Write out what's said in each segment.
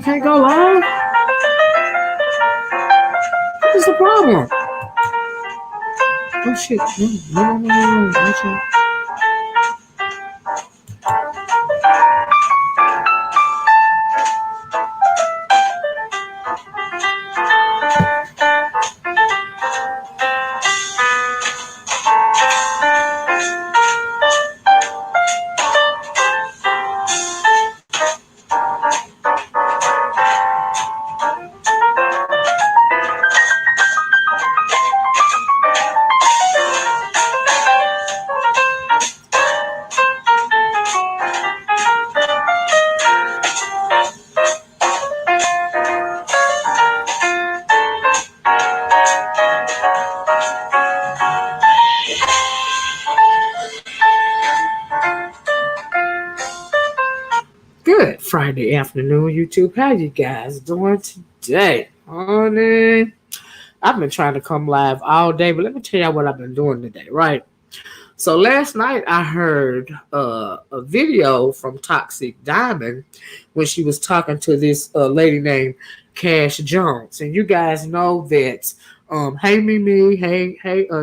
can't go live? What is the problem? Oh shit. No. Good Friday afternoon, YouTube. How you guys doing today? Honey, I've been trying to come live all day, but let me tell you what I've been doing today, right? So last night I heard a video from Toxic Diamond when she was talking to this lady named Kash Jones. And you guys know that, hey Mimi, hey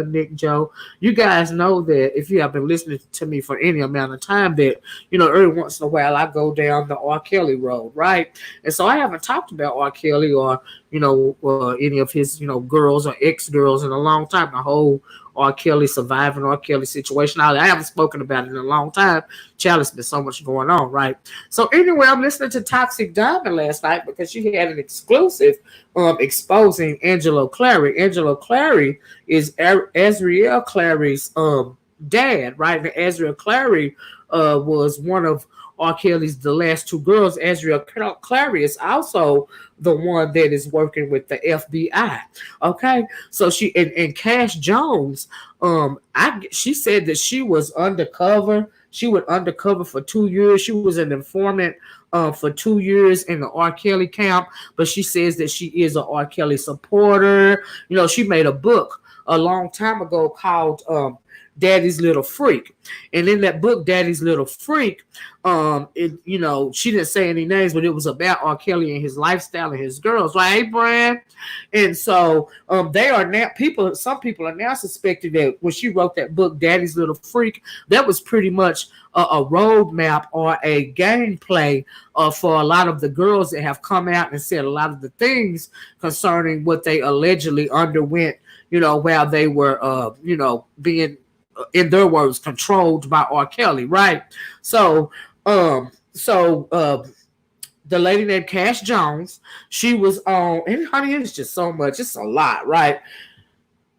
Nick Joe, you guys know that if you have been listening to me for any amount of time that, every once in a while I go down the R. Kelly road, right? And so I haven't talked about R. Kelly or, any of his, girls or ex-girls in a long time. The whole R. Kelly surviving R. Kelly situation. I haven't spoken about it in a long time. Child, there's been so much going on, right? So anyway, I'm listening to Toxic Diamond last night because she had an exclusive exposing Angelo Clary. Angelo Clary is Azriel Clary's dad, right? And Azriel Clary was one of R. Kelly's the last two girls. Azriel Clary is also the one that is working with the FBI. Okay, so she and Kash Jones, she said that she was undercover. She went undercover for 2 years. She was an informant for 2 years in the R. Kelly camp, but she says that she is an R. Kelly supporter. She made a book a long time ago called Daddy's Little Freak. And in that book, Daddy's Little Freak, she didn't say any names, but it was about R. Kelly and his lifestyle and his girls, right? Hey, Brian. And so they are now some people are now suspecting that when she wrote that book, Daddy's Little Freak, that was pretty much a roadmap or a gameplay for a lot of the girls that have come out and said a lot of the things concerning what they allegedly underwent, while they were, being, in their words, controlled by R. Kelly, right? So, the lady named Kash Jones, she was on, and honey, it's just so much, it's a lot, right?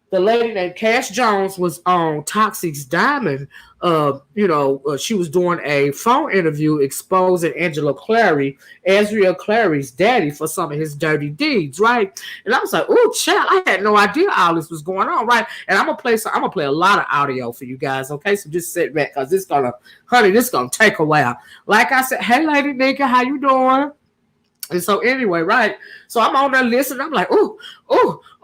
The lady named Kash Jones was on Toxic's Diamond. She was doing a phone interview exposing Angelo Clary, Azriel Clary's daddy, for some of his dirty deeds, right? And I was like, oh, child, I had no idea all this was going on, right? And I'm gonna play a lot of audio for you guys, okay? So just sit back, because this is gonna take a while. Like I said, hey, Lady Nika, how you doing? And so anyway, right? So I'm on there listening. I'm like, oh,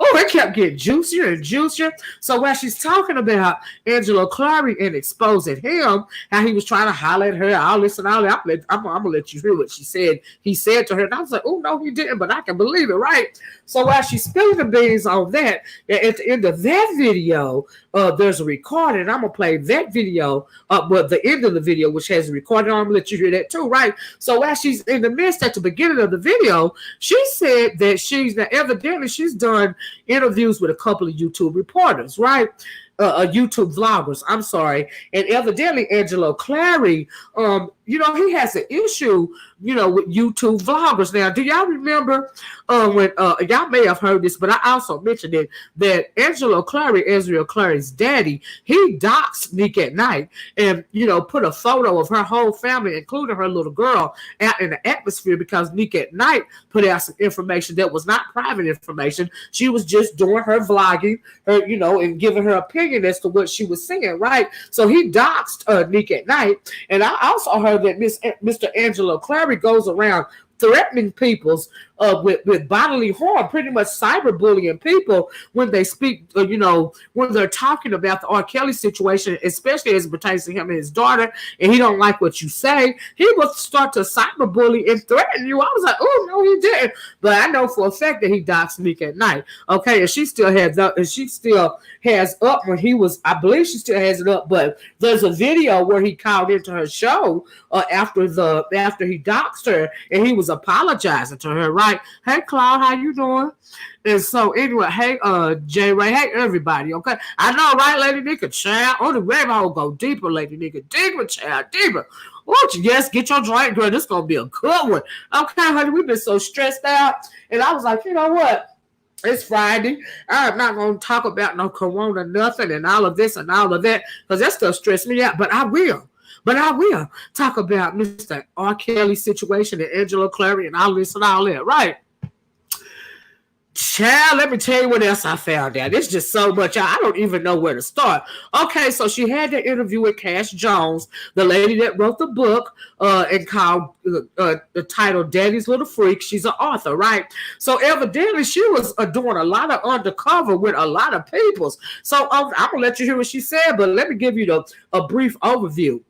it kept getting juicier and juicier. So while she's talking about Angelo Clary and exposing him, how he was trying to holler at her, all this and all that, I'm going to let you hear what she said. He said to her, and I was like, oh, no, he didn't, but I can believe it, right? So while she's spilling the beans on that, at the end of that video, there's a recording. I'm going to play that video, but the end of the video, which has a recording, I'm going to let you hear that too, right? So while she's in the midst at the beginning of the video, she said that evidently she's done interviews with a couple of YouTube reporters, right? YouTube vloggers, I'm sorry. And evidently Angelo Clary, he has an issue, with YouTube vloggers. Now, do y'all remember when y'all may have heard this, but I also mentioned it, that Angelo Clary, Azriel Clary's daddy, he doxed Nick at Night and, put a photo of her whole family, including her little girl, out in the atmosphere because Nick at Night put out some information that was not private information. She was just doing her vlogging, her, and giving her opinion as to what she was saying, right? So he doxed Nick at Night. And I also heard that Mr. Angelo Clary goes around threatening people's with bodily harm, pretty much cyberbullying people when they speak, when they're talking about the R. Kelly situation, especially as it pertains to him and his daughter, and he don't like what you say, he will start to cyberbully and threaten you. I was like, oh, no, he didn't. But I know for a fact that he doxed Meek at night. Okay, and she still has up when he was, I believe she still has it up, but there's a video where he called into her show after he doxed her, and he was apologizing to her, right? Hey, Claude, how you doing? And so anyway, hey, J Ray, hey everybody, okay? I know, right, Lady Nigga, child? On the rabbit hole, go deeper, Lady Nigga, deeper, child, deeper. Won't you just get your drink, girl? This gonna be a good one. Okay, honey, we've been so stressed out, and I was like, you know what? It's Friday. I'm not going to talk about no corona, nothing, and all of this and all of that, because that stuff stressed me out. But I will talk about Mr. R. Kelly situation and Angelo Clary and all this and all that, right? Child, let me tell you what else I found out. It's just so much. I don't even know where to start. Okay, so she had the interview with Kash Jones, the lady that wrote the book and called the title Daddy's Little Freak. She's an author, right? So evidently she was doing a lot of undercover with a lot of people. So I'm going to let you hear what she said, but let me give you a brief overview.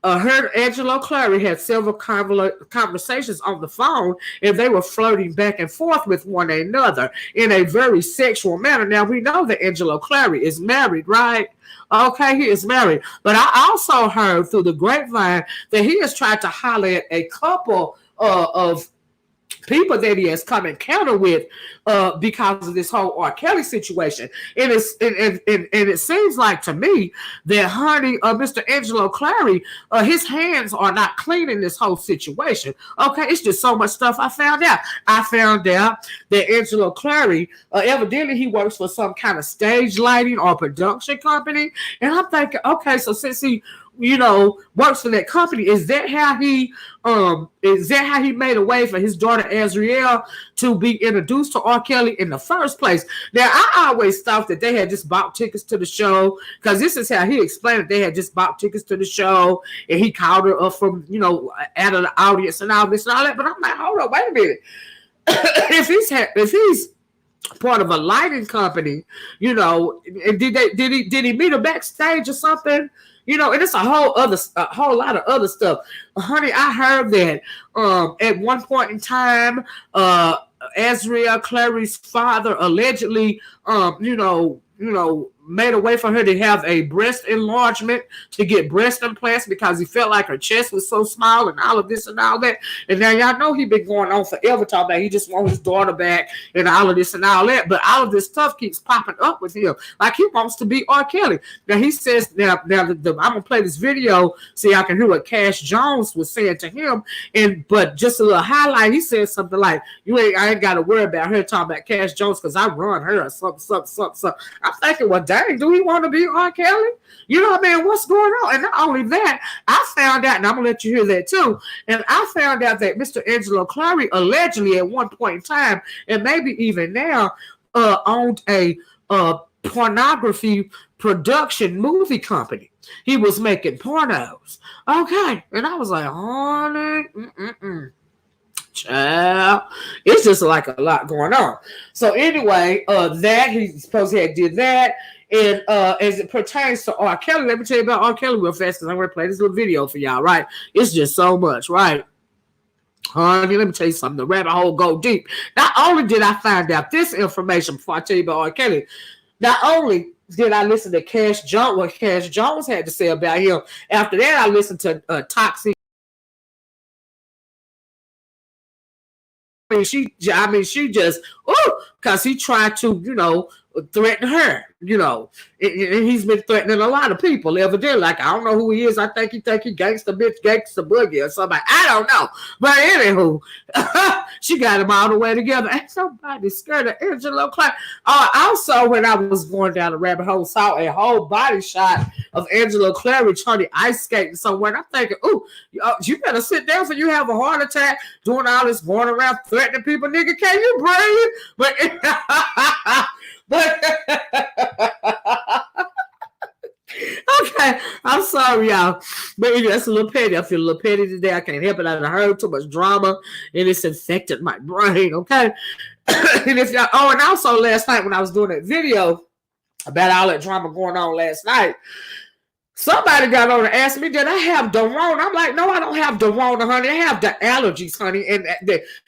Her and Angelo Clary had several conversations on the phone, and they were flirting back and forth with one another in a very sexual manner. Now, we know that Angelo Clary is married, right? Okay, he is married. But I also heard through the grapevine that he has tried to holler at a couple of people that he has come encounter with because of this whole R. Kelly situation. And it seems like to me that honey, Mr. Angelo Clary, his hands are not clean in this whole situation. Okay, it's just so much stuff I found out. I found out that Angelo Clary, evidently he works for some kind of stage lighting or production company. And I'm thinking, okay, so since he works for that company, is that how he made a way for his daughter Azriel to be introduced to R. Kelly in the first place? Now, I always thought that they had just bought tickets to the show, because this is how he explained it. They had just bought tickets to the show, and he called her up from, out of the audience and all this and all that. But I'm like, hold on, wait a minute. if he's part of a lighting company, did he meet her backstage or something? And it's a whole lot of other stuff. Honey, I heard that at one point in time, Azriel Clary's father allegedly, made a way for her to have a breast enlargement, to get breast implants, because he felt like her chest was so small and all of this and all that. And now y'all know he been going on forever talking about he just wants his daughter back and all of this and all that. But all of this stuff keeps popping up with him, like he wants to be R. Kelly. Now he says, I'm gonna play this video so y'all can hear what Kash Jones was saying to him. But just a little highlight, he said something like, I ain't got to worry about her talking about Kash Jones because I run her or something. I'm thinking, well, dang, do we want to be R. Kelly? You know what I mean? What's going on? And not only that, I found out, and I'm going to let you hear that too, and I found out that Mr. Angelo Clary allegedly at one point in time, and maybe even now, owned a pornography production movie company. He was making pornos. Okay. And I was like, honey, child, it's just like a lot going on. So anyway, that he supposedly did that. And as it pertains to R. Kelly, let me tell you about R. Kelly real fast, because I'm going to play this little video for y'all, right? It's just so much, right? Honey, let me tell you something. The rabbit hole go deep. Not only did I find out this information before I tell you about R. Kelly, not only did I listen to Kash Jones, what Kash Jones had to say about him. After that, I listened to Toxic. She just, because he tried to, threaten her, and he's been threatening a lot of people, evidently. Like, I don't know who he is. I think he gangsta bitch, gangsta boogie or something. I don't know. But anywho, she got him all the way together. Ain't nobody scared of Angelo Clary. Also, when I was going down the rabbit hole, saw a whole body shot of Angelo Clary trying to ice skating somewhere. And I'm thinking, you better sit down for you have a heart attack doing all this going around threatening people. Nigga, can you breathe? But Okay, I'm sorry, y'all. But anyway, that's a little petty. I feel a little petty today. I can't help it. I heard too much drama and it's infected my brain, okay? And if y'all, oh, and also last night when I was doing that video about all that drama going on last night, somebody got on and asked me, did I have the Rona? I'm like, no, I don't have the Rona, honey. I have the allergies, honey. And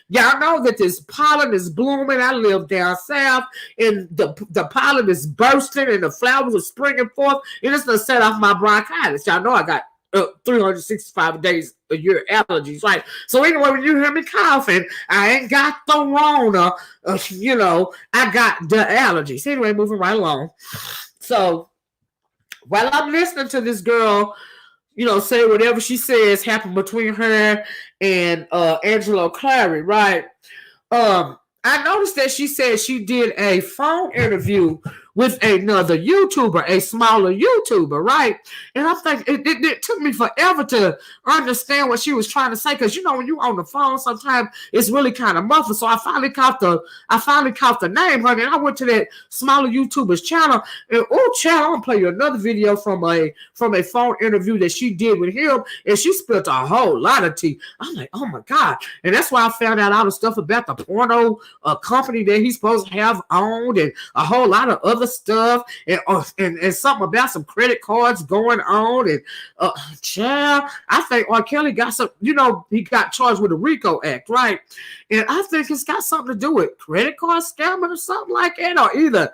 y'all know that this pollen is blooming. I live down south, and the pollen is bursting, and the flowers are springing forth, and it's going to set off my bronchitis. Y'all know I got 365 days a year allergies, right? So anyway, when you hear me coughing, I ain't got the Rona. I got the allergies. Anyway, moving right along. So while I'm listening to this girl, say whatever she says happened between her and Angelo Clary, right? I noticed that she said she did a phone interview with another YouTuber, a smaller YouTuber, right? And I'm thinking it took me forever to understand what she was trying to say, because when you're on the phone, sometimes it's really kind of muffled. So I finally caught the name, honey. And I went to that smaller YouTuber's channel, and child, I'm gonna play you another video from a phone interview that she did with him, and she spilled a whole lot of tea. I'm like, oh my God. And that's why I found out all the stuff about the porno company that he's supposed to have owned, and a whole lot of other stuff, and something about some credit cards going on, and child, I think R. Kelly got some, he got charged with a RICO Act, right? And I think it's got something to do with credit card scamming or something like that, or either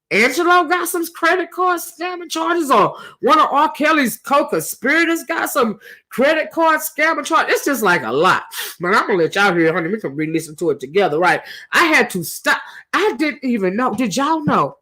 Angelo got some credit card scamming charges, or one of R. Kelly's co-conspirators got some credit card scamming charges. It's just like a lot. But I'm going to let y'all hear, honey. We can re-listen to it together, right? I had to stop. I didn't even know. Did y'all know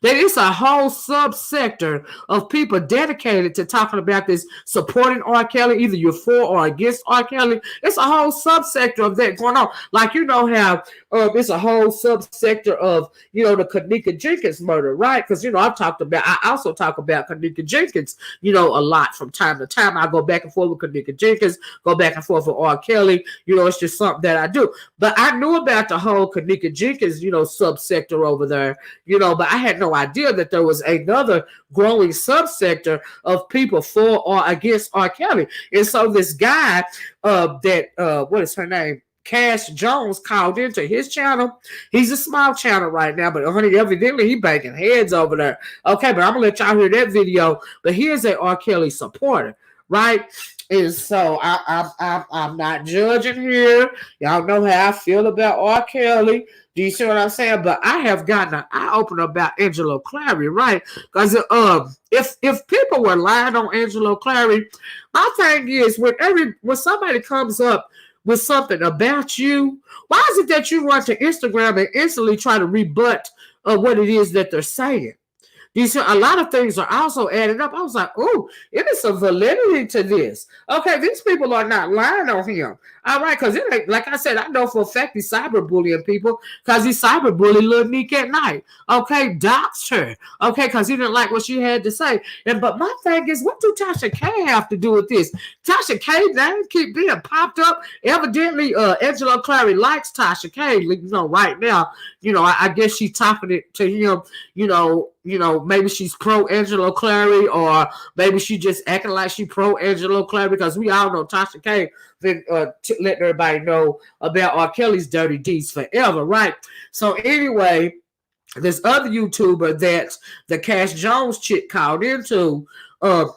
that it's a whole subsector of people dedicated to talking about this, supporting R. Kelly, either you're for or against R. Kelly? It's a whole subsector of that going on. Like, how it's a whole subsector of, the Kanika Jenkins murder, right? Because, I also talk about Kanika Jenkins, a lot from time to time. I go back and forth with Kanika Jenkins, go back and forth with R. Kelly. It's just something that I do. But I knew about the whole Kanika Jenkins, subsector over there, but I had no idea that there was another growing subsector of people for or against R. Kelly. And so this guy what is her name? Kash Jones called into his channel. He's a small channel right now, but honey, evidently he banging heads over there. Okay, but I'm gonna let y'all hear that video. But here's a R. Kelly supporter, right? And so I'm not judging here. Y'all know how I feel about R. Kelly. Do you see what I'm saying? But I have gotten an eye-opener about Angelo Clary, right? Because if people were lying on Angelo Clary, my thing is when somebody comes up with something about you, why is it that you run to Instagram and instantly try to rebut what it is that they're saying? A lot of things are also added up. I was like, oh, it is some validity to this. Okay, these people are not lying on him. All right, because it ain't, like I said, I know for a fact he's cyberbullying people because he cyberbullied Lil Nick at night. Okay, doxed her. Okay, because he didn't like what she had to say. But my thing is, what do Tasha K have to do with this? Tasha K name keep being popped up. Evidently, Angelo Clary likes Tasha K. Right now, I guess she's topping it to him. Maybe she's pro Angelo Clary, or maybe she just acting like she pro Angelo Clary, because we all know Tasha K been letting everybody know about R. Kelly's dirty deeds forever, right? So anyway, this other YouTuber that the Kash Jones chick called into,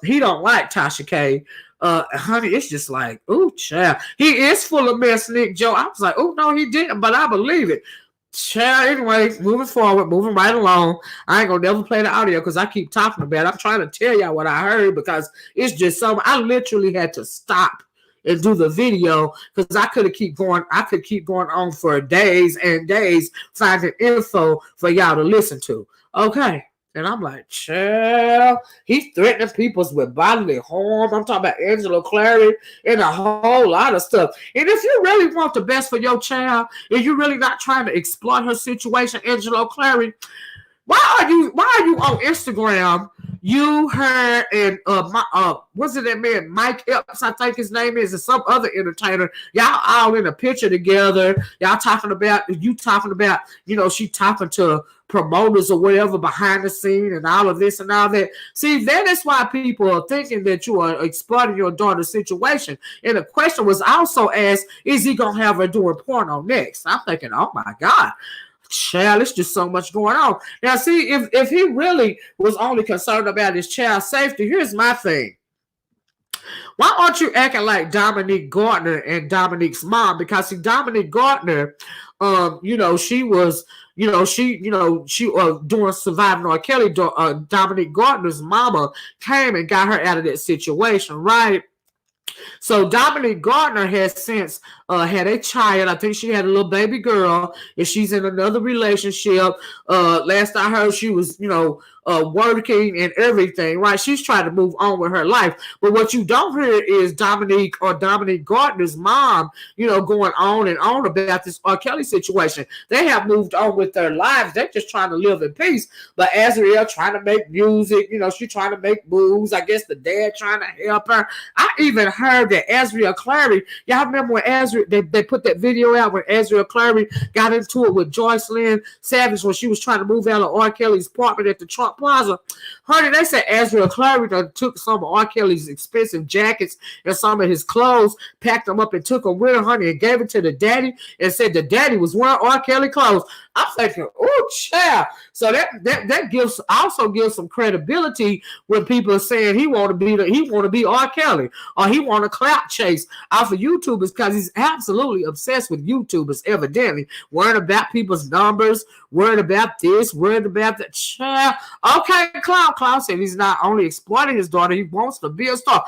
he don't like Tasha K. Honey, it's just like, oh, child. He is full of mess, Nick Joe. I was like, oh, no, he didn't, but I believe it. Child, anyway, moving right along. I ain't gonna never play the audio because I keep talking about it. I'm trying to tell y'all what I heard, because it's just something. I literally had to stop and do the video because I could keep going on for days and days finding info for y'all to listen to. Okay. And I'm like, child, he's threatening people with bodily harm. I'm talking about Angelo Clary and a whole lot of stuff. And if you really want the best for your child, and you're really not trying to exploit her situation, Angelo Clary, why are you on Instagram? You, her, and what's it that man, Mike Epps, I think his name is, and some other entertainer. Y'all all in a picture together. Y'all talking about, she talking to promoters or whatever behind the scene and all of this and all that. See, that is why people are thinking that you are exploiting your daughter's situation. And the question was also asked, is he going to have her doing porno next? I'm thinking, oh my God. Child, it's just so much going on. Now, see, if he really was only concerned about his child's safety, here's my thing. Why aren't you acting like Dominique Gardner and Dominique's mom? Because see, Dominique Gardner, she was, during surviving R. Kelly, Dominique Gardner's mama came and got her out of that situation, right? So Dominique Gardner has since had a child. I think she had a little baby girl, and she's in another relationship. Last I heard, she was, working and everything, right? She's trying to move on with her life. But what you don't hear is Dominique Gardner's mom, going on and on about this R. Kelly situation. They have moved on with their lives. They're just trying to live in peace. But Azriel trying to make music, she's trying to make moves. I guess the dad trying to help her. I even heard that Azriel Clary, y'all remember when they put that video out when Azriel Clary got into it with Joycelyn Savage when she was trying to move out of R. Kelly's apartment at the Trump Plaza. Honey, they said Azriel Clary took some of R. Kelly's expensive jackets and some of his clothes, packed them up and took them with her, honey, and gave it to the daddy and said the daddy was wearing R. Kelly clothes. I'm thinking, oh, child. So that gives some credibility when people are saying he want to be R. Kelly or he want to clout chase off of YouTubers because he's absolutely obsessed with YouTubers, evidently, worrying about people's numbers, worried about this, worried about that. Child. Okay, Cloud said he's not only exploiting his daughter, he wants to be a star.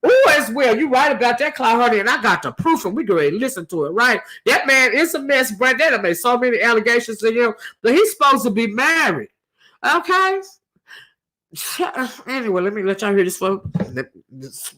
Oh, as well. You right about that, Cloud, honey, and I got the proof, and we can ready to listen to it, right? That man is a mess, Brent. They made so many allegations to him, but he's supposed to be married. Okay? Anyway, let me let y'all hear this, folks.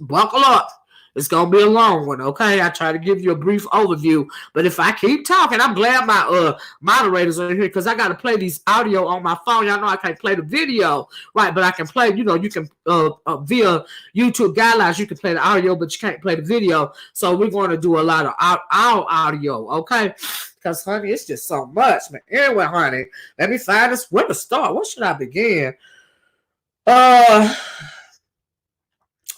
Buckle up. It's going to be a long one, okay? I try to give you a brief overview, but if I keep talking, I'm glad my moderators are here because I got to play these audio on my phone. Y'all know I can't play the video, right? But I can play, you can, via YouTube guidelines, you can play the audio, but you can't play the video. So we're going to do a lot of our audio, okay? Because, honey, it's just so much, man. Anyway, honey, let me find this. Where to start? Where should I begin? I'm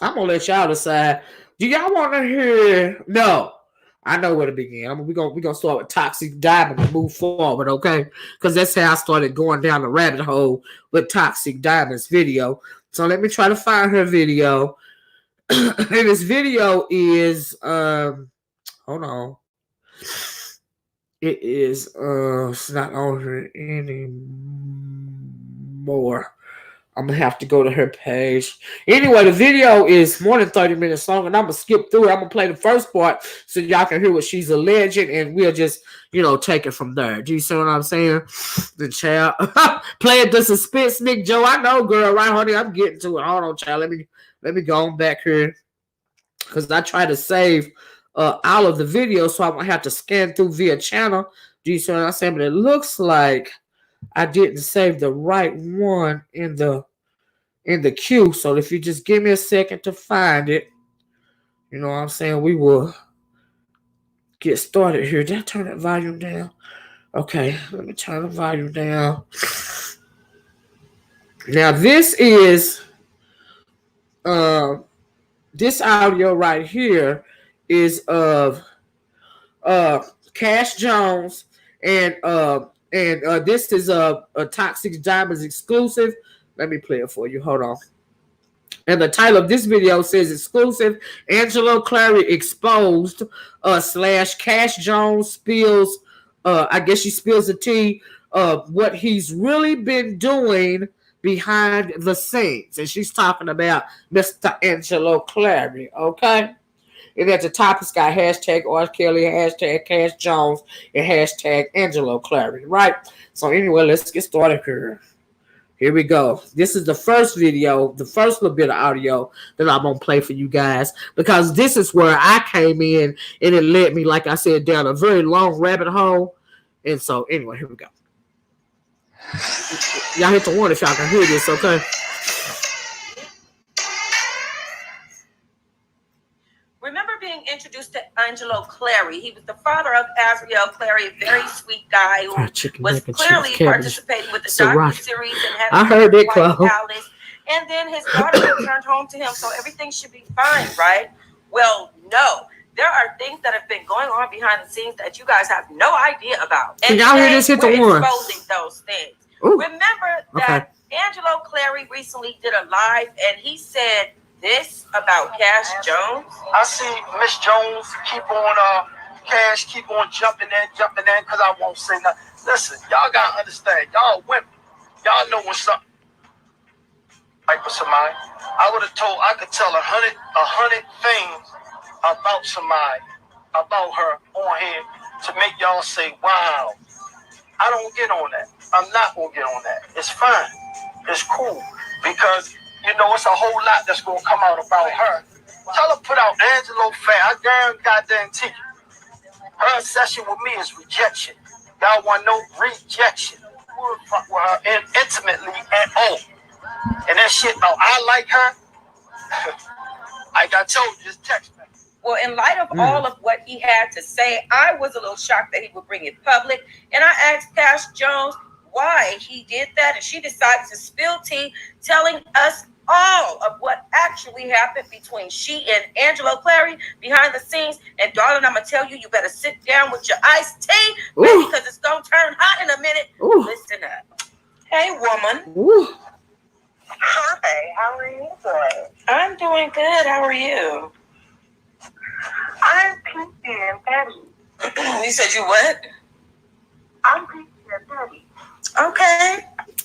going to let y'all decide. Do y'all want to hear? No, I know where to begin. We're gonna start with Toxic Diamond and move forward, okay? Because that's how I started going down the rabbit hole with Toxic Diamond's video. So let me try to find her video. And this video is hold on. It is it's not on here anymore. I'm going to have to go to her page. Anyway, the video is more than 30 minutes long, and I'm going to skip through it. I'm going to play the first part so y'all can hear what she's alleging, and we'll just, take it from there. Do you see what I'm saying? The child. Playing the suspense, Nick Joe. I know, girl, right, honey? I'm getting to it. Hold on, child. Let me go on back here because I try to save all of the videos so I won't have to scan through via channel. Do you see what I'm saying? But it looks like I didn't save the right one in the queue. So if you just give me a second to find it, you know what I'm saying, we will get started here. Did I turn that volume down? Okay, let me turn the volume down. Now this is this audio right here is of Kash Jones and this is a Toxic Diamonds exclusive. Let me play it for you. Hold on. And the title of this video says exclusive. Angelo Clary exposed / Kash Jones spills. I guess she spills the tea of what he's really been doing behind the scenes. And she's talking about Mr. Angelo Clary. Okay. And at the top, it's got hashtag R. Kelly, hashtag Kash Jones, and hashtag Angelo Clary, right? So anyway, let's get started here. Here we go. This is the first video, the first little bit of audio that I'm going to play for you guys because this is where I came in and it led me, like I said, down a very long rabbit hole. And so anyway, here we go. Y'all hit the one if y'all can hear this, okay? When remember being introduced to Angelo Clary. He was the father of Azriel Clary, a very sweet guy who was clearly participating with the docu-series and had a White Palace. And then his daughter returned home to him, so everything should be fine, right? Well, no. There are things that have been going on behind the scenes that you guys have no idea about. And y'all hear this? Hit the one. Exposing those things. Ooh. Remember that Angelo Clary recently did a live, and he said this about Kash Jones. I see Miss Jones keep on Kash keep on jumping in, because I won't say nothing. Listen, y'all gotta understand, y'all women, y'all know when something like with somebody. I could tell a hundred things about somebody, about her on here to make y'all say, wow. I don't get on that. I'm not gonna get on that. It's fine. It's cool. Because it's a whole lot that's gonna come out about her. Tell her put out Angelo Clary. I guarantee you. Her obsession with me is rejection. Y'all want no rejection. We'll fuck with her intimately at all. And that shit, no, I like her. Like I told you, just text me. Well, in light of all of what he had to say, I was a little shocked that he would bring it public. And I asked Kash Jones why he did that. And she decided to spill tea, telling us all of what actually happened between she and Angelo Clary behind the scenes. And darling, I'm going to tell you, you better sit down with your iced tea, baby, because it's going to turn hot in a minute. Ooh. Listen up. Hey, woman. Ooh. Hi, how are you doing? I'm doing good. How are you? I'm peachy and petty. You said you what? I'm peachy and petty. Okay.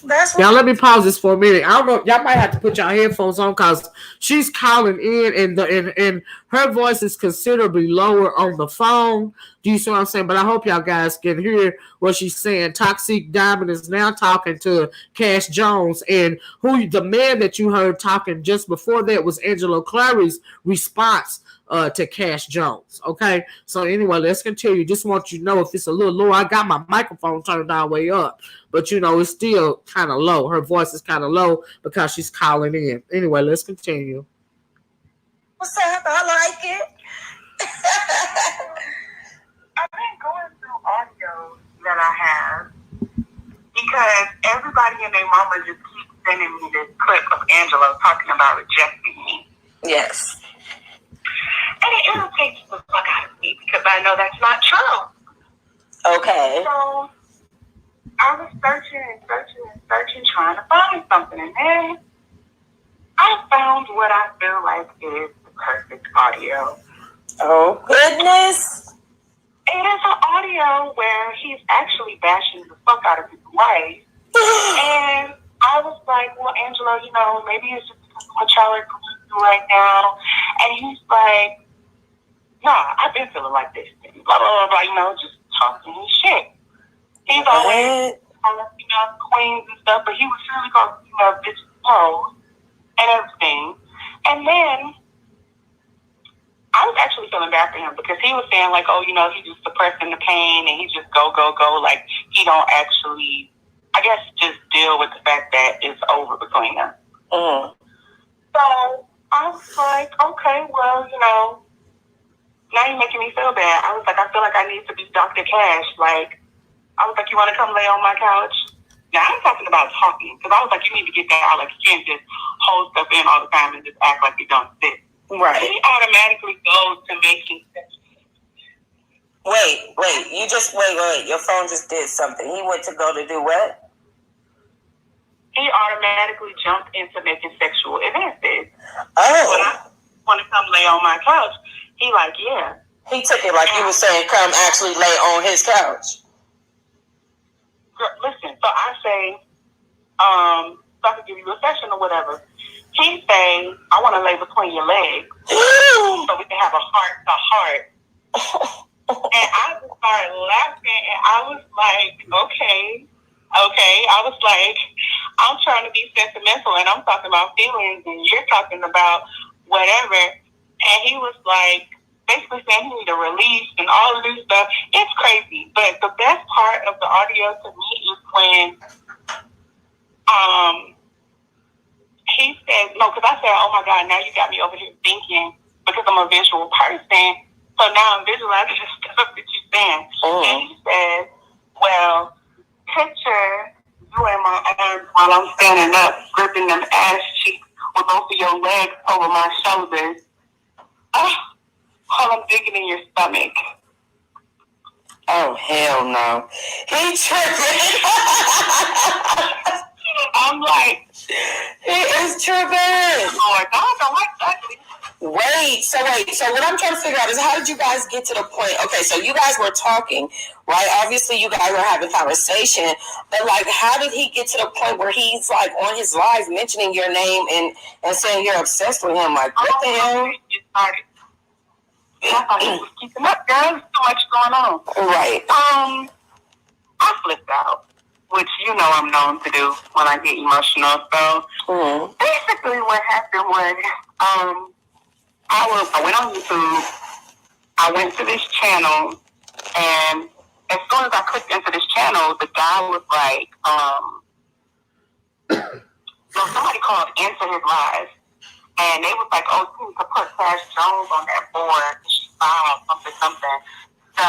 That's now let me pause this for a minute. I don't know. Y'all might have to put your headphones on because she's calling in and her voice is considerably lower on the phone. Do you see what I'm saying? But I hope y'all guys can hear what she's saying. Toxic Diamond is now talking to Kash Jones, and the man that you heard talking just before that was Angelo Clary's response to Kash Jones. Okay, so anyway, let's continue. Just want you to know if it's a little low. I got my microphone turned all the way up, but it's still kind of low. Her voice is kind of low because she's calling in. Anyway, let's continue. What's up? I like it. I've been going through audios that I have because everybody and their mama just keeps sending me this clip of Angelo talking about rejecting me. Yes. And it irritates the fuck out of me because I know that's not true. Okay. So I was searching, trying to find something. And then I found what I feel like is the perfect audio. Oh, goodness. It is an audio where he's actually bashing the fuck out of his wife. And I was like, well, Angelo, maybe it's just because of what y'all are going through right now. And he's like, nah, I've been feeling like this. Blah, blah, blah, blah, just talking his shit. He's always calling queens and stuff, but he was really calling bitches hoes and everything. And then I was actually feeling bad for him because he was saying like, oh, he's just suppressing the pain and he just go. Like he don't actually, I guess, just deal with the fact that it's over between them. Mm. So I was like, okay, well, now you're making me feel bad. I was like, I feel like I need to be Dr. Kash. Like, I was like, you want to come lay on my couch? Now I'm talking about talking because I was like, you need to get that out. Like, you can't just hold stuff in all the time and just act like you don't fit. Right. He automatically goes to making sense. Wait. Your phone just did something. He went to go to do what? He automatically jumped into making sexual advances. Oh. When I want to come lay on my couch, he like, yeah. He took it like you were saying, come actually lay on his couch. Listen, so I say, so I can give you a session or whatever. He say, I want to lay between your legs so we can have a heart to heart. And I just started laughing, and I was like, okay. I was like, I'm trying to be sentimental, and I'm talking about feelings, and you're talking about whatever. And he was like, basically saying he need a release and all of this stuff. It's crazy. But the best part of the audio to me is when he said, no, because I said, oh my God, now you got me over here thinking, because I'm I'm a visual person, so now I'm visualizing the stuff that you're saying. And he says, well, picture you in my arms while I'm standing up, gripping them ass cheeks with both of your legs over my shoulders. While I'm digging in your stomach. Oh, hell no. He tripping. I'm like, he is tripping. Lord, I don't like that. Wait, so what I'm trying to figure out is how did you guys get to the point? Okay, so you guys were talking, right? Obviously you guys were having conversation, but like how did he get to the point where he's like on his live mentioning your name and saying you're obsessed with him? Like, what the hell? I thought he was keeping up, girl. There's too much going on. Right. I flipped out, which you know I'm known to do when I get emotional. So basically what happened was I went on YouTube, I went to this channel, and as soon as I clicked into this channel, the guy was like, somebody called into his live, and they was like, oh, you need to put Kash Jones on that board, she's fine, something. So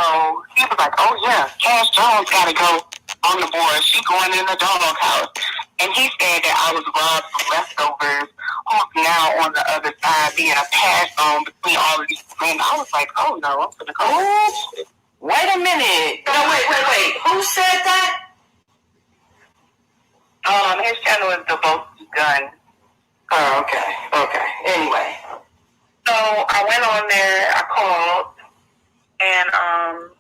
he was like, oh yeah, Kash Jones gotta go on the board, she going in the doghouse. And he said that I was robbed of leftovers, who's now on the other side being a pass-on between all of these men. I was like, oh no, I'm gonna go. Wait a minute. No, wait. Who said that? His channel is The Boasty Gun. Oh, okay. Anyway. So I went on there, I called, and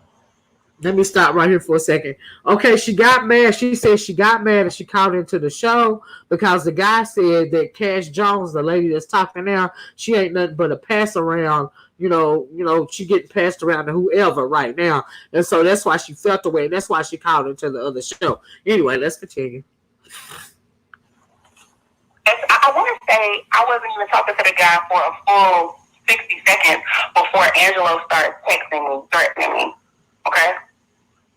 let me stop right here for a second. Okay, she got mad. She said she got mad and she called into the show because the guy said that Kash Jones, the lady that's talking now, she ain't nothing but a pass around. You know, she getting passed around to whoever right now. And so that's why she felt the way. And that's why she called into the other show. Anyway, let's continue. I want to say I wasn't even talking to the guy for a full 60 seconds before Angelo started texting me, threatening me. Okay?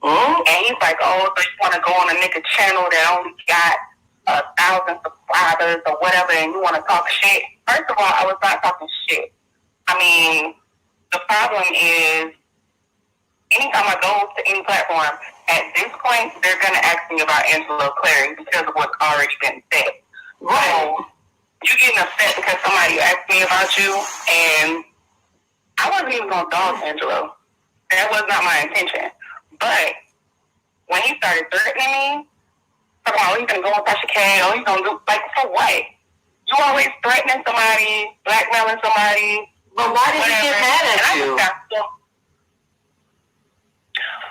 And he's like, oh, so you want to go on a nigga channel that only got 1,000 subscribers or whatever, and you want to talk shit? First of all, I was not talking shit. I mean, the problem is, anytime I go to any platform, at this point, they're going to ask me about Angelo Clary because of what's already been said. Right. So, you getting upset because somebody asked me about you, and I wasn't even going to dog Angelo. That was not my intention. But when he started threatening me, talking about, oh, he's going to go on Tasha K, oh, he's going to do, like, for what? You always threatening somebody, blackmailing somebody. But why did he get mad at you?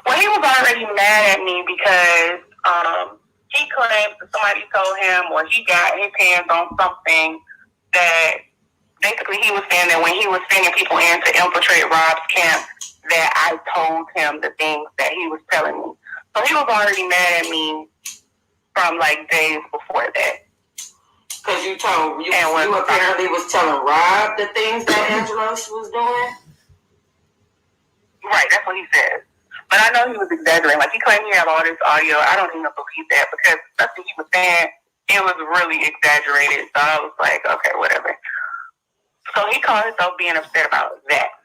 Well, he was already mad at me because he claims that somebody told him or he got his hands on something that basically he was saying that when he was sending people in to infiltrate Rob's camp, that I told him the things that he was telling me. So he was already mad at me from like days before that. Because you apparently was telling Rob the things that Angelo was doing? Right, that's what he says. But I know he was exaggerating. Like, he claimed he had all this audio. I don't even believe that because stuff that he was saying, it was really exaggerated. So I was like, okay, whatever. So he called himself being upset about that.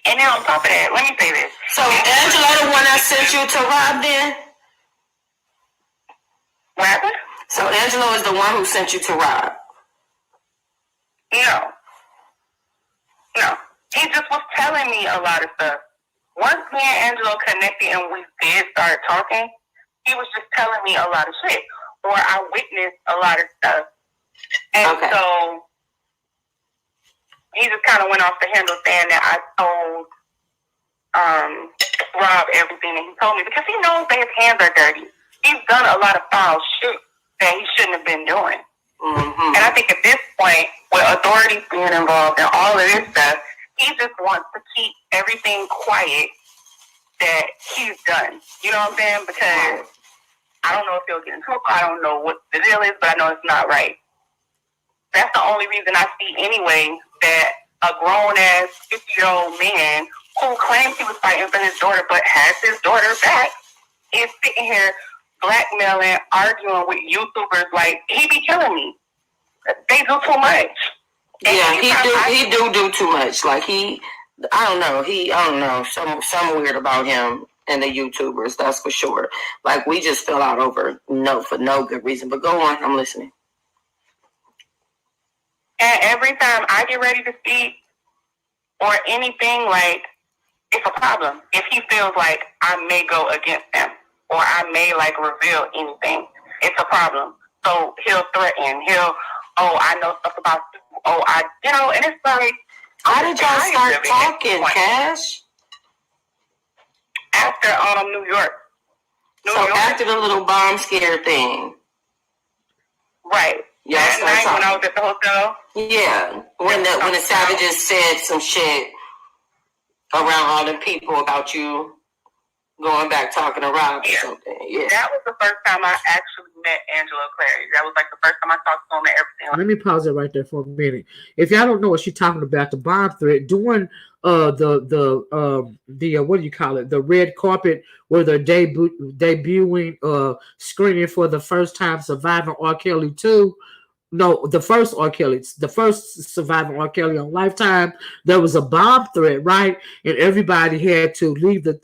And then on top of that, let me say this. So Angelo the one that sent you to Rob then? What happened? So Angelo is the one who sent you to Rob? No. He just was telling me a lot of stuff. Once me and Angelo connected and we did start talking, he was just telling me a lot of shit. Or I witnessed a lot of stuff. And so he just kind of went off the handle saying that I told Rob everything that he told me because he knows that his hands are dirty. He's done a lot of foul shit that he shouldn't have been doing. And I think at this point, with authorities being involved and all of this stuff, he just wants to keep everything quiet that he's done. You know what I'm saying? Because I don't know if he'll get in trouble. I don't know what the deal is, but I know it's not right. That's the only reason I see anyway that a grown-ass 50-year-old man who claims he was fighting for his daughter but has his daughter back is sitting here blackmailing, arguing with YouTubers. Like, he be killing me. They do too much. Yeah, he do too much. Like I don't know. Some weird about him and the YouTubers, that's for sure. Like we just fell out over for no good reason. But go on, I'm listening. And every time I get ready to speak or anything, like, it's a problem. If he feels like I may go against him or I may, like, reveal anything, it's a problem. So he'll threaten. I know stuff about you. And it's like, how did y'all start talking, Cash? After New York. After the little bomb scare thing. Right. Yeah, that night when I was at the hotel. Yeah, when the savages said some shit around all the people about you going back talking to Rob or something. Yeah, that was the first time I actually met Angelo Clary. That was like the first time I talked to him and everything. Let me pause it right there for a minute. If y'all don't know what she's talking about, the bomb threat during the what do you call it? The red carpet where they're debuting screening for the first time Surviving R. Kelly 2. No, the first R. Kelly, the first Surviving R. Kelly on Lifetime, there was a bomb threat, right? And everybody had to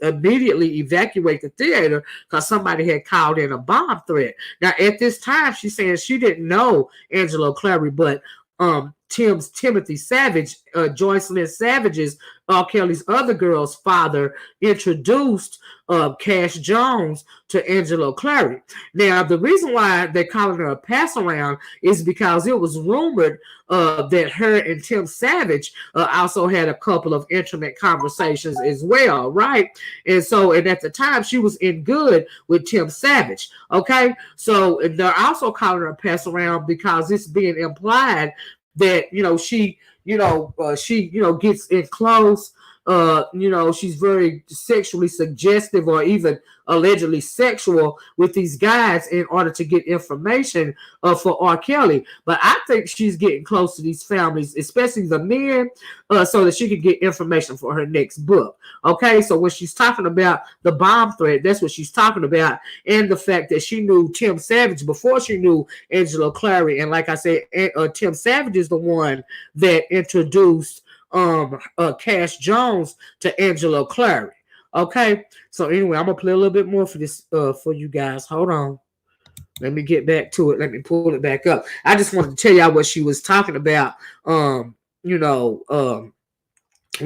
immediately evacuate the theater because somebody had called in a bomb threat. Now, at this time, she's saying she didn't know Angelo Clary, but Timothy Savage, Joycelyn Savage's, R. Kelly's other girl's father, introduced Kash Jones to Angelo Clary. Now, the reason why they're calling her a pass around is because it was rumored that her and Tim Savage also had a couple of intimate conversations as well, right? And at the time, she was in good with Tim Savage, okay? So they're also calling her a pass around because it's being implied that she gets in close. She's very sexually suggestive or even allegedly sexual with these guys in order to get information for R. Kelly. But I think she's getting close to these families, especially the men, so that she can get information for her next book. Okay, so when she's talking about the bomb threat, that's what she's talking about, and the fact that she knew Tim Savage before she knew Angelo Clary. And like I said, Tim Savage is the one that introduced Kash Jones to Angelo Clary. Okay, so anyway, I'm gonna play a little bit more for this for you guys. Hold on, let me get back to it. Let me pull it back up. I just wanted to tell y'all what she was talking about. When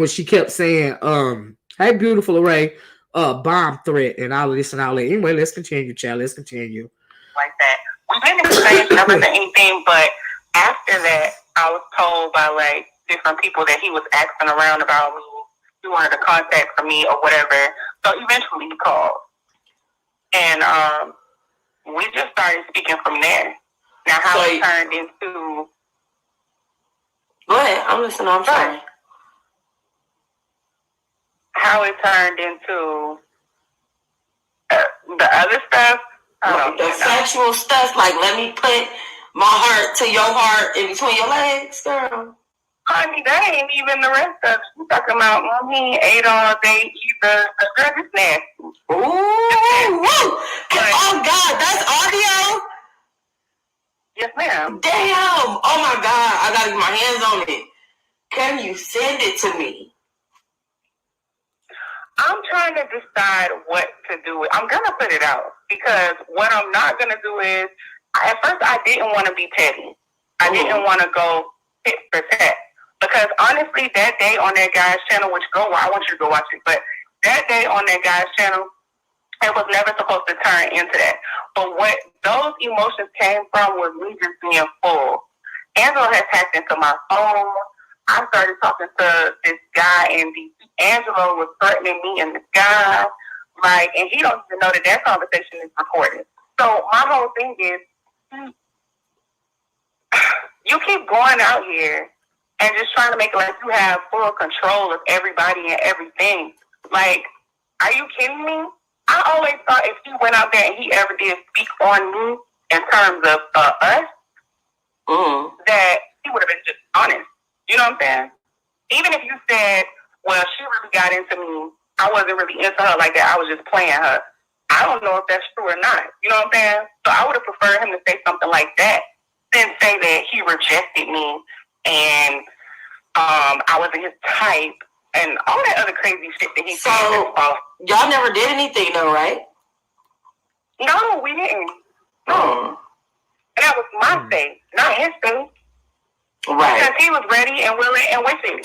she kept saying, "Hey, beautiful Array, bomb threat," and all of this and all that. Anyway, let's continue, child. Let's continue. Like that. We didn't exchange numbers or anything, but after that, I was told by like different people that he was asking around about me. He wanted a contact for me or whatever. So eventually he called. And we just started speaking from there. Now how it turned into... Go ahead, I'm listening, I'm sorry. How it turned into the other stuff. The sexual stuff, like let me put my heart to your heart in between your legs, girl. Honey, that ain't even the rest of it. You talking about he ate all day either. The girl is nasty. Ooh, oh God, that's audio? Yes, ma'am. Damn! Oh my God, I gotta get my hands on it. Can you send it to me? I'm trying to decide what to do with. I'm gonna put it out because what I'm not gonna do is, at first I didn't want to be petty. I didn't want to go tit for tat. Because honestly, that day on that guy's channel, I want you to go watch it, but that day on that guy's channel, it was never supposed to turn into that. But what those emotions came from was me just being full. Angelo has hacked into my phone. I started talking to this guy in DC. Angelo was threatening me in the sky. And he don't even know that conversation is recorded. So my whole thing is, you keep going out here and just trying to make it like you have full control of everybody and everything. Like, are you kidding me? I always thought if he went out there and he ever did speak on me in terms of us, that he would have been just honest. You know what I'm saying? Even if you said, well, she really got into me, I wasn't really into her like that, I was just playing her. I don't know if that's true or not. You know what I'm saying? So I would have preferred him to say something like that than say that he rejected me and I wasn't his type, and all that other crazy shit that he said. So y'all never did anything, though, right? No, we didn't. No, and that was my thing, not his thing. Right. Because he was ready and willing and wishing.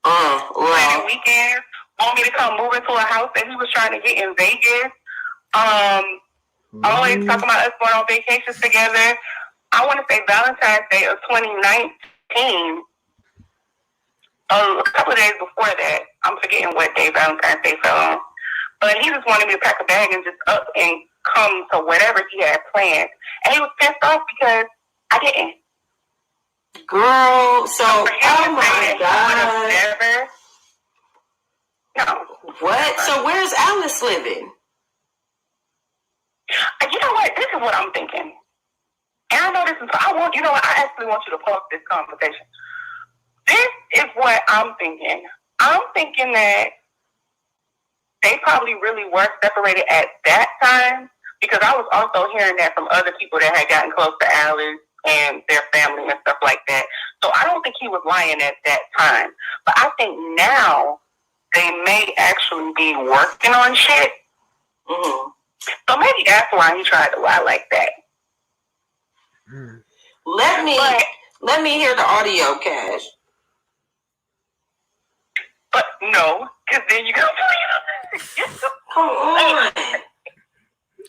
Planning weekends, want me to come move into a house that he was trying to get in Vegas. Always talking about us going on vacations together. I want to say Valentine's Day of 2019. A couple of days before that, I'm forgetting what day Valentine's Day fell on. But he just wanted me to pack a bag and just up and come to whatever he had planned. And he was pissed off because I didn't. Girl, so, oh my God. Never, no. What? So where's Alice living? You know what? This is what I'm thinking. And I know this is, you know what? I actually want you to post this conversation. This is what I'm thinking. I'm thinking that they probably really were separated at that time, because I was also hearing that from other people that had gotten close to Alice and their family and stuff like that. So I don't think he was lying at that time. But I think now they may actually be working on shit. Mm-hmm. So maybe that's why he tried to lie like that. Let me hear the audio, Cash. But no, because then you're going to Come on.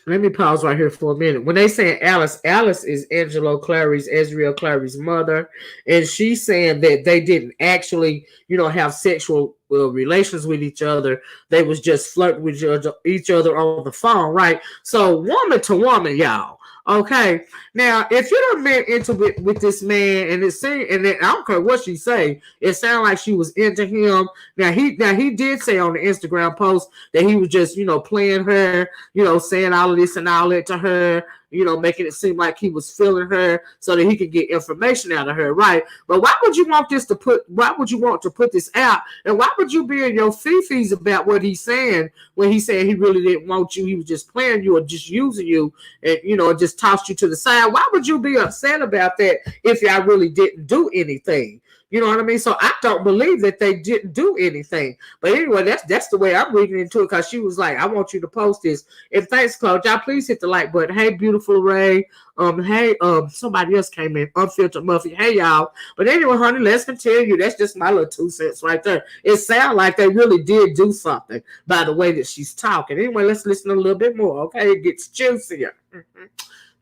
Let me pause right here for a minute. When they say Alice is Angelo Clary's, Azriel Clary's mother, and she's saying that they didn't actually, have sexual relations with each other. They was just flirting with each other on the phone, right? So woman to woman, y'all. Okay, now if you done been into it with this man, and I don't care what she say, it sounded like she was into him. Now he did say on the Instagram post that he was just playing her, saying all of this and all that to her, making it seem like he was feeling her so that he could get information out of her, right? But why would you want to put this out, and why would you be in your fee-fees about what he's saying when he said he really didn't want you, he was just playing you or just using you, and just tossed you to the side? Why would you be upset about that if y'all really didn't do anything? You know what I mean? So I don't believe that they didn't do anything. But anyway, that's the way I'm reading into it, because she was like, I want you to post this. And thanks, Claude. Y'all please hit the like button. Hey, beautiful Ray. Hey, somebody else came in. Unfiltered Muffy. Hey, y'all. But anyway, honey, let's continue. That's just my little 2 cents right there. It sounds like they really did do something by the way that she's talking. Anyway, let's listen a little bit more. Okay, it gets juicier. Mm-hmm.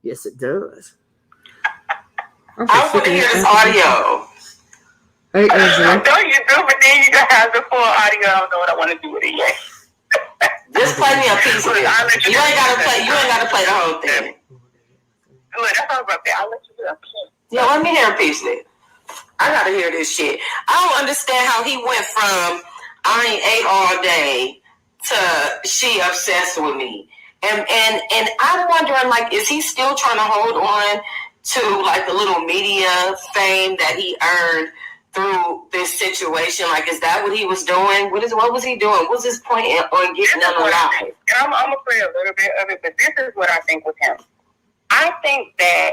Yes, it does. I want to hear this audio. Hey, Angelo. No, you do, but then you gotta have the full audio. I don't know what I want to do with it yet. Just play me a piece of it. You ain't gotta play the whole thing. Look, that's all about that. I'll let you do a piece. Yeah, let me hear a piece of it. I gotta hear this shit. I don't understand how he went from I ain't ate all day to she obsessed with me. And I'm wondering, like, is he still trying to hold on to like the little media fame that he earned through this situation? Like, is that what he was doing? What was he doing? What's his point on getting them alive? I'm gonna play a little bit of it, but this is what I think with him. I think that,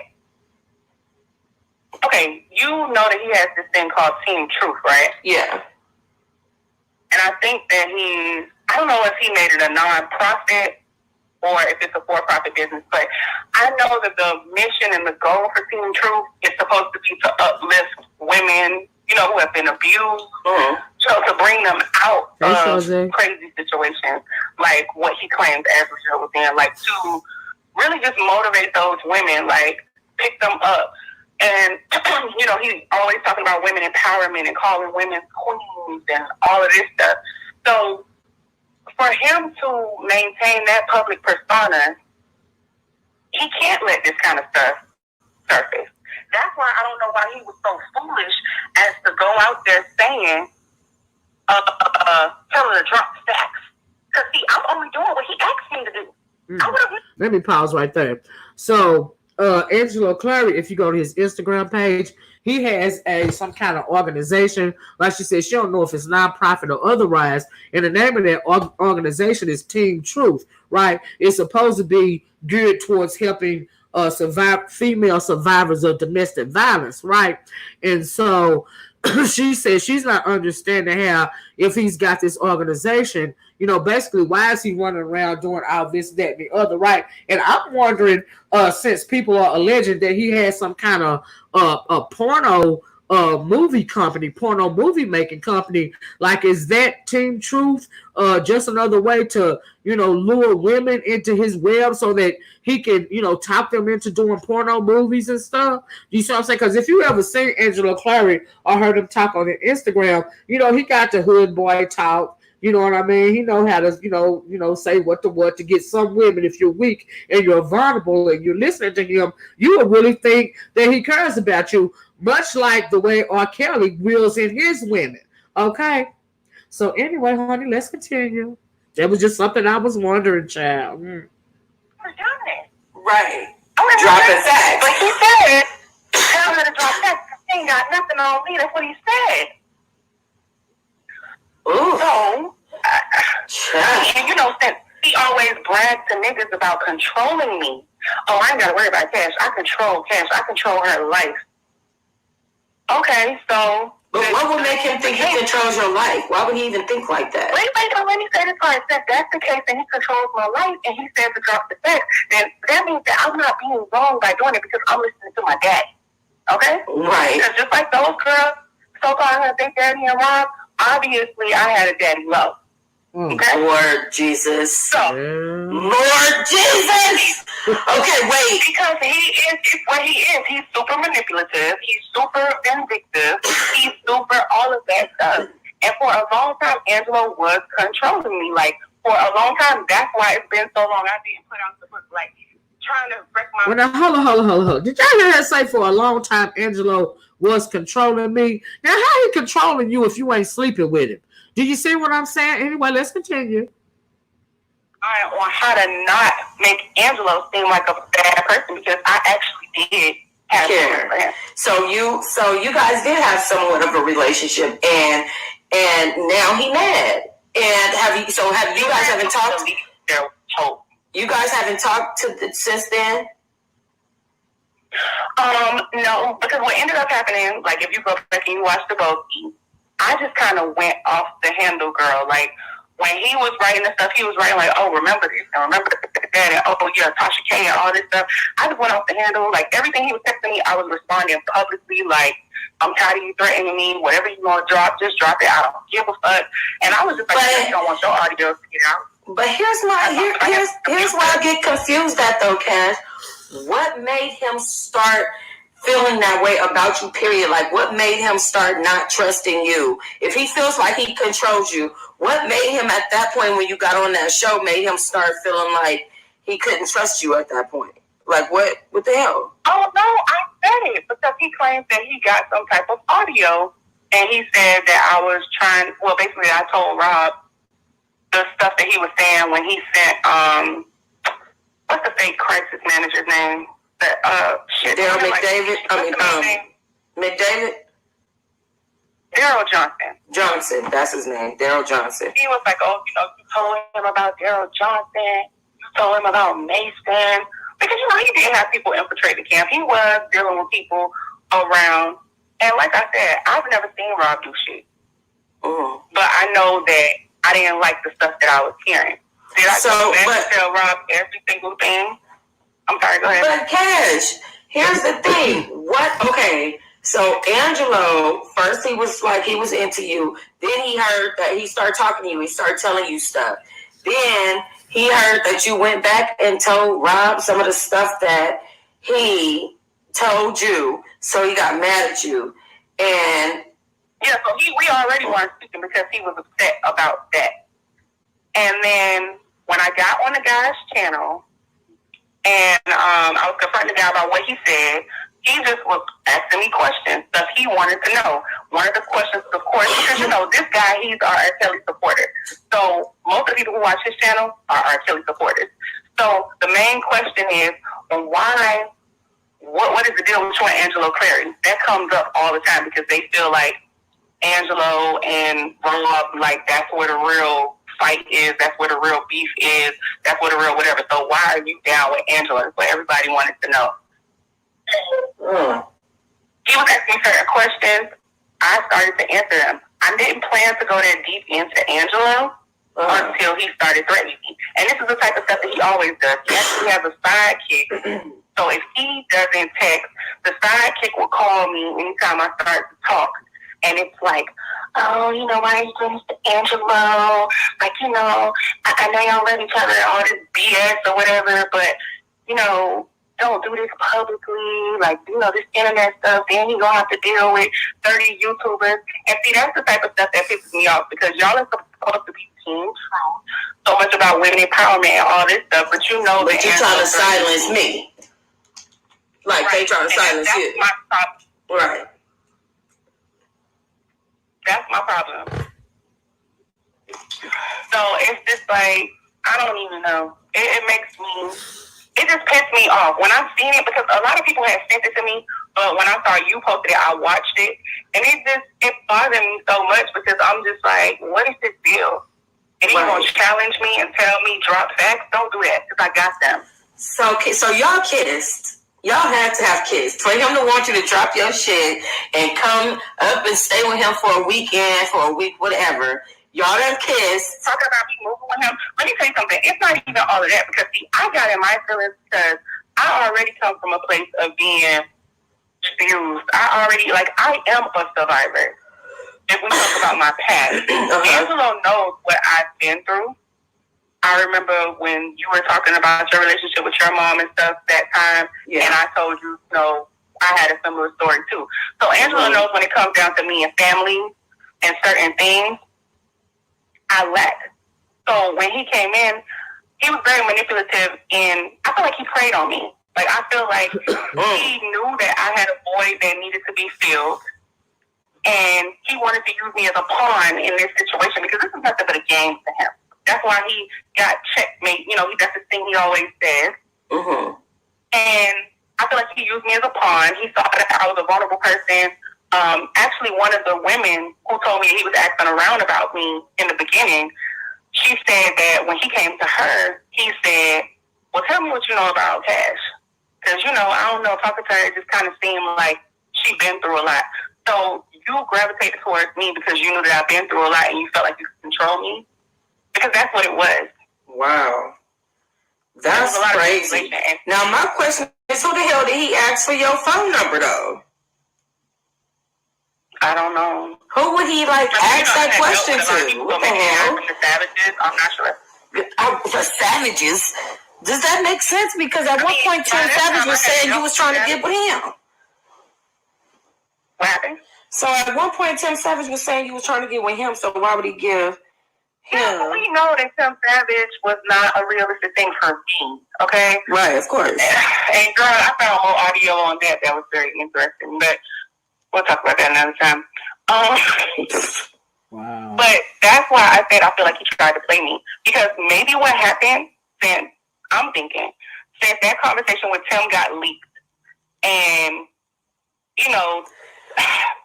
okay, you know that he has this thing called Team Truth, right? Yeah. And I think that I don't know if he made it a non-profit or if it's a for-profit business, but I know that the mission and the goal for Team Truth is supposed to be to uplift women, who have been abused, so to bring them out of crazy situations like what he claimed Azriel was in, like to really just motivate those women, like pick them up. And, he's always talking about women empowerment and calling women queens and all of this stuff. So for him to maintain that public persona, he can't let this kind of stuff surface. That's why I don't know why he was so foolish as to go out there saying, tell her to drop stacks. Because, see, I'm only doing what he asked me to do. Let me pause right there. So, Angelo Clary, if you go to his Instagram page, he has some kind of organization. Like she said, she don't know if it's nonprofit or otherwise. And the name of that organization is Team Truth, right? It's supposed to be geared towards helping female survivors of domestic violence, right? And so she said she's not understanding how, if he's got this organization, basically why is he running around doing all this, that, and the other, right? And I'm wondering, since people are alleging that he has some kind of a porno movie company, porno movie making company, like, is that Team Truth just another way to lure women into his web so that he can talk them into doing porno movies and stuff? You see what I'm saying? Because if you ever seen Angelo Clary or heard him talk on Instagram, he got the hood boy talk. You know what I mean? He know how to, say what to get some women. If you're weak and you're vulnerable and you're listening to him, you would really think that he cares about you, much like the way R. Kelly wheels in his women. Okay? So anyway, honey, let's continue. That was just something I was wondering, child. Right. Dropping facts. But he said, tell her to drop facts. He ain't got nothing on me. That's what he said. Ooh. So, since he always brags to niggas about controlling me. Oh, I ain't got to worry about Cash. I control Cash. I control her life. Okay, so... But what would make him think he controls your life? Why would he even think like that? Wait, when he said it, so if that's the case and he controls my life and he said to drop the sex, then that means that I'm not being wrong by doing it because I'm listening to my daddy. Okay? Right. Because just like those girls, so-called her Big Daddy and Rob, obviously I had a daddy love. Okay? Lord Jesus. So, Lord Jesus! Okay, wait. Because he is what he is. He's super manipulative. He's super vindictive. He's super all of that stuff. And for a long time, Angelo was controlling me. Like, for a long time, that's why it's been so long. I didn't put out the book, like, trying to break my... Well, now, hold on. Did y'all hear her say for a long time Angelo was controlling me? Now, how he controlling you if you ain't sleeping with him? Do you see what I'm saying? Anyway, let's continue. On how to not make Angelo seem like a bad person because I actually did have care. So you guys did have somewhat of a relationship, and now he mad. And have you guys haven't talked? You guys haven't talked since then? No, because what ended up happening, like if you go back and you watch the Bogie, I just kind of went off the handle, girl. Like, when he was writing the stuff, he was writing like, oh, remember this, and remember that, and oh, yeah, Tasha K, and all this stuff. I just went off the handle. Like, everything he was texting me, I was responding publicly, like, I'm tired of you threatening me. Whatever you want to drop, just drop it. I don't give a fuck. And I was just like, I don't want your audio to get out. But here's why I get confused at, though, Cash. What made him start feeling that way about you, period? Like, what made him start not trusting you? If he feels like he controls you, what made him at that point when you got on that show made him start feeling like he couldn't trust you at that point? Like, what the hell? Oh, no, I said it because he claims that he got some type of audio, and he said that I was trying, well, basically I told Rob the stuff that he was saying when he sent, what's the fake crisis manager's name? Daryl McDavid. McDavid. Daryl Johnson. That's his name. Daryl Johnson. He was like, oh, you told him about Daryl Johnson. You told him about Mason. Because, he didn't have people infiltrate the camp. He was dealing with people around. And like I said, I've never seen Rob do shit. Mm. But I know that I didn't like the stuff that I was hearing. Did I tell Rob every single thing? I'm sorry, go ahead. But Cash, here's the thing. Okay, so Angelo, first he was into you. Then he heard that he started talking to you. He started telling you stuff. Then he heard that you went back and told Rob some of the stuff that he told you. So he got mad at you. And yeah, so we already weren't speaking because he was upset about that. And then when I got on the guy's channel, and I was confronting the guy about what he said, he just was asking me questions, stuff he wanted to know. One of the questions, of course, because this guy, he's our R. Kelly supporter. So most of the people who watch his channel are R. Kelly supporters. So the main question is, why? What is the deal with you and Angelo Clary? That comes up all the time because they feel like Angelo and Rob, like that's where the real fight is. That's where the real beef is. That's where the real whatever. So why are you down with Angela? That's what everybody wanted to know. He was asking certain questions. I started to answer them. I didn't plan to go that deep into Angelo until he started threatening me. And this is the type of stuff that he always does. He actually has a sidekick. So if he doesn't text, the sidekick will call me anytime I start to talk. And it's like, oh, you know, why are you doing this to Angelo? Like, you know, I know y'all love each other, all this BS or whatever, but, you know, don't do this publicly, like, you know, this internet stuff, then you gonna have to deal with 30 YouTubers. And see, that's the type of stuff that pisses me off, because y'all are supposed to be team so much about women empowerment and all this stuff, but you know that you're trying to silence me. Like, right. They trying to silence you. That's my problem. Right. That's my problem. So it's just like, I don't even know. It makes me... It just pissed me off when I seen it, because a lot of people had sent it to me, but when I saw you posted it, I watched it, and it bothered me so much, because I'm just like, what is this deal? And you gonna challenge me and tell me drop facts? Don't do that, because I got them. So y'all kissed. Y'all had to have kissed for him to want you to drop your shit and come up and stay with him for a weekend, for a week, whatever. Y'all done kissed. Talk about me moving with him. Let me tell you something. It's not even all of that, because see, I got in my feelings because I already come from a place of being abused. I am a survivor. If we talk about my past, Angelo knows what I've been through. I remember when you were talking about your relationship with your mom and stuff that time, and I told you, you know, I had a similar story too. So Angelo knows when it comes down to me and family and certain things, I lack. So when he came in, he was very manipulative, and I feel like he preyed on me. Like, I feel like he knew that I had a void that needed to be filled, and he wanted to use me as a pawn in this situation, because this is nothing but a game to him. That's why he got checkmate. You know, that's the thing he always says. And I feel like he used me as a pawn. He saw that I was a vulnerable person. Actually, one of the women who told me he was acting around about me in the beginning, she said that when he came to her, he said, well, tell me what you know about Cash. Because, you know, I don't know, talking to her, it just kind of seemed like she'd been through a lot. So you gravitated towards me because you knew that I've been through a lot and you felt like you could control me. Because that's what it was. Wow. That's crazy. Now, my question is, who the hell did he ask for your phone number, though? I don't know. Who would he, like, ask that question to? What the hell? The Savages? I'm not sure. The Savages? Does that make sense? Because at one point, Tim Savage was saying you was trying to get with him. What happened? So at one point, Tim Savage was saying you was trying to get with him, so why would he give him? Yeah, we know that Tim Savage was not a realistic thing for me, okay? Right, of course. And girl, I found more audio on that was very interesting, but we'll talk about that another time. Wow. But that's why I said I feel like he tried to play me. Because maybe what happened, since I'm thinking, since that conversation with Tim got leaked, and, you know...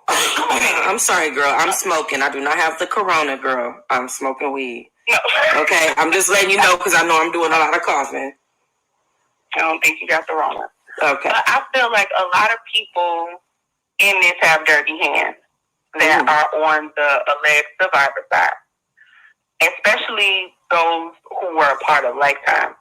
I'm sorry, girl. I'm smoking. I do not have the corona, girl. I'm smoking weed. No. Okay? I'm just letting you know because I know I'm doing a lot of coughing. I don't think you got the corona. Okay. But I feel like a lot of people in this have dirty hands that are on the alleged survivor side, especially those who were a part of Lifetime.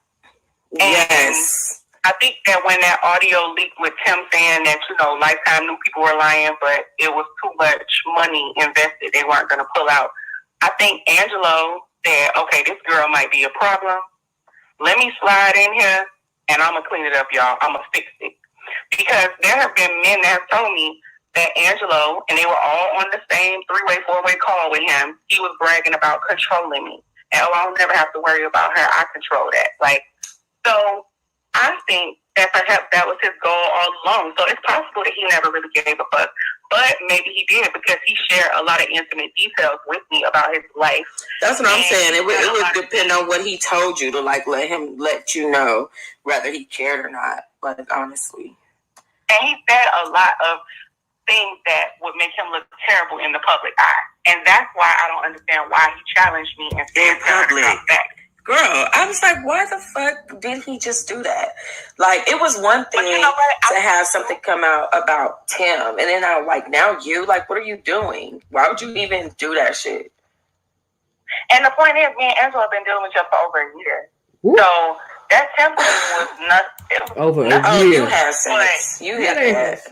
Yes. I think that when that audio leaked with Tim saying that, you know, Lifetime knew people were lying, but it was too much money invested, they weren't going to pull out. I think Angelo said, okay, this girl might be a problem. Let me slide in here, and I'm going to clean it up, y'all. I'm going to fix it. Because there have been men that have told me that Angelo, and they were all on the same 3-way, 4-way call with him, he was bragging about controlling me. And, oh, I'll never have to worry about her. I control that. Like, so... I think that perhaps that was his goal all along. So it's possible that he never really gave a fuck. But maybe he did because he shared a lot of intimate details with me about his life. That's what I'm saying. It would depend on what he told you to, like, let you know whether he cared or not. But honestly. And he said a lot of things that would make him look terrible in the public eye. And that's why I don't understand why he challenged me and said public. Girl, I was like, why the fuck did he just do that? Like, it was one thing to have something come out about Tim, and then I'm like, now you, like, what are you doing? Why would you even do that shit? And the point is, me and Angelo have been dealing with each other for over a year. Woo. So that Tim thing was not over a year. Oh, you have sense. You hit that.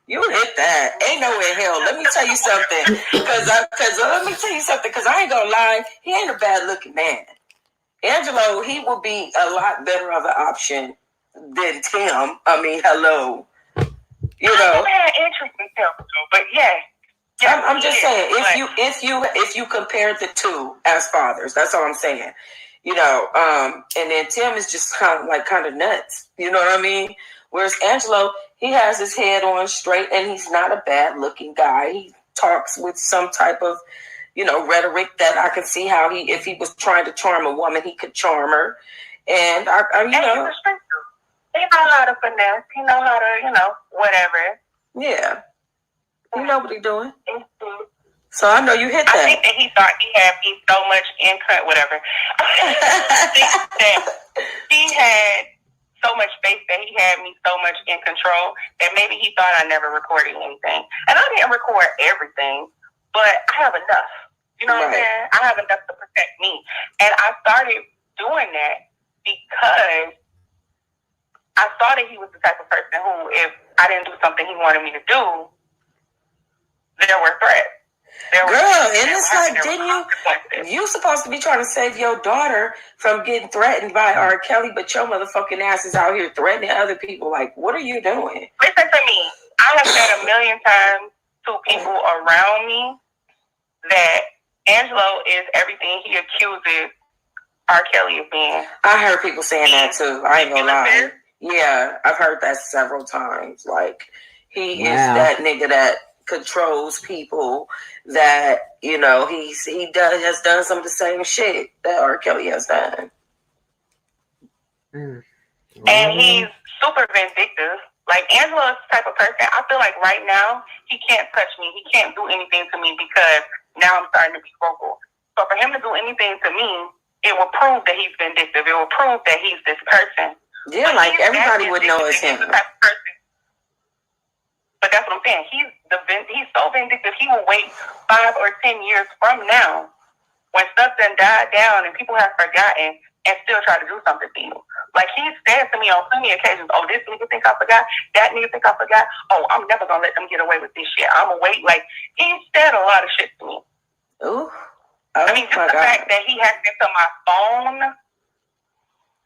You hit that. Ain't no in hell. Let me tell you something. Because I ain't gonna lie, he ain't a bad looking man. Angelo, he will be a lot better of an option than Tim. I mean, hello. You know. I've had interest in Tim, but yeah. I'm just saying, if you compare the two as fathers, that's all I'm saying. You know, and then Tim is just kind of nuts. You know what I mean? Whereas Angelo, he has his head on straight, and he's not a bad looking guy. He talks with some type of, you know, rhetoric that I can see how if he was trying to charm a woman, he could charm her. And you know, he know how to finesse. He know how to, you know, whatever. Yeah. You know what he's doing. Mm-hmm. So I know you hit that. I think that he thought he had me so much in cut, whatever. I think that he had so much space, that he had me so much in control that maybe he thought I never recorded anything. And I didn't record everything, but I have enough. You know what I'm saying? I have enough to protect me. And I started doing that because I thought that he was the type of person who, if I didn't do something he wanted me to do, there were threats. Girl, and it's like, you supposed to be trying to save your daughter from getting threatened by R. Kelly, but your motherfucking ass is out here threatening other people. Like, what are you doing? Listen to me. I have said a million times to people around me that Angelo is everything he accuses R. Kelly of being. I heard people saying that too. I ain't gonna lie. Yeah, I've heard that several times. Like, he is that nigga that controls people, that, you know, has done some of the same shit that R. Kelly has done. And he's super vindictive. Like, Angelo is the type of person, I feel like right now, he can't touch me. He can't do anything to me because now I'm starting to be vocal. So for him to do anything to me, it will prove that he's vindictive. It will prove that he's this person. Yeah, like everybody would know it's him. He's the type of person. But that's what I'm saying. He's so vindictive. He will wait 5 or 10 years from now, when stuff done died down and people have forgotten, and still try to do something to you. Like, he said to me on plenty of occasions, "Oh, this nigga think I forgot. That nigga think I forgot. Oh, I'm never gonna let them get away with this shit. I'm gonna wait." Like, he said a lot of shit to me. Ooh. I mean, just the fact that he hacked into my phone,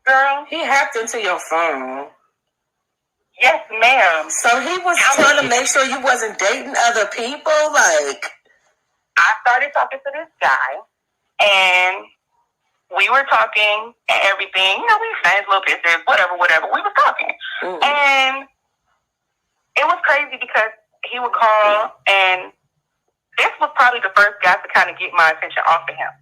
girl. He hacked into your phone. Yes, ma'am. So he was trying to make sure you wasn't dating other people? Like, I started talking to this guy, and we were talking and everything. You know, we exchanged little pictures, whatever. We was talking. Mm-hmm. And it was crazy because he would call, and this was probably the first guy to kind of get my attention off of him.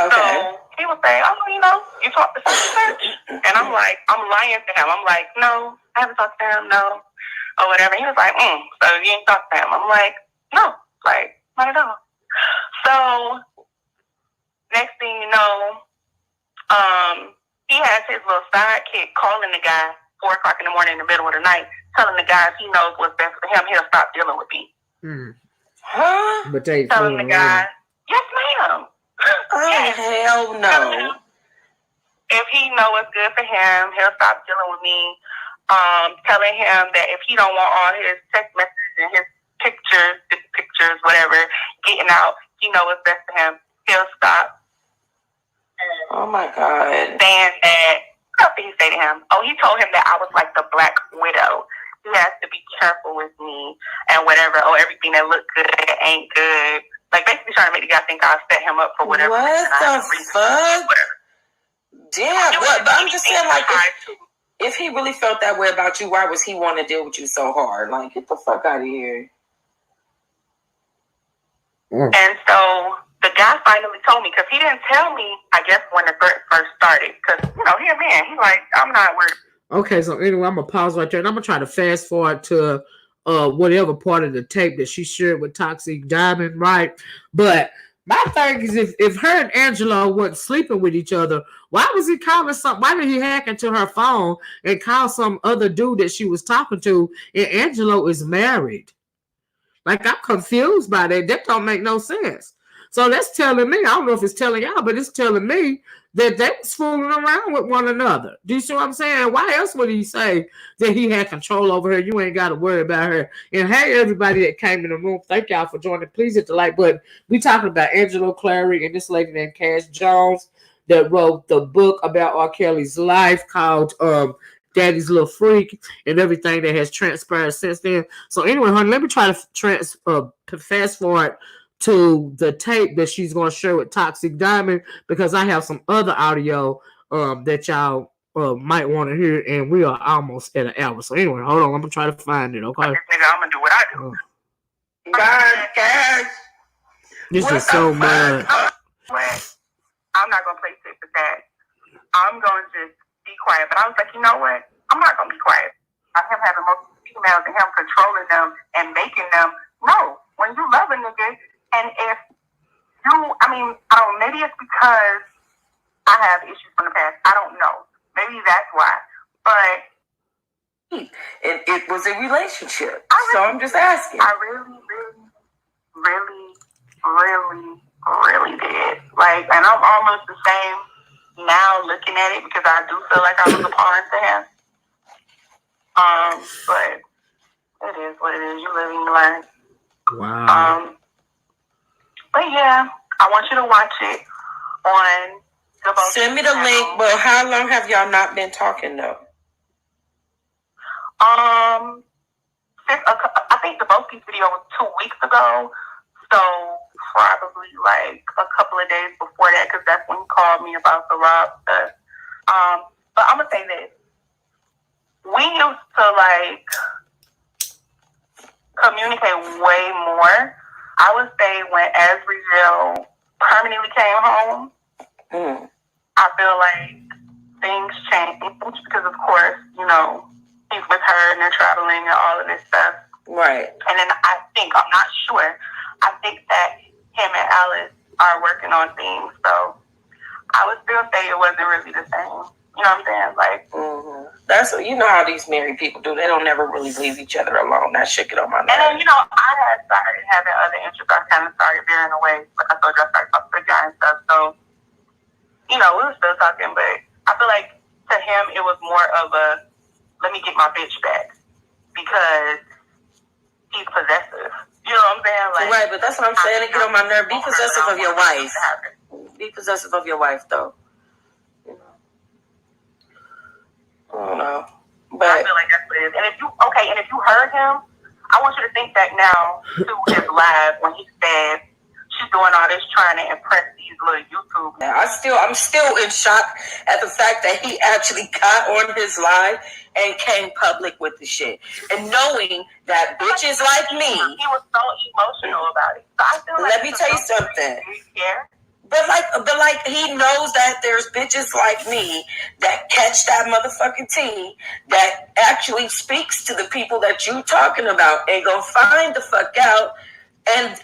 Okay. So he would say, "Oh, you know, you talk to such," and I'm like, I'm lying to him. I'm like, "No, I haven't talked to him, no," or whatever. He was like, "So you ain't talked to him?" I'm like, "No, like, not at all." So next thing you know, he has his little sidekick calling the guy 4 o'clock in the morning in the middle of the night, telling the guy if he knows what's best for him, he'll stop dealing with me. Huh? But they telling the guy, "Yes, ma'am." Oh, yes. Hell no. If he know what's good for him, he'll stop dealing with me. Telling him that if he don't want all his text messages and his pictures, whatever, getting out, he know what's best for him, he'll stop. Oh my God. Saying that, what did he say to him? Oh, he told him that I was like the Black Widow. He has to be careful with me and whatever. Oh, everything that looked good ain't good. Like, basically trying to make the guy think I'll set him up for whatever. What the fuck? Damn. But I'm just saying, like, if he really felt that way about you, why was he want to deal with you so hard? Like, get the fuck out of here. And so the guy finally told me, because he didn't tell me, I guess, when the threat first started. Because, you know, he a man. He's like, I'm not worried. Okay, so anyway, I'm going to pause right there, and I'm going to try to fast forward to whatever part of the tape that she shared with Toxic Diamond, right? But my thing is, if her and Angelo weren't sleeping with each other, why was he calling some? Why did he hack into her phone and call some other dude that she was talking to? And Angelo is married. Like, I'm confused by that. That don't make no sense. So that's telling me, I don't know if it's telling y'all, but it's telling me that they was fooling around with one another. Do you see what I'm saying? Why else would he say that he had control over her? You ain't got to worry about her. And hey, everybody that came in the room, thank y'all for joining. Please hit the like button. We talking about Angelo Clary and this lady named Kash Jones that wrote the book about R. Kelly's life called Daddy's Little Freak and everything that has transpired since then. So anyway, honey, let me try to fast forward to the tape that she's going to share with Toxic Diamond because I have some other audio that y'all might want to hear, and we are almost at an hour. So anyway, hold on, I'm gonna try to find it. Okay. Nigga, I'm gonna do what I do. God, Cash. This is so much. I'm not gonna play sick with that. I'm gonna just be quiet. But I was like, you know what? I'm not gonna be quiet. I'm him having multiple females and him controlling them and making them. No, when you love a nigga, and if you, I mean, I don't. Maybe it's because I have issues from the past. I don't know. Maybe that's why. But it was a relationship. So I'm just asking. I really did. Like, and I'm almost the same now looking at it because I do feel like I was a pawn to him. But it is what it is. You live and you learn. Wow. But yeah, I want you to watch it on the Both. Send me the link, but how long have y'all not been talking though? I think the Both video was 2 weeks ago, so probably like a couple of days before that, because that's when he called me about the Rob stuff. But I'm gonna say this: we used to like communicate way more. I would say when Azriel permanently came home, I feel like things changed because, of course, you know, he's with her and they're traveling and all of this stuff. Right. And then I'm not sure, I think that him and Alice are working on things. So I would still say it wasn't really the same. You know what I'm saying? Like, that's what, you know how these married people do. They don't never really leave each other alone. That shit get on my nerves. And then, you know, I had started having other interests. I kind of started veering away. Like I told you, I started talking to the guy and stuff. So, you know, we were still talking, but I feel like to him it was more of a, let me get my bitch back because he's possessive. You know what I'm saying? Like, right, but that's what I'm saying. It get on my nerve. Be possessive of your wife. Be possessive of your wife, though. I don't know. But I feel like that's what it is. And if you heard him, I want you to think back now to his live when he said she's doing all this trying to impress these little YouTube. I'm still in shock at the fact that he actually got on his live and came public with the shit. And knowing that bitches like me. He was so emotional about it. So I feel like let me tell you something. Yeah. But like he knows that there's bitches like me that catch that motherfucking tea that actually speaks to the people that you talking about and go find the fuck out. And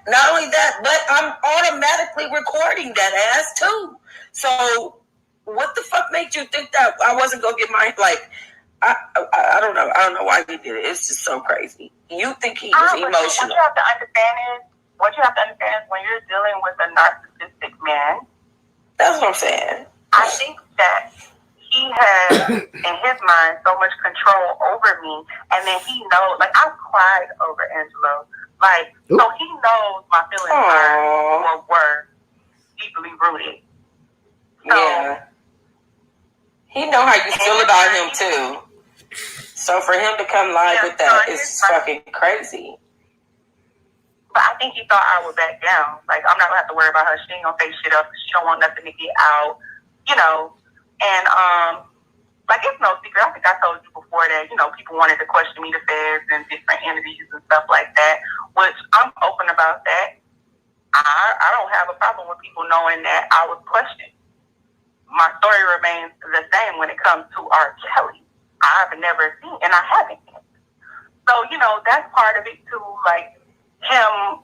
not only that, but I'm automatically recording that ass too. So what the fuck made you think that I wasn't gonna get my I don't know. I don't know why he did it. It's just so crazy. You think he was emotional. What you have to understand is when you're dealing with a narcissistic man. That's what I'm saying. I think that he has, in his mind, so much control over me. And then he knows, like, I cried over Angelo. Like, so he knows my feelings were deeply rooted. So, yeah. He know how you feel about him, too. So for him to come live with that is fucking crazy. But I think he thought I would back down. Like, I'm not going to have to worry about her. She ain't going to say shit up. She don't want nothing to get out, you know. And, like, it's no secret. I think I told you before that, you know, people wanted to question me, the feds and different entities and stuff like that, which I'm open about that. I don't have a problem with people knowing that I was questioned. My story remains the same when it comes to R. Kelly. I've never seen, and I haven't. So, that's part of it too, like him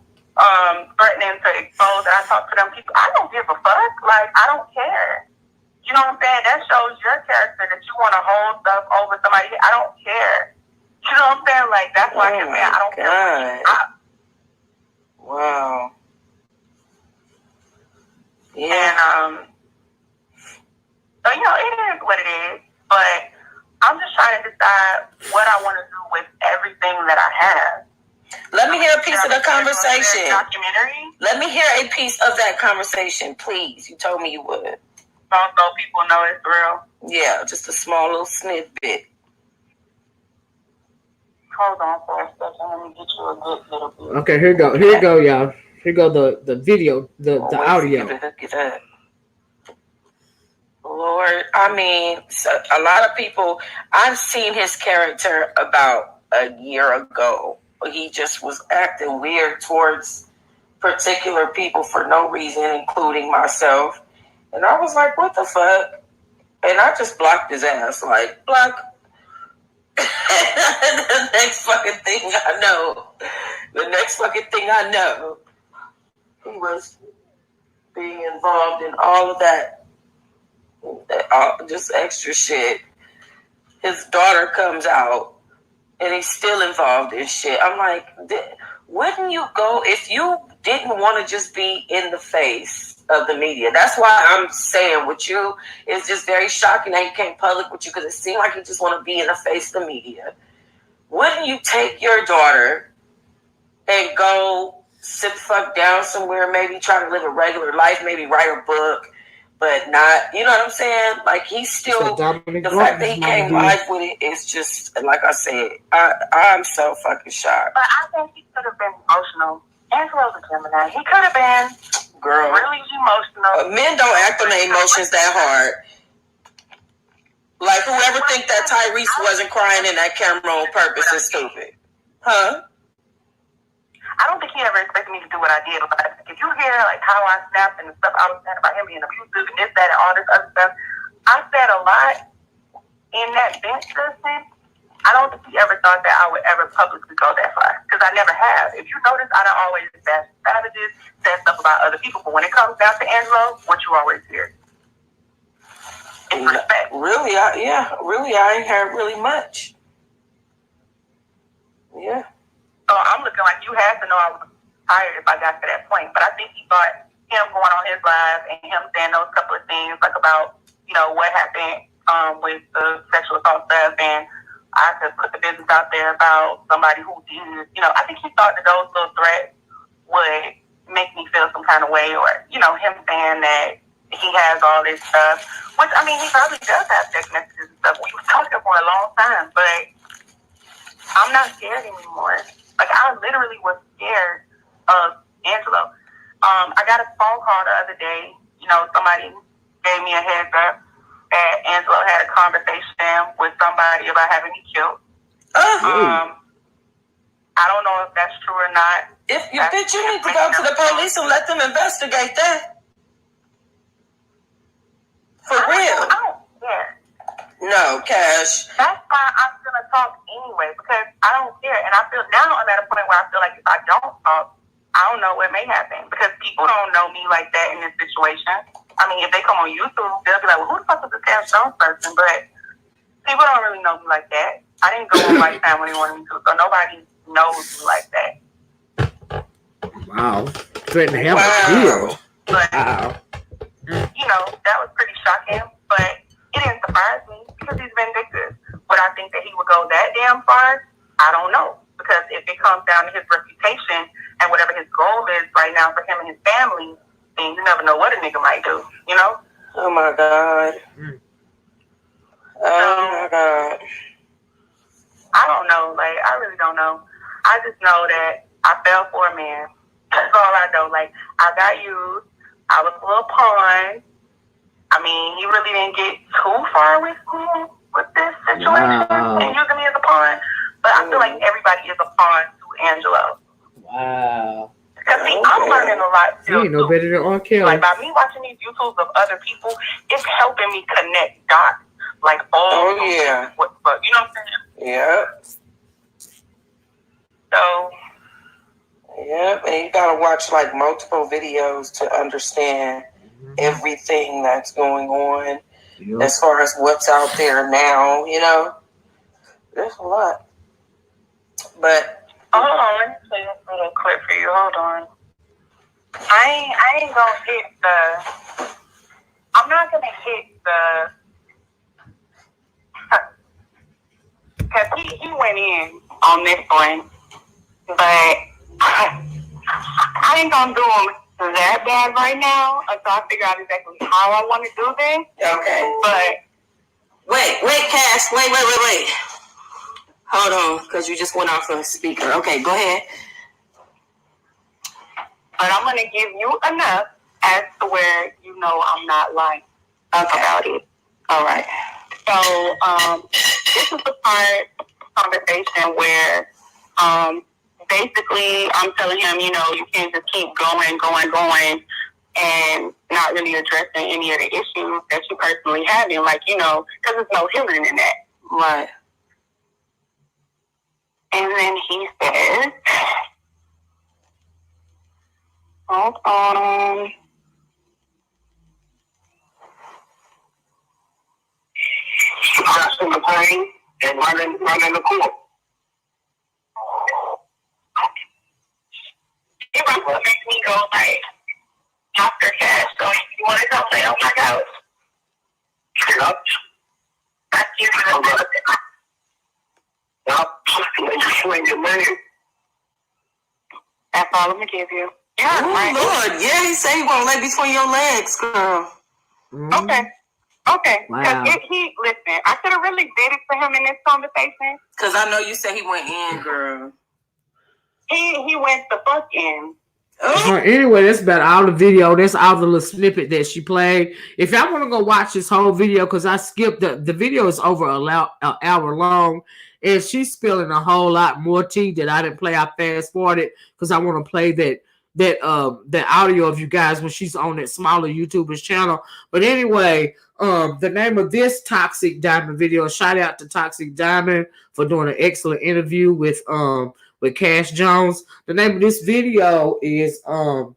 threatening to expose, and I talk to them people, I don't give a fuck. Like, I don't care. You know what I'm saying? That shows your character that you want to hold stuff over somebody. I don't care. You know what I'm saying? Like, that's why I don't care. Wow. Yeah. And, so, it is what it is. But I'm just trying to decide what I want to do with everything that I have. Let me hear a piece of the conversation. Documentary. Let me hear a piece of that conversation, please. You told me you would. So people know it's real. Yeah, just a small little snippet. Hold on for a second. Let me get you a good little bit. Okay, here you go, y'all. Here go the video, the audio. Lord, I mean, a lot of people, I've seen his character about a year ago. He just was acting weird towards particular people for no reason, including myself. And I was like, what the fuck? And I just blocked his ass. Like, block. The next fucking thing I know, he was being involved in all of that, just extra shit. His daughter comes out, and he's still involved in shit. I'm like, wouldn't you go if you didn't want to just be in the face of the media? That's why I'm saying with you, it's just very shocking that he came public with you, because it seemed like you just want to be in the face of the media. Wouldn't you take your daughter and go sit the fuck down somewhere, maybe try to live a regular life, maybe write a book, but not, you know what I'm saying? Like, he's still, the fact that he came live with it is just, like I said, I'm so fucking shocked. But I think he could have been emotional. Angelo's a Gemini. He could have been really emotional. Men don't act on their emotions that hard. Like, whoever think that Tyrese wasn't crying in that camera on purpose is stupid. Huh? I don't think he ever expected me to do what I did. But if you hear, like, how I snapped and the stuff I was saying about him being abusive and this, that, and all this other stuff, I said a lot in that bench session. I don't think he ever thought that I would ever publicly go that far, because I never have. If you notice, I don't always bash savages, say stuff about other people, but when it comes down to Angelo, what you always hear? It's respect. Really, I ain't heard really much. Yeah. So I'm looking like you had to know I was tired if I got to that point. But I think he thought him going on his live and him saying those couple of things, like about, what happened with the sexual assault stuff, and I could put the business out there about somebody who did, I think he thought that those little threats would make me feel some kind of way, or, him saying that he has all this stuff, which, I mean, he probably does have text messages and stuff. We were talking for a long time, but I'm not scared anymore. Like, I literally was scared of Angelo. I got a phone call the other day. Somebody gave me a heads up that Angelo had a conversation with somebody about having me killed. I don't know if that's true or not. If you bitch, you need to go to the police and let them investigate that. For real. I don't care. No, Cash. That's why I'm gonna talk anyway, because I don't care, and I feel now I'm at a point where I feel like if I don't talk, I don't know what may happen, because people don't know me like that in this situation. I mean, if they come on YouTube, they'll be like, "Well, who the fuck is this Kash Jones person?" But people don't really know me like that. I didn't go on Lifetime when they wanted me to, so nobody knows me like that. Wow, threatening to have a field. But that was pretty shocking, but it didn't surprise me because he's vindictive. Would I think that he would go that damn far? I don't know. Because if it comes down to his reputation and whatever his goal is right now for him and his family, then you never know what a nigga might do, Oh my God. Oh my God. I don't know. Like, I really don't know. I just know that I fell for a man. That's all I know. Like, I got used. I was a little pawn. I mean, he really didn't get too far with me with this situation and using me as a pawn. But I feel like everybody is a pawn to Angelo. Wow. Because, see, I'm learning a lot too. You ain't no better than R. Kelly. Like, by me watching these YouTubes of other people, it's helping me connect dots. Like, yeah. What, you know what I'm saying? Yeah. So yeah, and you gotta watch like multiple videos to understand everything that's going on as far as what's out there now, you know. There's a lot. But hold on, let me play this little clip for you. Hold on. I ain't gonna hit the. I'm not gonna hit the. Cause he went in on this one, but I ain't gonna do him that bad right now until I figure out exactly how I want to do this. okay. But Wait, Cash. Wait. Hold on, because you just went off the speaker. Okay, go ahead. but I'm gonna give you enough as to where you know I'm not lying about it. All right. So this is the part of the conversation where basically I'm telling him, you know, you can't just keep going, and not really addressing any of the issues that you personally having, like, you know, because there's no healing in that. Right. And then he says, hold on. That's in the plane and running the court. It was what makes me go like, after Cash, so you want to come lay on my couch? Yep. That's you. Yep. You swing your leg. That's all I'm going to give you. Yeah, oh, Lord. Yeah, he said he won't lay between your legs, girl. Okay. Wow. Listen, I could have really did it for him in this conversation. Because I know you said he went in, girl. He went the fuck in. Anyway, that's about all the video. That's all the little snippet that she played. If y'all want to go watch this whole video, because I skipped the video is over an hour long, and she's spilling a whole lot more tea that I didn't play. I fast forwarded because I want to play that audio of you guys when she's on that smaller YouTuber's channel. But anyway, the name of this Toxic Diamond video, shout out to Toxic Diamond for doing an excellent interview with Kash Jones. The name of this video is and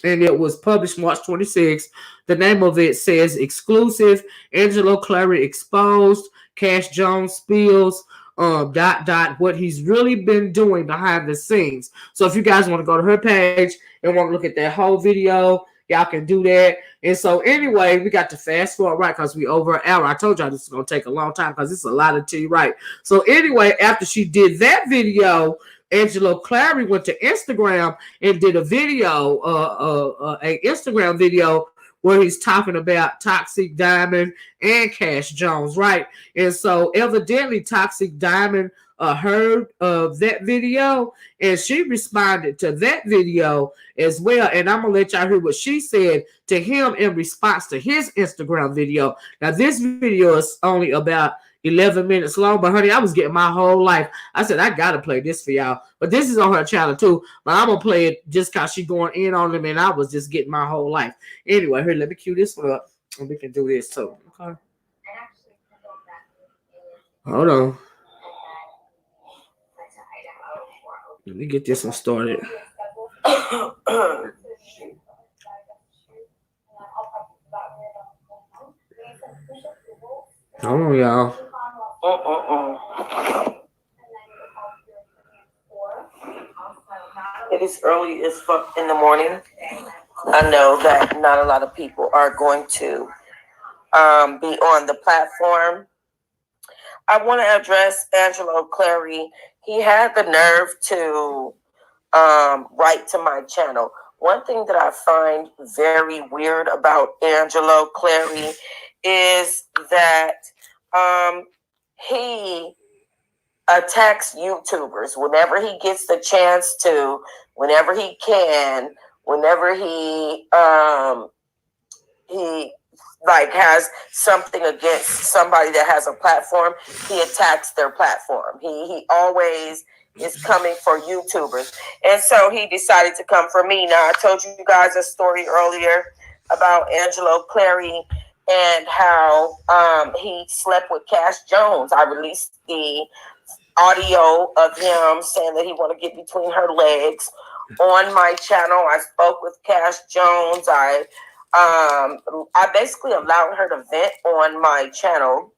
it was published March 26th. The name of it says Exclusive, Angelo Clary exposed, Kash Jones spills what he's really been doing behind the scenes. So if you guys want to go to her page and want to look at that whole video, y'all can do that. And so anyway, we got to fast forward, right, because we over an hour. I told y'all this is going to take a long time because it's a lot of tea, right? So anyway, after she did that video, Angelo Clary went to Instagram and did a video, a Instagram video where he's talking about Toxic Diamond and Kash Jones, right? And so evidently Toxic Diamond heard of that video, and she responded to that video as well. And I'm gonna let y'all hear what she said to him in response to his Instagram video. Now this video is only about 11 minutes long, but honey, I was getting my whole life. I said I gotta play this for y'all, but this is on her channel too, but I'm gonna play it just cause she going in on them, and I was just getting my whole life. Anyway, here, let me cue this one up and we can do this too. Okay, hold on, let me get this one started. Hold on, y'all. It is early as fuck in the morning. I know that not a lot of people are going to be on the platform. I want to address Angelo Clary. He had the nerve to write to my channel. One thing that I find very weird about Angelo Clary is that he attacks YouTubers whenever he gets the chance to, whenever he can, whenever he like has something against somebody that has a platform, he attacks their platform. He always is coming for YouTubers. And so he decided to come for me. Now, I told you guys a story earlier about Angelo Clary and how he slept with Kash Jones. I released the audio of him saying that he want to get between her legs on my channel. I spoke with Kash Jones. I basically allowed her to vent on my channel.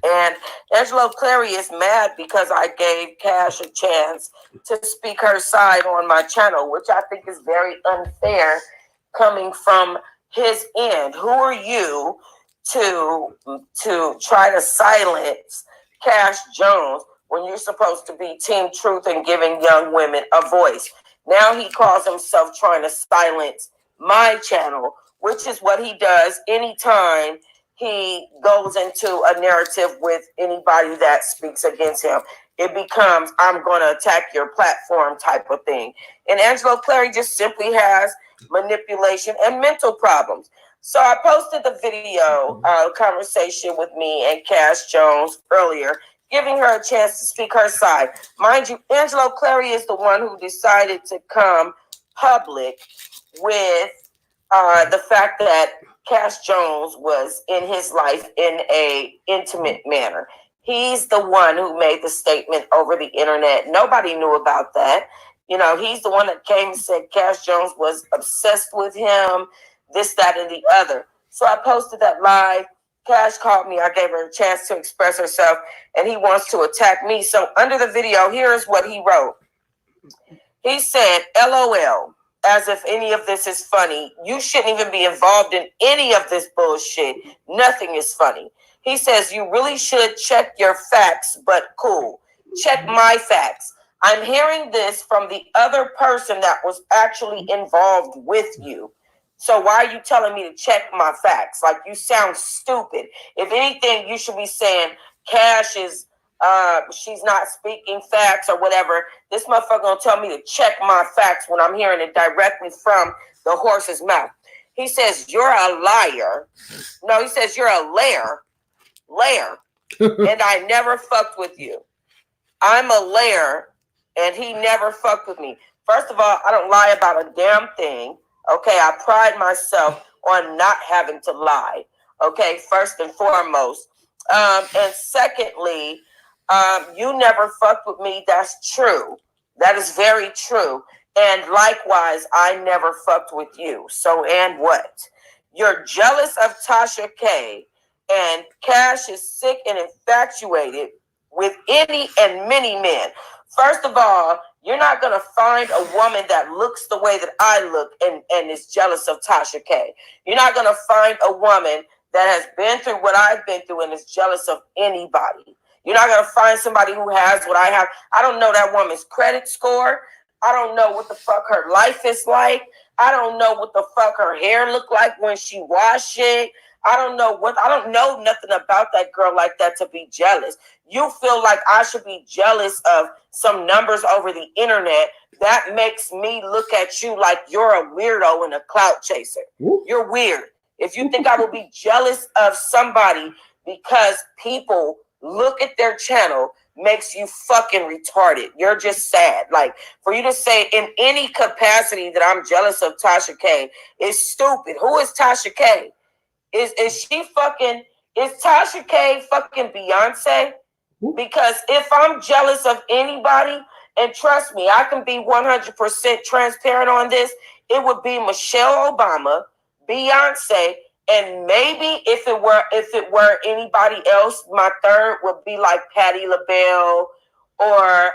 And Angelo Clary is mad because I gave Kash a chance to speak her side on my channel, which I think is very unfair coming from his end. Who are you to try to silence Kash Jones when you're supposed to be Team Truth and giving young women a voice? Now he calls himself trying to silence my channel, which is what he does anytime he goes into a narrative with anybody that speaks against him. It becomes, I'm going to attack your platform type of thing. And Angelo Clary just simply has manipulation and mental problems. So I posted the video conversation with me and Kash Jones earlier, giving her a chance to speak her side. Mind you, Angelo Clary is the one who decided to come public with the fact that Kash Jones was in his life in a intimate manner. He's the one who made the statement over the internet. Nobody knew about that. You know, he's the one that came and said Kash Jones was obsessed with him, this, that, and the other. So I posted that live. Kash called me. I gave her a chance to express herself, and he wants to attack me. So under the video, here's what he wrote. He said, LOL. As if any of this is funny. You shouldn't even be involved in any of this bullshit. Nothing is funny. He says, you really should check your facts, but cool. Check my facts. I'm hearing this from the other person that was actually involved with you. So why are you telling me to check my facts? Like, you sound stupid. If anything, you should be saying Kash is she's not speaking facts or whatever. This motherfucker gonna tell me to check my facts when I'm hearing it directly from the horse's mouth. He says, you're a liar. No, he says, you're a lair. And I never fucked with you. I'm a lair, and he never fucked with me. First of all, I don't lie about a damn thing. Okay, I pride myself on not having to lie. Okay, first and foremost. And secondly, you never fucked with me. That's true. That is very true. And likewise, I never fucked with you. So, and what? You're jealous of Tasha K, and Kash is sick and infatuated with any and many men. First of all, you're not going to find a woman that looks the way that I look and is jealous of Tasha K. You're not going to find a woman that has been through what I've been through and is jealous of anybody. You're not going to find somebody who has what I have. I don't know that woman's credit score. I don't know what the fuck her life is like. I don't know what the fuck her hair look like when she wash it. I don't know nothing about that girl like that to be jealous. You feel like I should be jealous of some numbers over the internet. That makes me look at you like you're a weirdo and a clout chaser. You're weird. If you think I will be jealous of somebody because people look at their channel makes you fucking retarded. You're just sad. Like, for you to say in any capacity that I'm jealous of Tasha K is stupid. Who is Tasha K? Is Tasha K fucking Beyonce? Because if I'm jealous of anybody, and trust me, I can be 100% transparent on this, it would be Michelle Obama, Beyonce, and maybe if it were anybody else, my third would be like Patti LaBelle or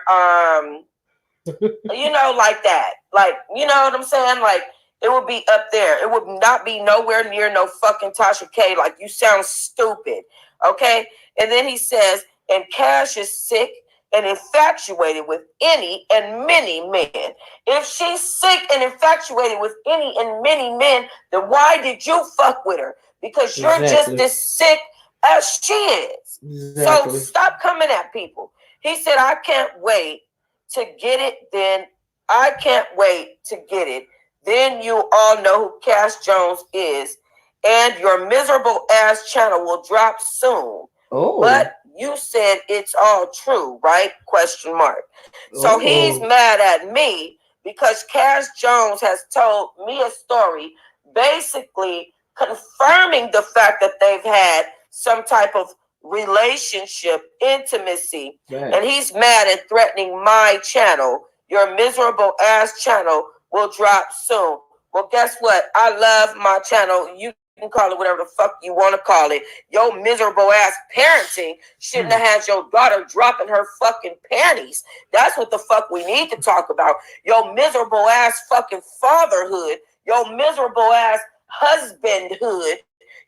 like that. Like, you know what I'm saying? Like, it would be up there. It would not be nowhere near no fucking Tasha K. Like, you sound stupid. Okay? And then he says, and Kash is sick and infatuated with any and many men. If she's sick and infatuated with any and many men, then why did you fuck with her? Because you're just as sick as she is. Exactly. So stop coming at people. He said, I can't wait to get it. Then I can't wait to get it. Then you all know who Kash Jones is, and your miserable ass channel will drop soon. Oh. But you said it's all true, right? Question mark. So he's mad at me because Kash Jones has told me a story basically confirming the fact that they've had some type of relationship, intimacy, and he's mad and threatening my channel. Your miserable ass channel will drop soon. Well, guess what? I love my channel. You can call it whatever the fuck you want to call it. Your miserable ass parenting shouldn't have had your daughter dropping her fucking panties. That's what the fuck we need to talk about. Your miserable ass fucking fatherhood. Your miserable ass husbandhood.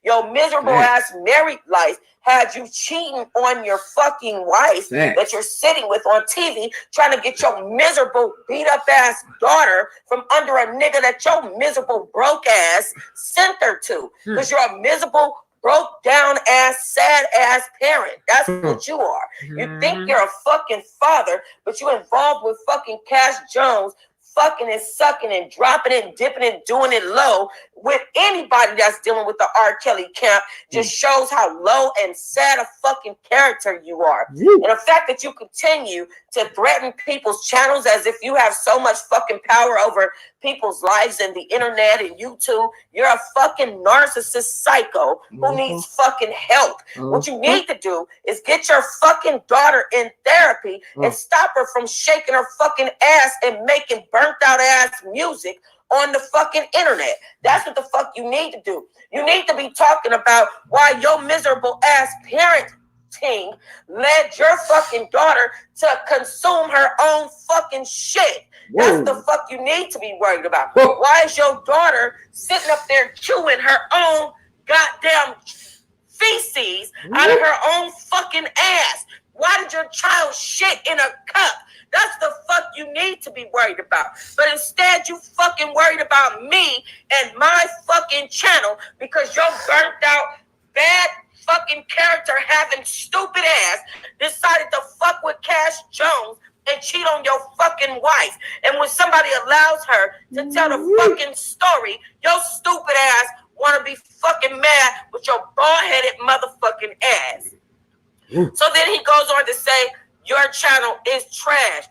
Your miserable ass married life had you cheating on your fucking wife that you're sitting with on TV, trying to get your miserable beat up ass daughter from under a nigga that your miserable broke ass sent her to. Because you're a miserable, broke down ass, sad ass parent. That's what you are. You think you're a fucking father, but you involved with fucking Kash Jones, fucking and sucking and dropping it and dipping and doing it low with anybody that's dealing with the R. Kelly camp just shows how low and sad a fucking character you are. And the fact that you continue to threaten people's channels as if you have so much fucking power over people's lives and the internet and YouTube, you're a fucking narcissist psycho who needs fucking help. What you need to do is get your fucking daughter in therapy and stop her from shaking her fucking ass and making burnt out ass music on the fucking internet. That's what the fuck you need to do. You need to be talking about why your miserable ass parenting led your fucking daughter to consume her own fucking shit. That's the fuck you need to be worried about. Why is your daughter sitting up there chewing her own goddamn feces out of her own fucking ass? Why did your child shit in a cup? That's the fuck you need to be worried about. But instead, you fucking worried about me and my fucking channel because your burnt out, bad fucking character having stupid ass decided to fuck with Kash Jones and cheat on your fucking wife. And when somebody allows her to tell the fucking story, your stupid ass want to be fucking mad with your bald-headed motherfucking ass. So then he goes on to say, your channel is trash.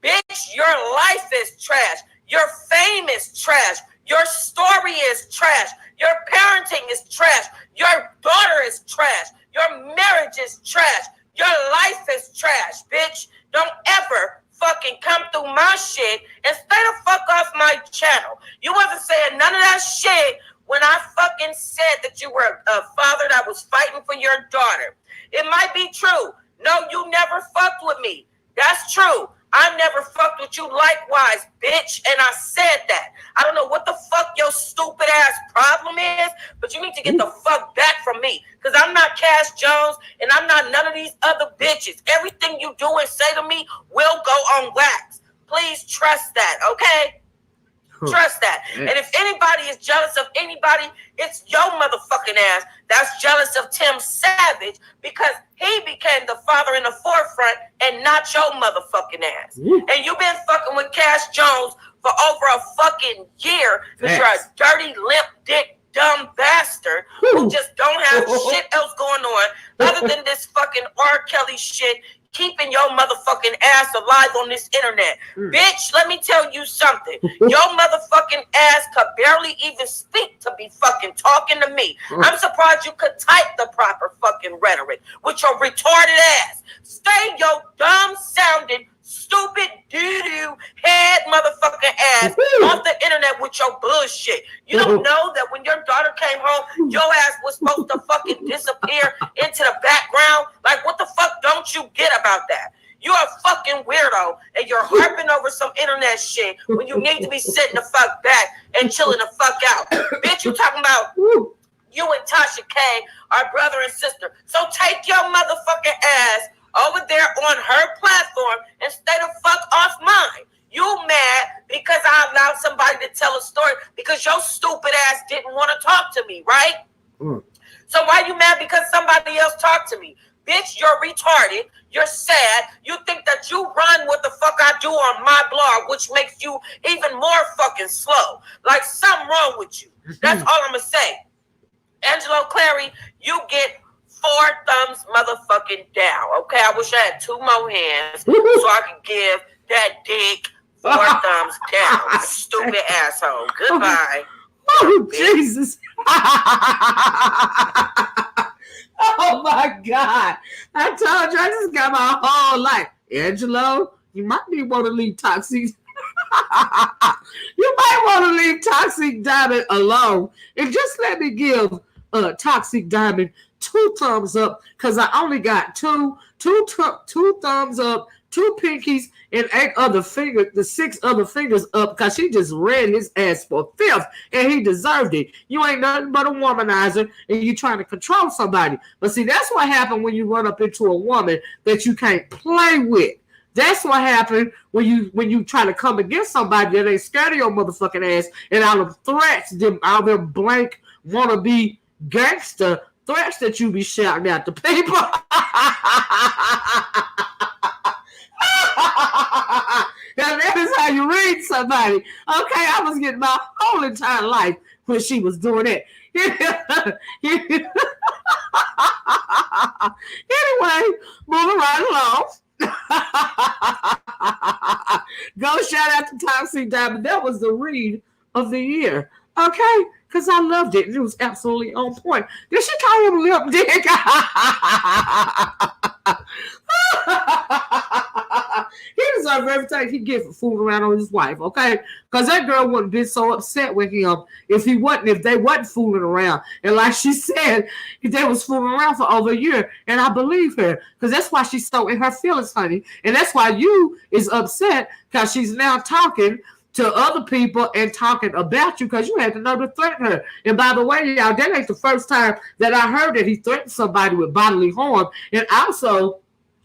Bitch, your life is trash. Your fame is trash. Your story is trash. Your parenting is trash. Your daughter is trash. Your marriage is trash. Your life is trash, bitch. Don't ever fucking come through my shit and stay the fuck off my channel. You wasn't saying none of that shit when I fucking said that you were a father that was fighting for your daughter. It might be true. No, you never fucked with me. That's true. I never fucked with you likewise, bitch. And I said that. I don't know what the fuck your stupid ass problem is, but you need to get the fuck back from me. Because I'm not Kash Jones and I'm not none of these other bitches. Everything you do and say to me will go on wax. Please trust that, okay? Trust that. And if anybody is jealous of anybody, it's your motherfucking ass that's jealous of Tim Savage because he became the father in the forefront and not your motherfucking ass. And you've been fucking with Kash Jones for over a fucking year because you're a dirty, limp dick, dumb bastard who just don't have shit else going on other than this fucking R. Kelly shit keeping your motherfucking ass alive on this internet. Bitch, let me tell you something. Your motherfucking ass could barely even speak to be fucking talking to me. I'm surprised you could type the proper fucking rhetoric with your retarded ass. Stay your dumb sounding, stupid doo-doo head motherfucking ass off the internet with your bullshit. You don't know that when your daughter came home, your ass was supposed to fucking disappear into the background? Like, what the fuck don't you get about that? You're a fucking weirdo, and you're harping over some internet shit when you need to be sitting the fuck back and chilling the fuck out. Bitch, you talking about you and Tasha K are brother and sister. So take your motherfucking ass over there on her platform and stay the fuck off mine. You mad because I allowed somebody to tell a story because your stupid ass didn't want to talk to me, right? So why you mad because somebody else talked to me? Bitch, you're retarded. You're sad. You think that you run what the fuck I do on my blog, which makes you even more fucking slow. Like something wrong with you. That's all I'm going to say. Angelo Clary, you get 4 thumbs motherfucking down. Okay, I wish I had 2 more hands so I could give that dick 4 thumbs down. Stupid asshole. Goodbye. Oh, Jesus. Oh my God. I told you I just got my whole life. Angelo, you might be want to leave toxic. You might want to leave Toxic Diamond alone and just let me give Toxic Diamond 2 thumbs up because I only got two thumbs up, 2 pinkies, and 8 other fingers, the 6 other fingers up because she just read his ass for filth and he deserved it. You ain't nothing but a womanizer and you trying to control somebody. But see, that's what happened when you run up into a woman that you can't play with. That's what happened when you try to come against somebody that ain't scared of your motherfucking ass and all them threats, all them blank wannabe gangster threats that you be shouting at the people. Now that is how you read somebody. Okay, I was getting my whole entire life when she was doing it. Anyway, moving right along. Go shout out to Toxic Diamond. That was the read of the year. Okay? Because I loved it. It was absolutely on point. Did she call him lip dick? He deserves everything he gets for fooling around on his wife, okay? Because that girl wouldn't be so upset with him if they wasn't fooling around. And like she said, they was fooling around for over a year. And I believe her. Because that's why she's so in her feelings, honey. And that's why you is upset because she's now talking to other people and talking about you because you had the nerve to threaten her. And by the way, y'all, that ain't the first time that I heard that he threatened somebody with bodily harm. And also,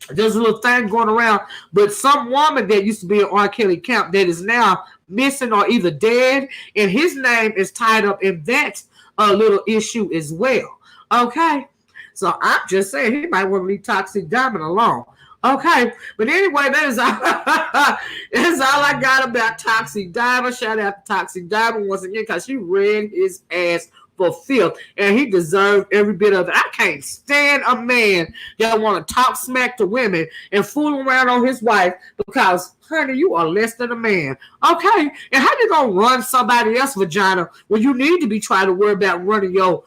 there's a little thing going around, but some woman that used to be in R. Kelly camp that is now missing or either dead, and his name is tied up in that little issue as well. Okay? So I'm just saying he might want to leave Toxic Diamond alone. Okay, but anyway, that is all I got about Toxic Diamond. Shout out to Toxic Diamond once again because she read his ass for filth, and he deserved every bit of it. I can't stand a man that want to talk smack to women and fool around on his wife because, honey, you are less than a man. Okay, and how you gonna run somebody else's vagina when you need to be trying to worry about running your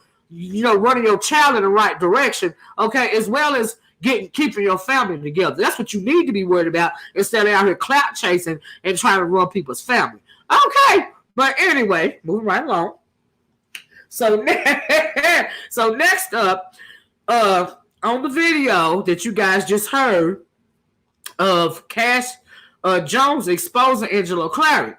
child in the right direction? Okay, as well as keeping your family together. That's what you need to be worried about instead of out here clout chasing and trying to run people's family. Okay, but anyway, moving right along. So next up, on the video that you guys just heard of Kash Jones exposing Angelo Clary,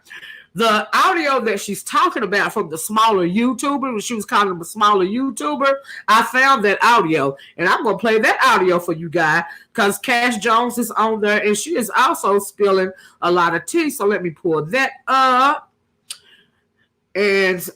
the audio that she's talking about from the smaller YouTuber, when she was calling him a smaller YouTuber, I found that audio, and I'm going to play that audio for you guys because Kash Jones is on there, and she is also spilling a lot of tea, so let me pull that up. And,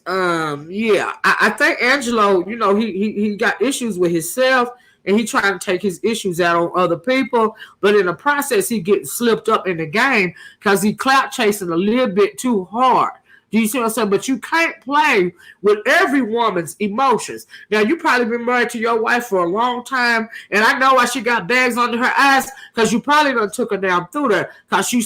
yeah, I think Angelo, he got issues with himself, and he trying to take his issues out on other people. But in the process, he gets slipped up in the game because he clout chasing a little bit too hard. Do you see what I'm saying? But you can't play with every woman's emotions. Now, you probably been married to your wife for a long time, and I know why she got bags under her eyes because you probably done took her down through there because she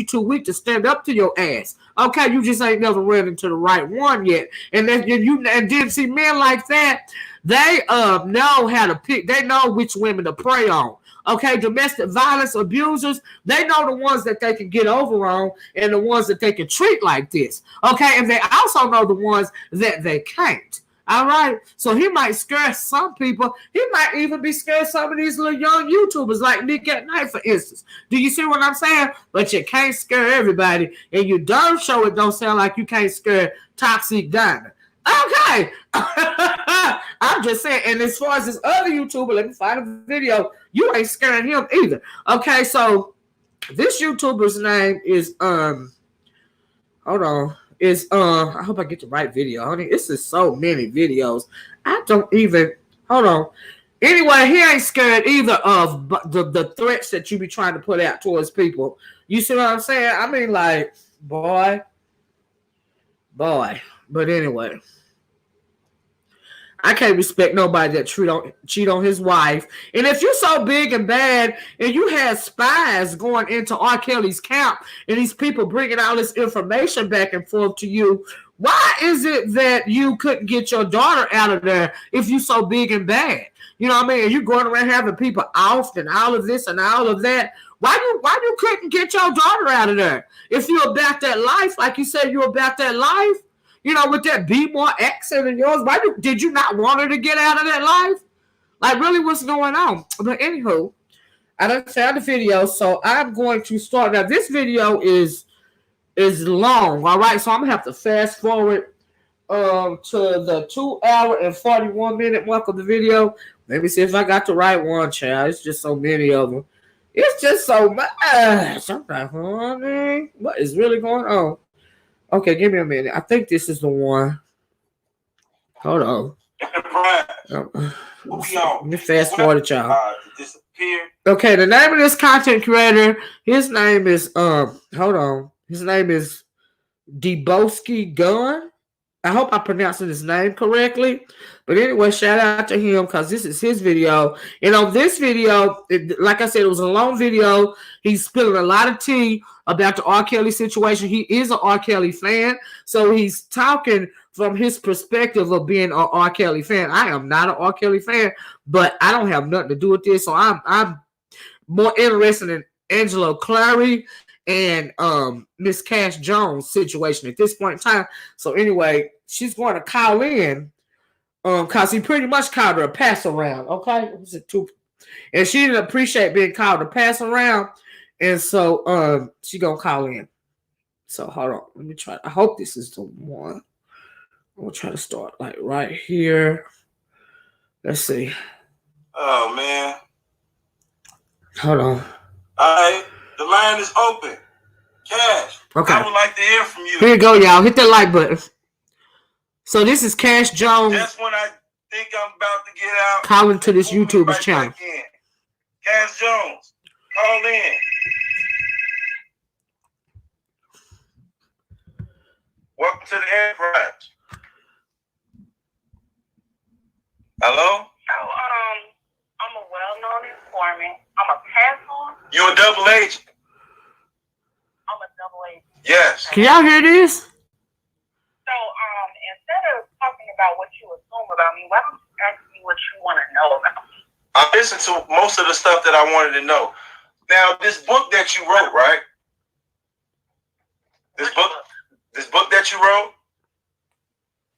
too weak to stand up to your ass. Okay, you just ain't never ran into the right one yet. And then didn't see men like that. They know how to pick. They know which women to prey on. Okay, domestic violence abusers, they know the ones that they can get over on and the ones that they can treat like this. Okay, and they also know the ones that they can't. All right, so he might scare some people. He might even be scared some of these little young YouTubers like Nick at Night, for instance. Do you see what I'm saying? But you can't scare everybody, and you darn sure it don't sound like you can't scare Toxic Diamond. Okay, I'm just saying. And as far as this other YouTuber, let me find a video. You ain't scaring him either. Okay, so this YouTuber's name is hold on. I hope I get the right video. Honey, this is so many videos. I don't even hold on. Anyway, he ain't scared either of the threats that you be trying to put out towards people. You see what I'm saying? I mean, like, boy. But anyway, I can't respect nobody that cheat on his wife. And if you're so big and bad and you had spies going into R. Kelly's camp and these people bringing all this information back and forth to you, Why is it that you couldn't get your daughter out of there if you so big and bad? You know what I mean? You going around having people off and all of this and all of that. Why you couldn't get your daughter out of there? If you're about that life, like you said, you're about that life, you know, with that Be More accent of yours, did you not want her to get out of that life? Like, really, what's going on? But anywho, I done found the video, so I'm going to start. Now, this video is long, all right? So I'm going to have to fast forward to the 2 hour and 41 minute mark of the video. Let me see if I got the right one, child. It's just so many of them. It's just so much. I'm like, honey, what is really going on? Okay, give me a minute. I think this is the one. Hold on. Let me fast forward, y'all. Okay, the name of this content creator, his name is hold on. His name is Deboski Gunn. I hope I'm pronouncing his name correctly. But anyway, shout out to him because this is his video. And on this video, like I said, it was a long video. He's spilling a lot of tea about the R. Kelly situation. He is an R. Kelly fan. So he's talking from his perspective of being an R. Kelly fan. I am not an R. Kelly fan, but I don't have nothing to do with this. So I'm more interested in Angelo Clary and Miss Kash Jones situation at this point in time. So anyway, she's going to call in because he pretty much called her a pass around. Okay, and she didn't appreciate being called a pass around, and so she gonna call in. So hold on, let me try. I hope this is the one. I'm gonna try to start like right here. Let's see. Oh man. Hold on. All right, the line is open. Kash, okay. I would like to hear from you. Here you go, y'all. Hit that like button. So this is Kash Jones. Just when I think I'm about to get out, calling to this YouTuber's channel. Kash Jones, call in. Welcome to the Enterprise. Hello? So, I'm a well-known informant. I'm a pass-on. You a double agent? I'm a double agent. Yes. Can y'all hear this? So, instead of talking about what you assume about me, why don't you ask me what you want to know about me? I listened to most of the stuff that I wanted to know. Now, this book that you wrote, right? This book that you wrote?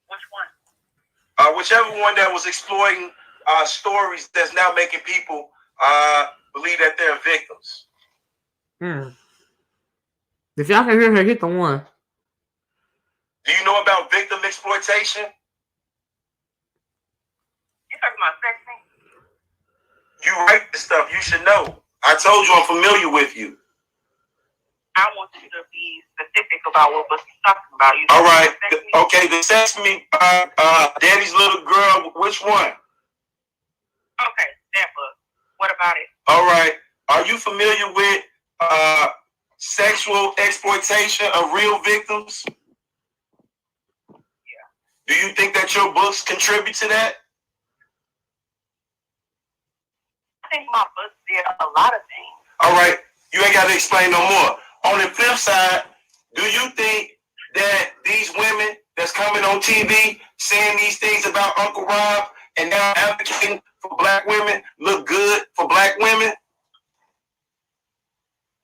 Which one? Whichever one that was exploiting stories that's now making people believe that they're victims. If y'all can hear her, hit the one. Do you know about victim exploitation? You talking about sexting? You write this stuff. You should know. I told you I'm familiar with you. I want you to be specific about what you're talking about. All right. Okay, the Sex Me, Daddy's Little Girl, which one? Okay, that book. What about it? All right. Are you familiar with sexual exploitation of real victims? Yeah. Do you think that your books contribute to that? I think my books did a lot of things. All right. You ain't got to explain no more. On the flip side, do you think that these women that's coming on TV saying these things about Uncle Rob and now advocating for black women look good for black women?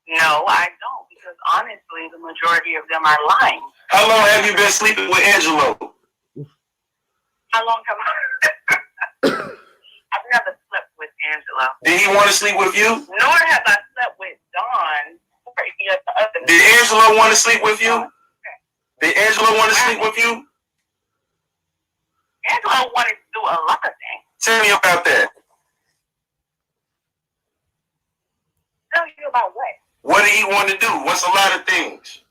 No, I don't, because honestly, the majority of them are lying. How long have you been sleeping with Angelo? How long have I? I've never slept with Angelo. Did he want to sleep with you? Nor have I slept with Dawn or any of the other. Did Angelo want to sleep with you? Did Angelo want to sleep with you? Angelo wanted to do a lot of things. Tell me about that. Tell you about what? What did he want to do? What's a lot of things?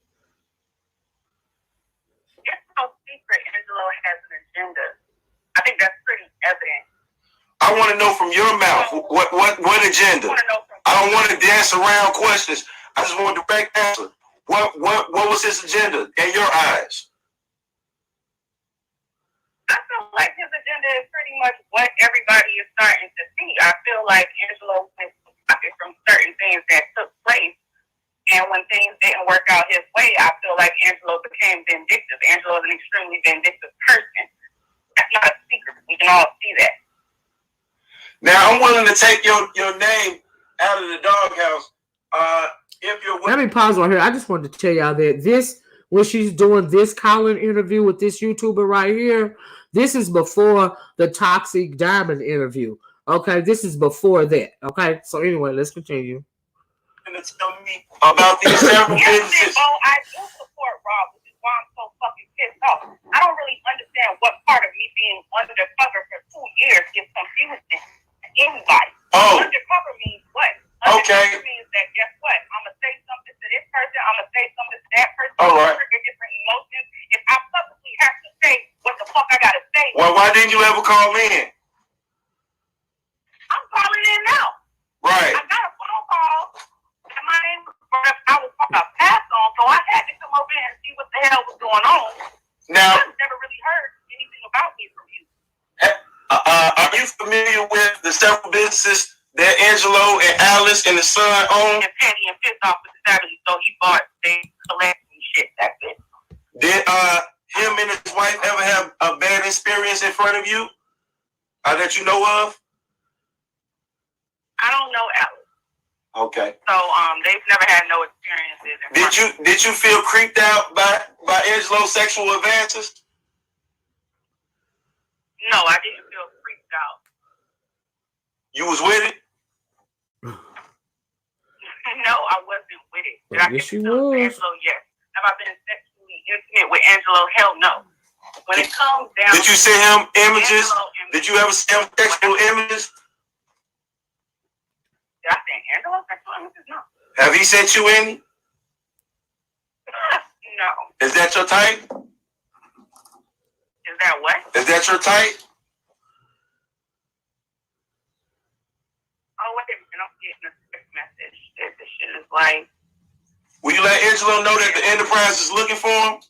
It's no secret Angelo has an agenda. I think that's pretty evident. I want to know from your mouth what agenda. I don't want to dance around questions. I just want a direct answer. What was his agenda in your eyes? I feel like his agenda is pretty much what everybody is starting to see. I feel like Angelo went from certain things that took place And when things didn't work out his way, I feel like Angelo became vindictive. Angelo is an extremely vindictive person. That's not a secret. We can all see that. Now, I'm willing to take your name out of the doghouse. If you're Let me pause right here. I just wanted to tell y'all that when she's doing this Colin interview with this YouTuber right here, this is before the Toxic Diamond interview. Okay, this is before that. Okay, so anyway, let's continue. Tell me about these several businesses. Oh, I do support Rob, which is why I'm so fucking pissed off. I don't really understand what part of me being undercover for 2 years is confusing anybody. Oh. Undercover means what? Okay. Undercover means that, guess what? I'm going to say something to this person, I'm going to say something to that person, all right. Trigger different emotions. If I publicly have to say what the fuck I got to say. Well, why didn't you ever call in? I'm calling in now. Right. I got a phone call. My name was I was passed on, so I had to come over here and see what the hell was going on. Now, I've never really heard anything about me from you. Are you familiar with the several businesses that Angelo and Alice and the son own? And petty and pissed off with the family, so he bought they collecting shit. That's it. Did him and his wife ever have a bad experience in front of you that you know of? I don't know Alice. Okay. So they've never had no experiences. Did you feel creeped out by Angelo's sexual advances? No, I didn't feel creeped out. You was with it? No, I wasn't with it. Did I Yes, get you to know was. Angelo? Yes. Have I been sexually intimate with Angelo? Hell no. When it comes down, did you send him images? Did you ever send him sexual images? Did I send Angelo sexual images? No. Have he sent you any? No. Is that your type? Is that what? Is that your type? Oh, wait a minute. I'm getting a text message. This shit is like... Will you let Angelo know that the Enterprise is looking for him?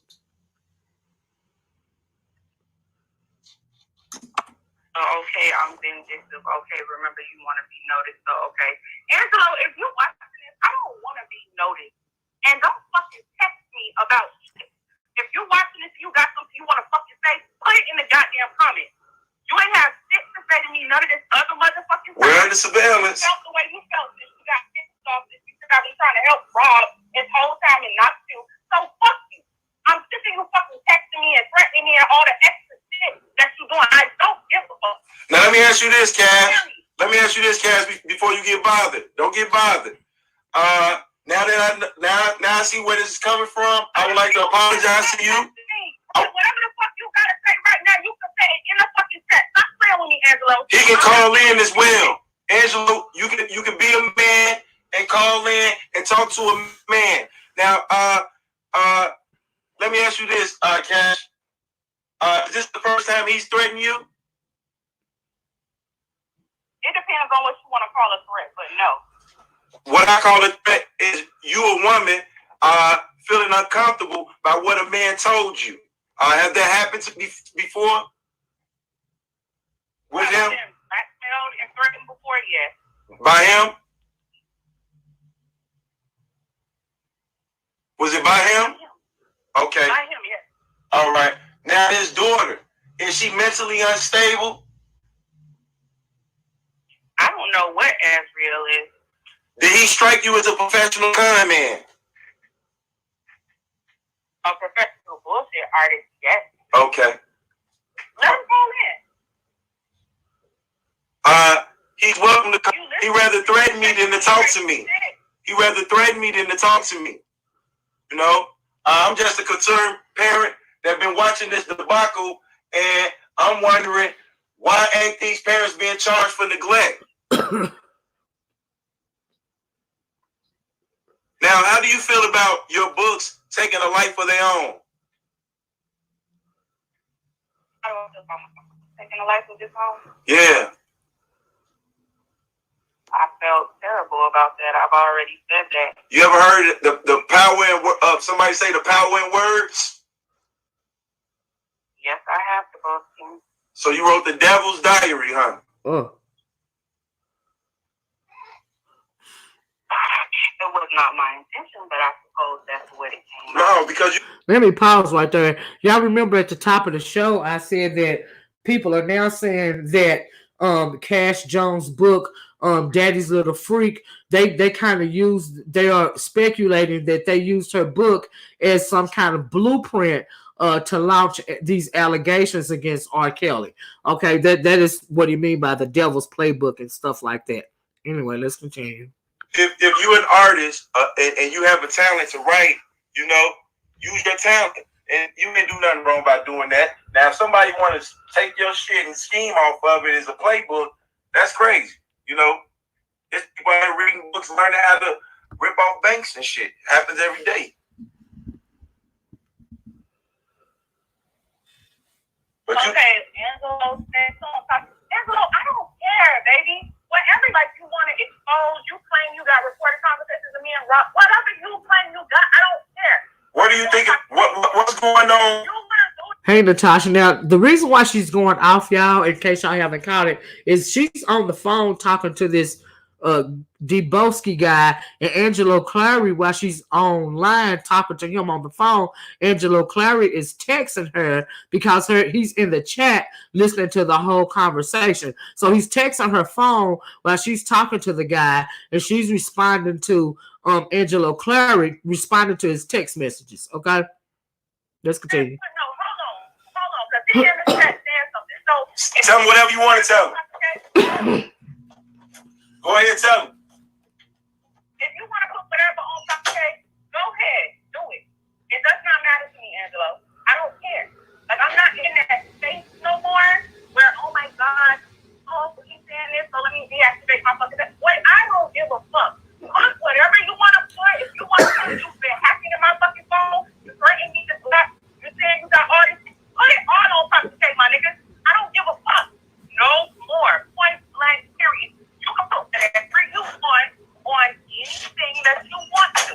Okay, I'm vindictive. Okay, remember you want to be noticed. So, okay. Angelo, if you're watching this, I don't want to be noticed. And don't fucking text me about shit. If you're watching this, you got something you want to fucking say, put it in the goddamn comments. You ain't have shit to say to me, none of this other motherfucking stuff. We're under surveillance. You felt the way you felt this. You got pissed off this. You said I've been trying to help Rob this whole time and not you. So fuck you. I'm sick of you fucking texting me and threatening me and all the extra shit that you doing. I don't give a fuck. Now let me ask you this, Cash. Before you get bothered. Don't get bothered. Now I see where this is coming from. I would like to apologize to you. Whatever the fuck you gotta say right now, you can say it in the fucking chat. Stop playing with me, Angelo. He can call in as well. Angelo, you can be a man and call in and talk to a man. Now, let me ask you this, Cash. Is this the first time he's threatened you? It depends on what you want to call a threat, but no. What I call a threat is you, a woman, feeling uncomfortable by what a man told you. Has that happened to before? With him? I've been blackmailed and threatened before, yes. By him? Was it by him? Okay. By him, yes. All right. Now his daughter, is she mentally unstable? I don't know what Azriel is. Did he strike you as a professional con man? A professional bullshit artist, yes. Okay. Let him call in. He's welcome to come. He rather threaten me than to talk to me. He rather threaten me than to talk to me. You know, I'm just a concerned parent that been watching this debacle, and I'm wondering why ain't these parents being charged for neglect? Now, how do you feel about your books taking a life of their own? Taking a life of his own? Yeah. I felt terrible about that. I've already said that. You ever heard the power in somebody say the power in words? Yes, I have the book. So you wrote the Devil's Diary, huh? It was not my intention, but I suppose that's what it came No, because you. Let me pause right there. Y'all remember at the top of the show, I said that people are now saying that Kash Jones' book, Daddy's Little Freak, they kind of they are speculating that they used her book as some kind of blueprint to launch these allegations against R. Kelly. Okay, that is what you mean by the devil's playbook and stuff like that. Anyway, let's continue. If you're an artist and you have a talent to write, you know, use your talent. And you ain't do nothing wrong by doing that. Now, if somebody want to take your shit and scheme off of it as a playbook, that's crazy. You know, there's people out here reading books, learning how to rip off banks and shit. Happens every day. But okay, Angelo said something. Angelo, I don't care, baby. Whatever, like, you want to expose, you claim you got recorded conversations with me and Rob. Whatever you claim you got, I don't care. What do you think? What's going on? Hey, Natasha. Now, the reason why she's going off, y'all, in case y'all haven't caught it, is she's on the phone talking to this Deboski guy and Angelo Clary while she's online talking to him on the phone. Angelo Clary is texting her because he's in the chat listening to the whole conversation. So he's texting her phone while she's talking to the guy, and she's responding to Angelo Clary, responding to his text messages. Okay, let's continue. No, hold on, because he in the chat saying something. So tell him whatever you want to tell him. Go ahead, tell him. If you want to put whatever on top, okay, go ahead, do it. It does not matter to me, Angelo. I don't care. Like, I'm not in that space no more where, oh my God, he's saying this, so let me deactivate my fucking. Wait, I don't give a fuck. Put whatever you want to put. If you want to put, you've been hacking in my fucking phone, you're threatening me to slap, you're saying you got all this. Put it all on top, okay, my niggas. I don't give a fuck. No more. Point blank, period. You can put whatever you want on anything that you want to.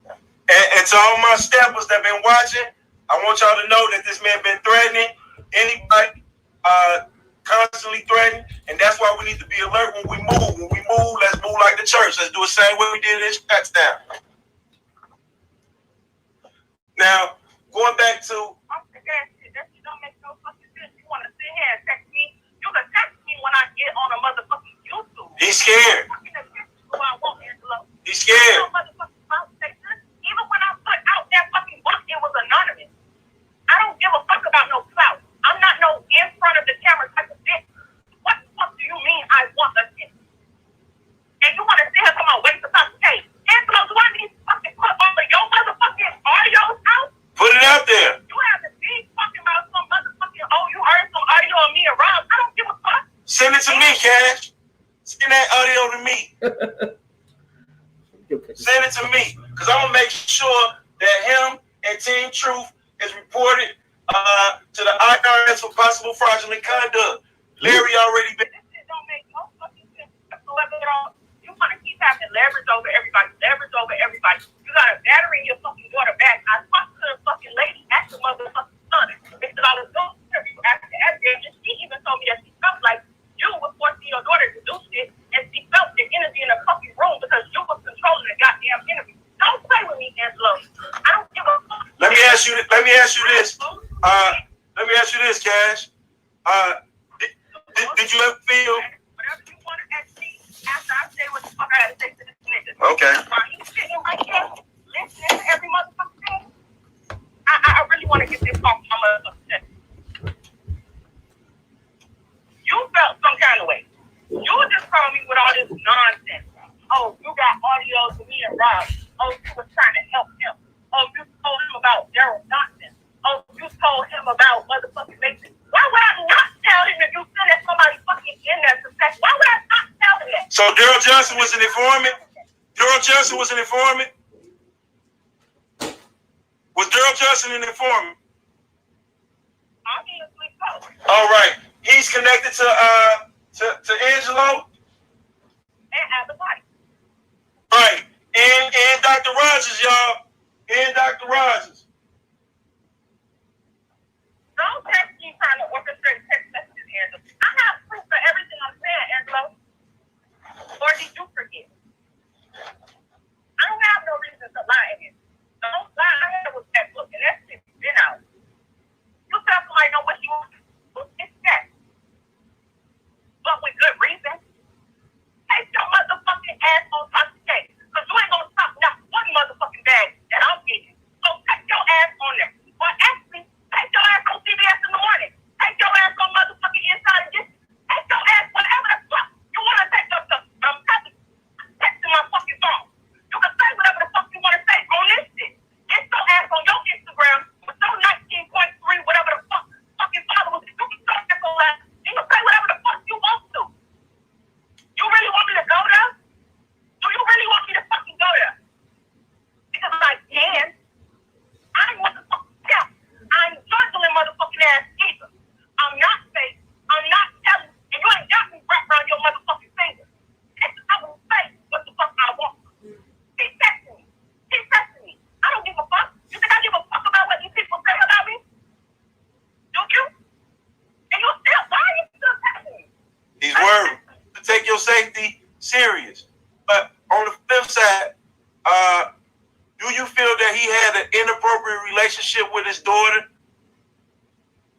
And to all my steppers that been watching, I want y'all to know that this man been threatening anybody, constantly threatening, and that's why we need to be alert when we move. When we move, let's move like the church. Let's do the same way we did in Touchdown. Now, going back to. That don't make no fucking sense. You want to sit here and text me? You can text me when I get on a motherfucking YouTube. He's scared. He's scared. Even when I put out that fucking book, it was anonymous. I don't give a fuck about no clout. I'm not no in front of the camera type of bitch. What the fuck do you mean I want a shit? And you want to sit here come on, wait for something? Hey, Angelo, do I need to fucking put all of your motherfucking audios out? Put it out there. You have to be talking about some motherfucking, oh, you heard some audio of me and Rob. I don't give a fuck. Send it to me, Cash. Send that audio to me. Send it to me. Because I'm going to make sure that him and Team Truth is reported to the IRS for possible fraudulent conduct. Larry already been. This shit don't make no fucking sense whatsoever at all. You want to keep having leverage over everybody. You got a battery in your fucking daughter back. I talked to the fucking lady at the motherfucking son. They said I was doing an interview after Azriel, and she even told me that she felt like you was forcing your daughter to do shit, and she felt the energy in the fucking room because you was controlling the goddamn interview. Don't play with me, Angelo. I don't give a fuck. Let me ask you this. Let me ask you this, Cash. Did you ever feel? Whatever you want to ask me after I say what the fuck I had to say to this nigga. Okay. While you sitting right here listening to every motherfucking thing, I really want to get this off my motherfucking chest. You felt some kind of way. You just told me with all this nonsense. Oh, you got audios with me and Rob. Oh, you was trying to help him. Oh, you told him about Daryl Johnson. Oh, you told him about motherfucking Mason. Why would I not tell him if you said that somebody fucking in there to sex? Why would I not tell him that? So Daryl Johnson was an informant? Daryl Johnson was an informant? Was Daryl Johnson an informant? Obviously so. All right. He's connected to Angelo? And everybody. Right. And Dr. Rogers, y'all. And Dr. Rogers. Don't text me trying to orchestrate text messages, Angelo. I have proof for everything I'm saying, Angelo. Or did you forget? safety serious. But on the flip side, do you feel that he had an inappropriate relationship with his daughter?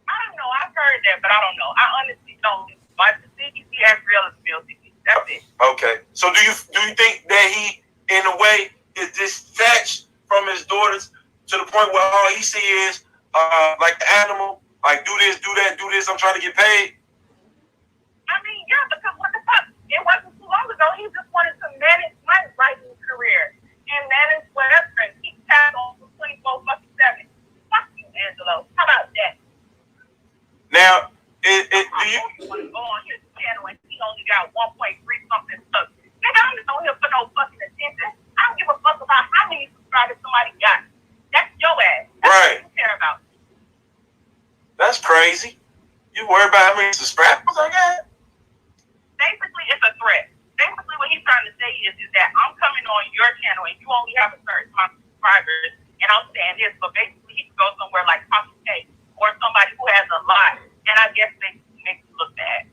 I don't know. I've heard that, but I don't know. I honestly don't. But the CDC Azriel is filthy. That's it. Okay. So do you think that he, in a way, is detached from his daughters to the point where all he see is like the animal, like do this, do that, do this, I'm trying to get paid? I mean, yeah, because what the fuck? It wasn't too long ago. He just wanted to manage my writing career and manage whatever and keep tabs on 24/7. Fuck you, Angelo. How about that? Now, do you want to go on his channel and he only got 1.3 something subs? Nigga, I'm just on here for no fucking attention. I don't give a fuck about how many subscribers somebody got. That's your ass. That's right? What you care about. That's crazy. You worry about how many subscribers I got? Basically, it's a threat. Basically, what he's trying to say is that I'm coming on your channel and you only have a certain amount of subscribers, and I'm saying this, but basically he can go somewhere like Cashapp Tag or somebody who has a lot, and I guess basically makes you look bad.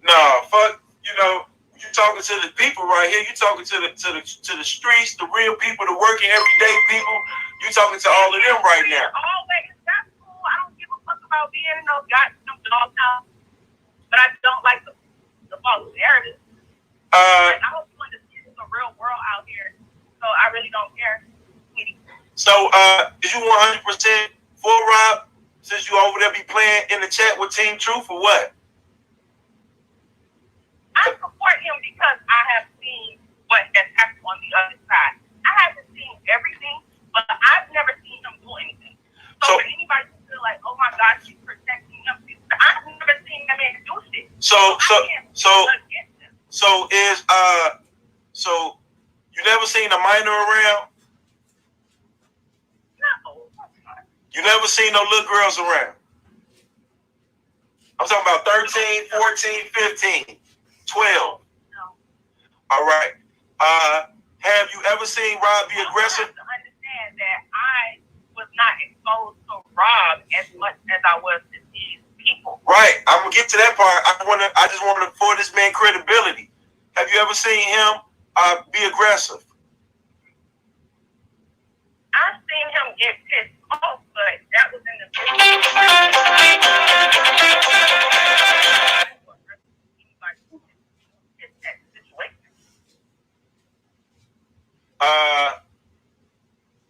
No, fuck. You know, you talking to the people right here. You talking to the streets, the real people, the working everyday people. You talking to all of them right now. Always, that's cool. I don't give a fuck about being in those goddamn dog towns, but I don't like the false narrative. I was going to see the real world out here, so I really don't care. So, is you 100% for Rob? Since you over there be playing in the chat with Team Truth or what? I support him because I have seen what has happened on the other side. I haven't seen everything, but I've never seen him do anything. So for anybody who feel like, oh my God, she's protecting him, I've never seen that man do shit. So you never seen a minor around? No. You never seen no little girls around? I'm talking about 13, 14, 15, 12. No. All right. Have you ever seen Rob be aggressive? You have to understand that I was not exposed to Rob as much as I was to these people. Right. I'm gonna get to that part. I just want to afford this man credibility. Have you ever seen him be aggressive? I've seen him get pissed off, but that was in the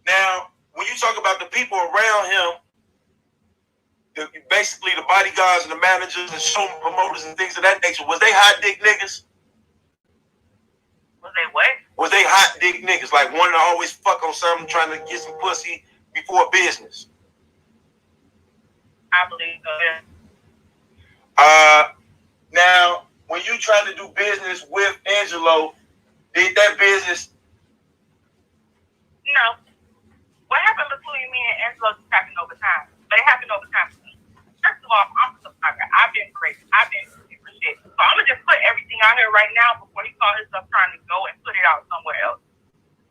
now, when you talk about the people around him, basically the bodyguards and the managers and show promoters and things of that nature, was they hot dick niggas? Was they what? Was they hot dick niggas? Like wanting to always fuck on something, trying to get some pussy before business? I believe so, yeah. Now, when you trying to do business with Angelo, did that business? No. What happened between me and Angelo just happened over time. But it happened over time for me. First of all, I'm a subscriber. I've been great. I've been super shit. So I'm going to just put everything out here right now before he called himself trying to go and put it out somewhere else.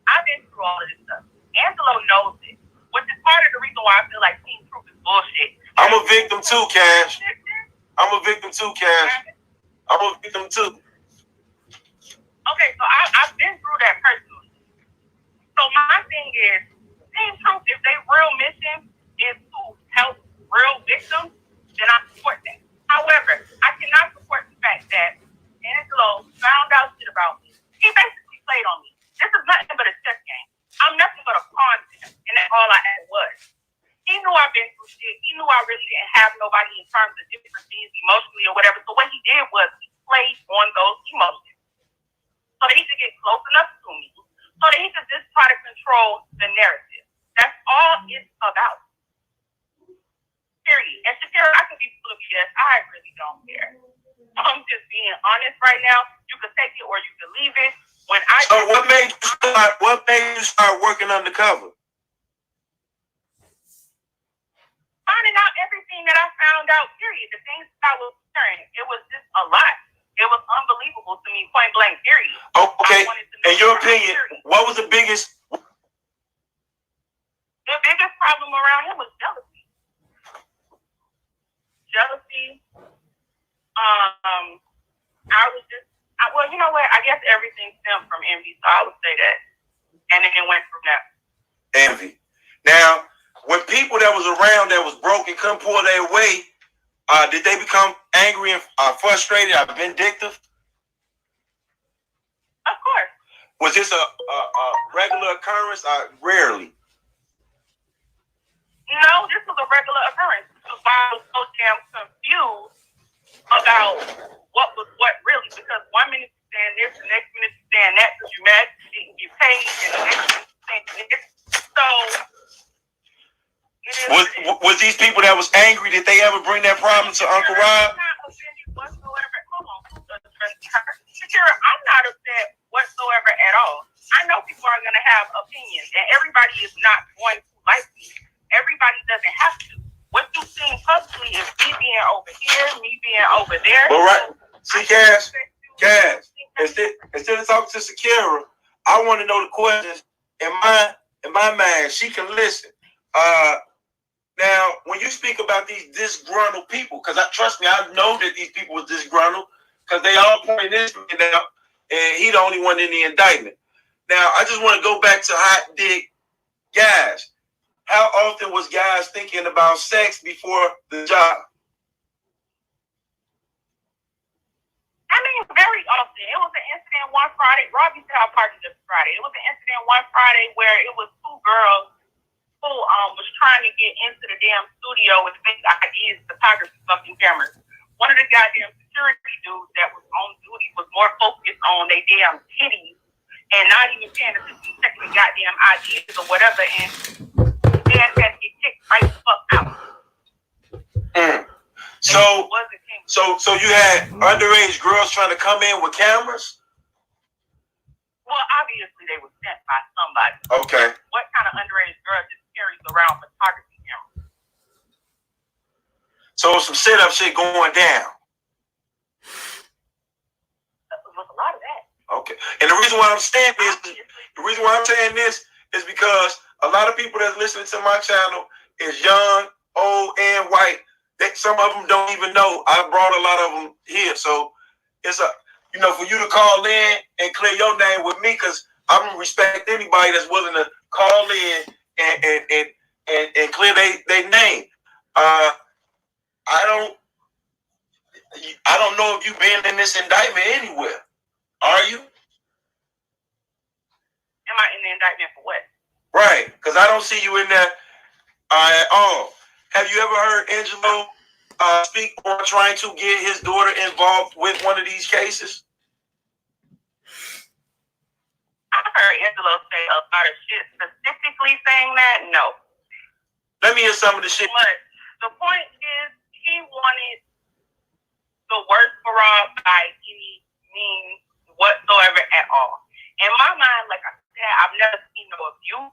I've been through all of this stuff. Angelo knows it, which is part of the reason why I feel like Team Truth is bullshit. I'm a victim too, Cash. I'm a victim too, Cash. I'm a victim too. Okay, so I've been through that personally. So my thing is, Team Truth, if their real mission is to help real victims, then I support that. However, I cannot support the fact that Angelo found out shit about me. He basically played on me. This is nothing but a chess game. I'm nothing but a pawn to him, and that's all I ever was. He knew I've been through shit. He knew I really didn't have nobody in terms of different things emotionally or whatever. So what he did was he played on those emotions so that he could get close enough to me, so that he could just try to control the narrative. That's all it's about. Period. And Shakira, I can be full of BS. I really don't care. I'm just being honest right now. You can take it or you can leave it. So what made you start working undercover? Finding out everything that I found out, period. The things that I was hearing, it was just a lot. It was unbelievable to me, point blank, period. Okay, in your opinion, what was the biggest? The biggest problem around him was jealousy. you know what? I guess everything stemmed from envy, so I would say that. And then it went from that. Envy. Now, when people that was around that was broken couldn't pull their weight, did they become angry and frustrated or vindictive? Of course. Was this a regular occurrence or rarely? No, this was a regular occurrence. I was so damn confused about what was what really, because 1 minute you're saying this, the next minute you're saying that, because you're mad you didn't get paid, and the next minute you're saying this. So, was these people that was angry, did they ever bring that problem to Uncle Rob? I'm not offended whatsoever. Hold on. Shakira, I'm not upset whatsoever at all. I know people are going to have opinions, and everybody is not going to like me. Everybody doesn't have to. What you see publicly is me being over here, me being over there. All right. See, Cash, instead of talking to Shakira, I want to know the questions in my mind. She can listen. Now, when you speak about these disgruntled people, because trust me, I know that these people were disgruntled because they all pointed this man out, and he the only one in the indictment. Now, I just want to go back to hot dick guys. How often was guys thinking about sex before the job? I mean, very often. It was an incident one Friday. Rob used to have parties every Friday. It was an incident one Friday where it was two girls who was trying to get into the damn studio with fake IDs, photography fucking cameras. One of the goddamn security dudes that was on duty was more focused on their damn titties and not even paying attention to checking the goddamn IDs or whatever, and they had to get kicked right the fuck out. So you had underage girls trying to come in with cameras? Well, obviously they were sent by somebody. Okay. What kind of underage girl just carries around photography cameras? So some sit-up shit going down. There was a lot of that. Okay. And the reason why I'm saying this is because a lot of people that's listening to my channel is young, old, and white. Some of them don't even know. I brought a lot of them here. So it's for you to call in and clear your name with me, because I'm gonna respect anybody that's willing to call in and clear their name. I don't know if you've been in this indictment anywhere. Are you? Am I in the indictment for what? Right, because I don't see you in there at all. Have you ever heard Angelo speak on trying to get his daughter involved with one of these cases? I heard Angelo say a lot of shit. Specifically saying that, no. Let me hear some of the shit. But the point is, he wanted the worst for Rob by any means whatsoever at all. In my mind, like I said, I've never seen no abuse.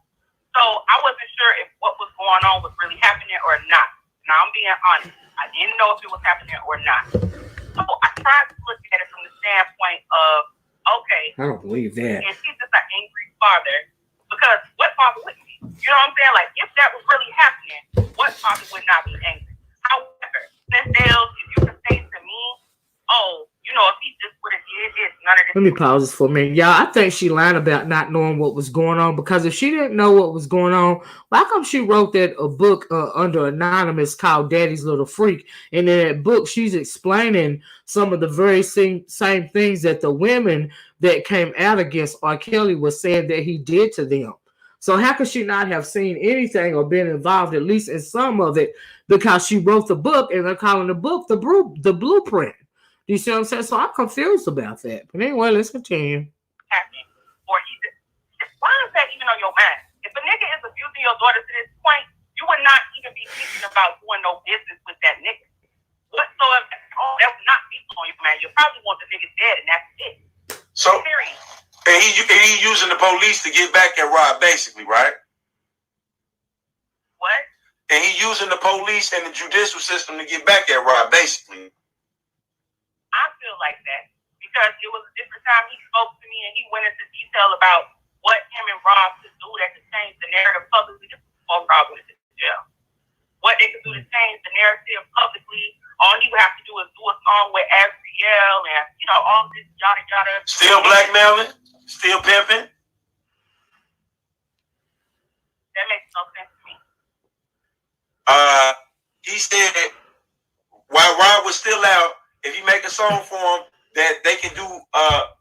So I wasn't sure if what was going on was really happening or not. Now I'm being honest. I didn't know if it was happening or not. So I tried to look at it from the standpoint of, okay, I don't believe that. Is he just an angry father? Because what father wouldn't be? You know what I'm saying? Like, if that was really happening, what father would not be angry? However, if you can say to me, oh, if he just would have did this, none of this. Let me pause this for a minute. Y'all, I think she lied about not knowing what was going on, because if she didn't know what was going on, why come she wrote a book under anonymous called Daddy's Little Freak? And in that book, she's explaining some of the very same things that the women that came out against R. Kelly was saying that he did to them. So how could she not have seen anything or been involved, at least in some of it, because she wrote the book and they're calling the book the blueprint? Do you see what I'm saying? So I'm confused about that. But anyway, let's continue. Why is that even on your mind? If a nigga is abusing your daughter to this point, you would not even be thinking about doing no business with that nigga. Whatsoever. Oh, that would not be on your mind. You probably want the nigga dead, and that's it. So, and he using the police to get back at Rob, basically, right? What? And he using the police and the judicial system to get back at Rob, basically. I feel like that because it was a different time. He spoke to me and he went into detail about what him and Rob could do that could change the narrative publicly. This is before Rob went into jail. What they could do to change the narrative publicly. All he would have to do is do a song with Azriel and, all this yada yada. Still blackmailing, still pimping. That makes no sense to me. He said while Rob was still out, if he make a song for him, that they can do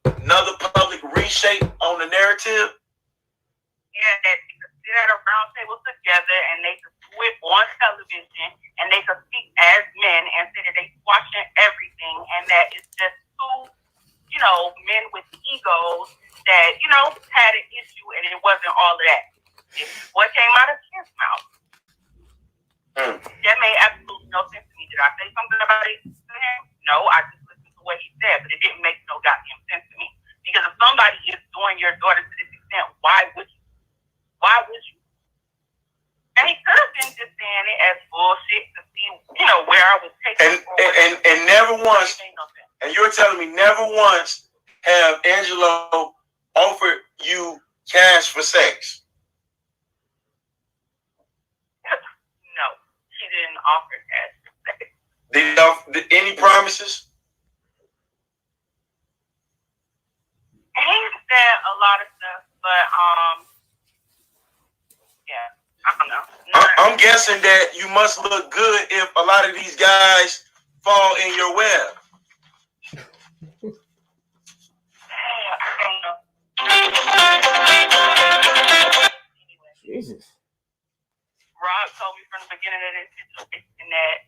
another public reshape on the narrative. Yeah, that they could sit at a round table together and they could whip on television and they could speak as men and say that they watching everything and that it's just two, men with egos that, had an issue and it wasn't all of that. It's what came out of his mouth. That made absolutely no sense to me. Did I say something about it to him? No, I just listened to what he said, but it didn't make no goddamn sense to me. Because if somebody is doing your daughter to this extent, why would you? Why would you? And he could have been just saying it as bullshit to see, where I was taking and never once, and you're telling me never once have Angelo offered you cash for sex. No, he didn't offer cash for sex. Did he offer any promises? He said a lot of stuff, but yeah, I don't know. I'm guessing that you must look good if a lot of these guys fall in your web. I don't know. Jesus. Rob told me from the beginning of this situation that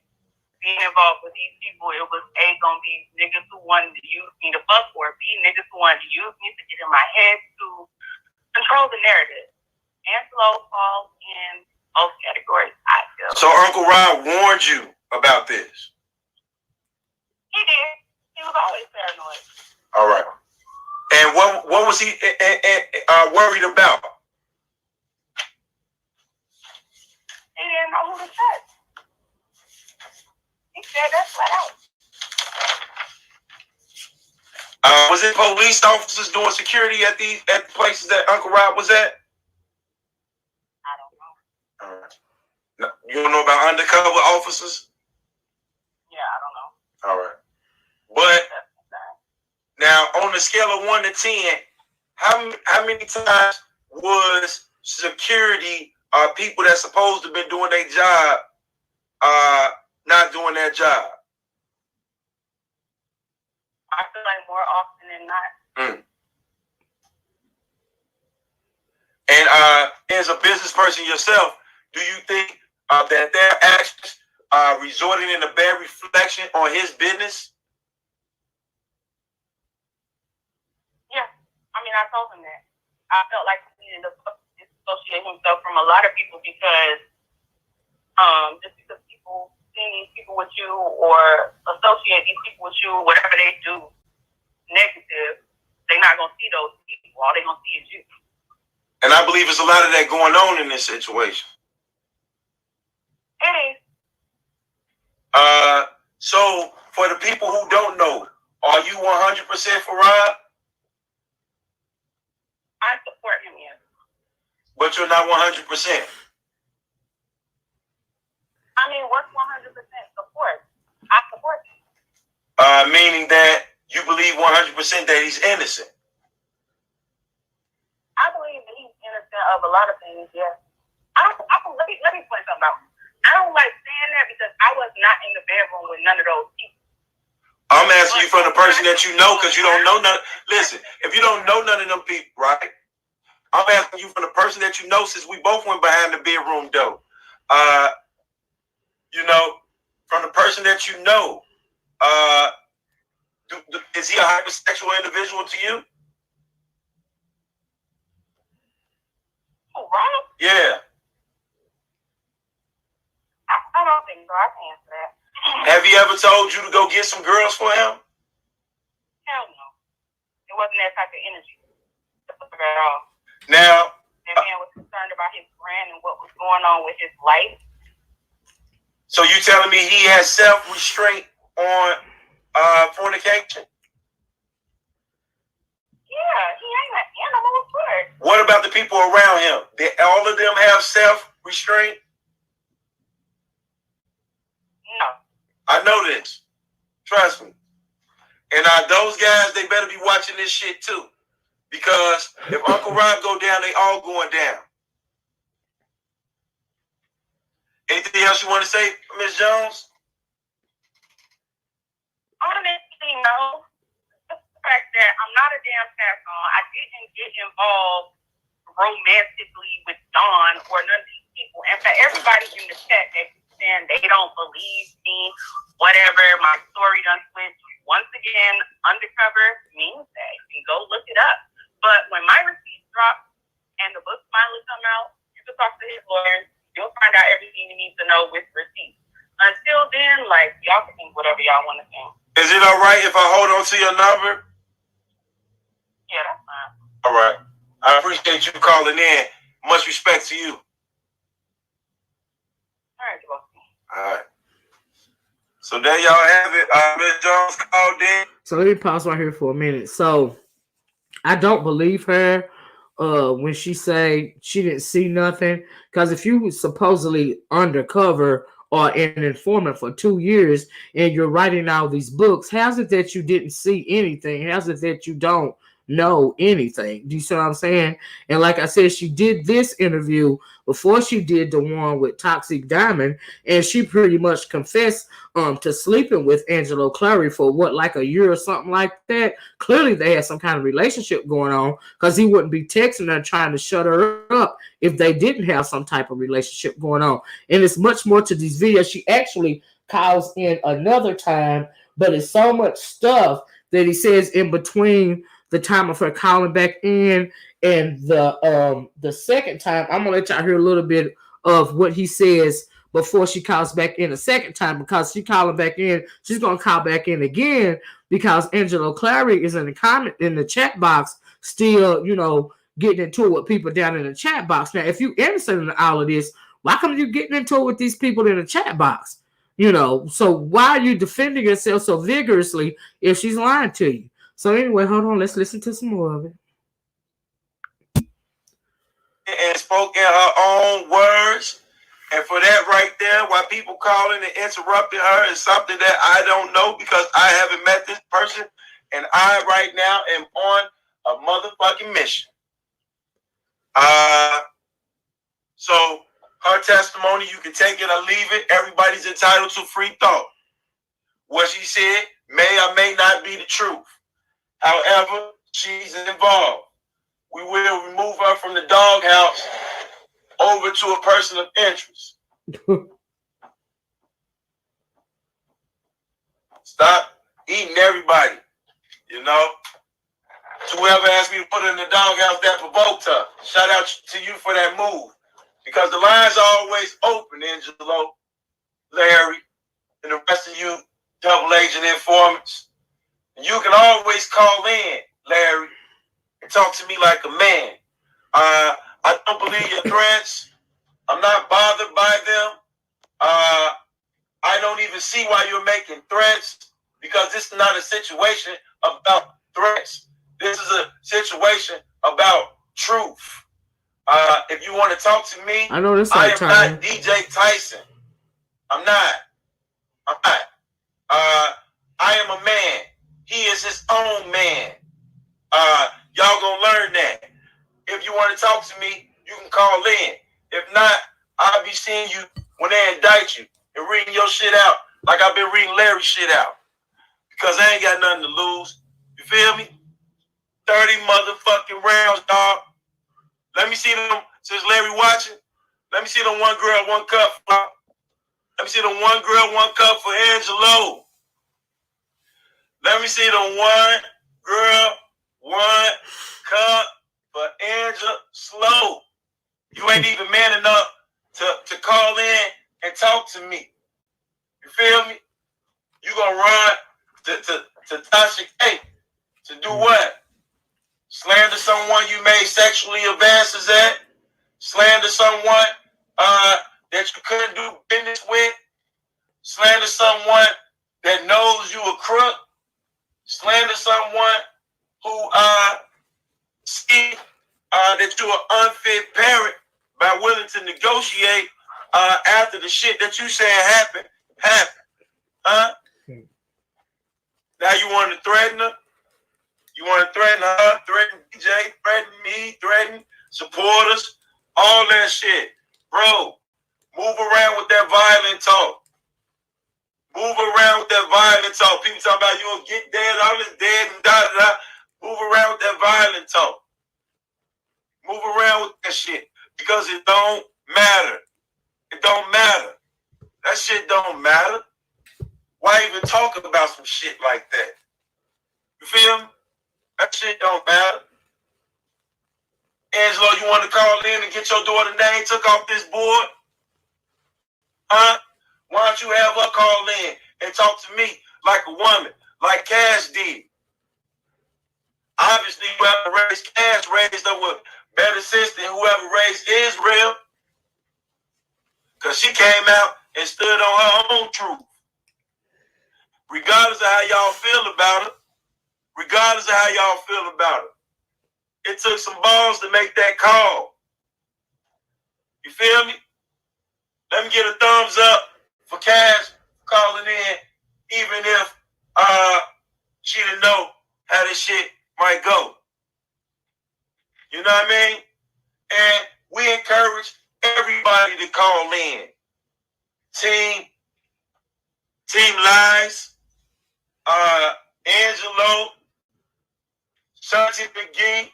being involved with these people, it was gonna be niggas who wanted to use me to fuck, or B, niggas who wanted to use me to get in my head to control the narrative. Angelo falls in both categories, I feel. So Uncle Rob warned you about this? He did. He was always paranoid. All right. And what was he worried about? He didn't know who to touch. He said that flat out. Was it police officers doing security at the places that Uncle Rob was at? I don't know. All right. No, you don't know about undercover officers? Yeah, I don't know. All right. But now, on the scale of 1 to 10, how many times was security people that's supposed to be doing their job not doing their job? I feel like more often than not. And as a business person yourself, do you think that their actions resulted in a bad reflection on his business? Yeah. I mean, I told him that. I felt like he needed to disassociate himself from a lot of people because just because people see these people with you or associate these people with you, whatever they do negative, they're not going to see those people. All they're going to see is you. And I believe there's a lot of that going on in this situation. It is. So for the people who don't know, are you 100% for Rob? I support him, yes. But you're not 100%. I mean, what's 100% support? I support him. Meaning that you believe 100% that he's innocent. I believe that he's innocent of a lot of things, yes. Let me point something out. I don't like saying that because I was not in the bedroom with none of those people. I'm asking you from the person that you know because you don't know none. Listen, if you don't know none of them people, right? I'm asking you from the person that you know since we both went behind the bedroom door. From the person that you know, is he a hypersexual individual to you? Oh, Rob? Yeah. I don't think so. I can answer that. Have he ever told you to go get some girls for him? Hell no. It wasn't that type of energy at all. Now, that man was concerned about his brand and what was going on with his life. So you telling me he has self-restraint on fornication? Yeah, he ain't an animal, of course. What about the people around him? Did all of them have self-restraint? No. I know this. Trust me. And those guys, they better be watching this shit too. Because if Uncle Rob go down, they all going down. Anything else you want to say, Ms. Jones? Honestly, no. The fact that I'm not a damn pass-on. I didn't get involved romantically with Dawn or none of these people. And for everybody in the chat that saying they don't believe me, whatever, my story done switched. Once again, undercover means that. You can go look it up. But when my receipts drop and the book finally come out, you can talk to his lawyers. You'll find out everything you need to know with receipts. Until then, like, y'all can think whatever y'all want to think. Is it all right if I hold on to your number? Yeah, that's fine. All right. I appreciate you calling in. Much respect to you. All right, well. All right. So there y'all have it. Ms. Jones called in. So let me pause right here for a minute. So I don't believe her when she say she didn't see nothing. Because if you was supposedly undercover or an informant for 2 years and you're writing all these books, how's it that you didn't see anything? How's it that you don't know anything? Do you see what I'm saying? And like I said, she did this interview before she did the one with Toxic Diamond, and she pretty much confessed to sleeping with Angelo Clary for what, like a year or something like that. Clearly they had some kind of relationship going on, because he wouldn't be texting her trying to shut her up if they didn't have some type of relationship going on. And it's much more to these videos. She actually calls in another time, but it's so much stuff that he says in between the time of her calling back in and the second time. I'm gonna let y'all hear a little bit of what he says before she calls back in a second time, because she calling back in, she's gonna call back in again because Angelo Clary is in the comment in the chat box, still, you know, getting into it with people down in the chat box. Now, if you interested in all of this, why come you getting into it with these people in the chat box? You know, so why are you defending yourself so vigorously if she's lying to you? So anyway, hold on, let's listen to some more of it. And spoke in her own words. And for that right there, why people calling and interrupting her is something that I don't know, because I haven't met this person. And I right now am on a motherfucking mission. So her testimony, you can take it or leave it. Everybody's entitled to free thought. What she said may or may not be the truth. However, she's involved. We will remove her from the doghouse over to a person of interest. Stop eating everybody. You know? Whoever asked me to put her in the doghouse, that provoked her. Shout out to you for that move. Because the line's are always open, Angelo, Larry, and the rest of you double agent informants. And you can always call in, Larry, and talk to me like a man. I don't believe your threats. I'm not bothered by them. I don't even see why you're making threats, because this is not a situation about threats. This is a situation about truth. If you want to talk to me, I know this. I am not DJ Tyson. I'm not. I am a man. He is his own man. Y'all gonna learn that. If you want to talk to me, you can call in. If not, I'll be seeing you when they indict you and reading your shit out like I've been reading Larry's shit out. Because I ain't got nothing to lose. You feel me? 30 motherfucking rounds, dog. Let me see them, since Larry watching, let me see them one girl, one cup. Let me see them one girl, one cup for Angelo. Let me see them one girl, one cup for Angela Slow. You ain't even man enough to call in and talk to me. You feel me? You gonna run to Tasha K to do what? Slander someone you made sexually advances at? Slander someone that you couldn't do business with? Slander someone that knows you a crook? Slander someone who see that you're an unfit parent by willing to negotiate after the shit that you said happened. Huh? Now you want to threaten her? You want to threaten her, threaten DJ, threaten me, threaten supporters, all that shit. Bro, move around with that violent talk. Move around with that violent talk. People talking about you gonna get dead, all this dead and da-da-da. Move around with that violent talk. Move around with that shit. Because it don't matter. It don't matter. That shit don't matter. Why even talk about some shit like that? You feel me? That shit don't matter. Angelo, you want to call in and get your daughter name took off this board? Huh? Why don't you have her call in and talk to me like a woman, like Cash did? Obviously, whoever raised Cash raised up with better sense than whoever raised Azriel. Because she came out and stood on her own truth. Regardless of how y'all feel about it, it took some balls to make that call. You feel me? Let me get a thumbs up for Cash calling in, even if she didn't know how this shit might go. You know what I mean? And we encourage everybody to call in. Team Lies, Angelo, Shanti McGee.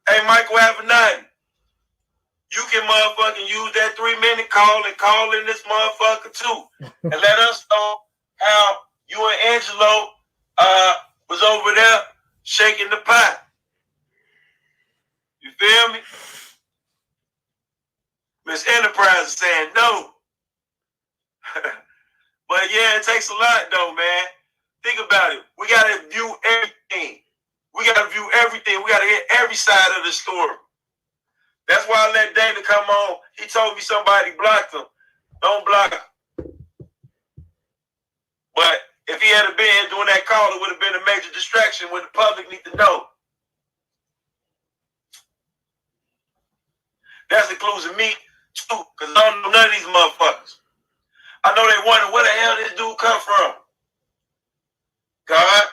Hey, Michael Avenatti, you can motherfucking use that 3-minute call and call in this motherfucker too. And let us know how you and Angelo was over there shaking the pot. You feel me? Miss Enterprise is saying no. But yeah, it takes a lot though, man. Think about it. We gotta view everything. We gotta hit every side of the story. That's why I let Dana come on. He told me somebody blocked him. Don't block him. But if he had been here doing that call, it would have been a major distraction when the public need to know. That's including me too, because I don't know none of these motherfuckers. I know they wonder where the hell this dude come from. God,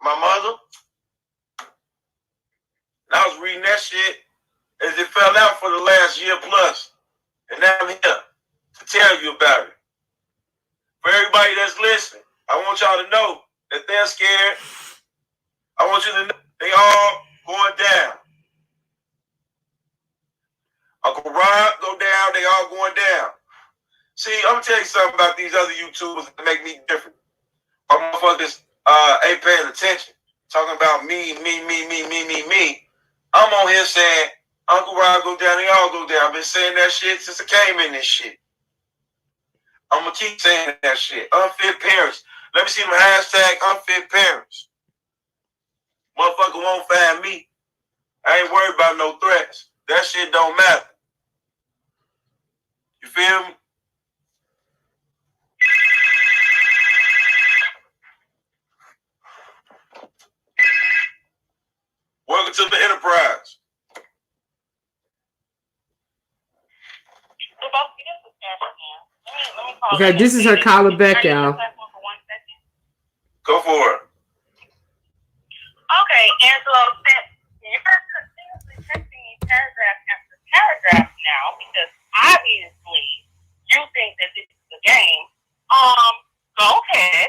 my mother. And I was reading that shit as it fell out for the last year plus. And now I'm here to tell you about it. For everybody that's listening, I want y'all to know that they're scared. I want you to know they all going down. Uncle Rob go down, they all going down. See, I'm gonna tell you something about these other YouTubers that make me different. My motherfuckers ain't paying attention. Talking about me. I'm on here saying, Uncle Rob go down, they all go down. I've been saying that shit since I came in this shit. I'm gonna keep saying that shit. Unfit parents. Let me see my hashtag unfit parents. Motherfucker won't find me. I ain't worried about no threats. That shit don't matter. You feel me? Welcome to the Enterprise. Okay, this is her calling back, y'all. Go for it. Okay, Angelo, since you're continuously texting me paragraph after paragraph now, because obviously you think that this is a game, go ahead,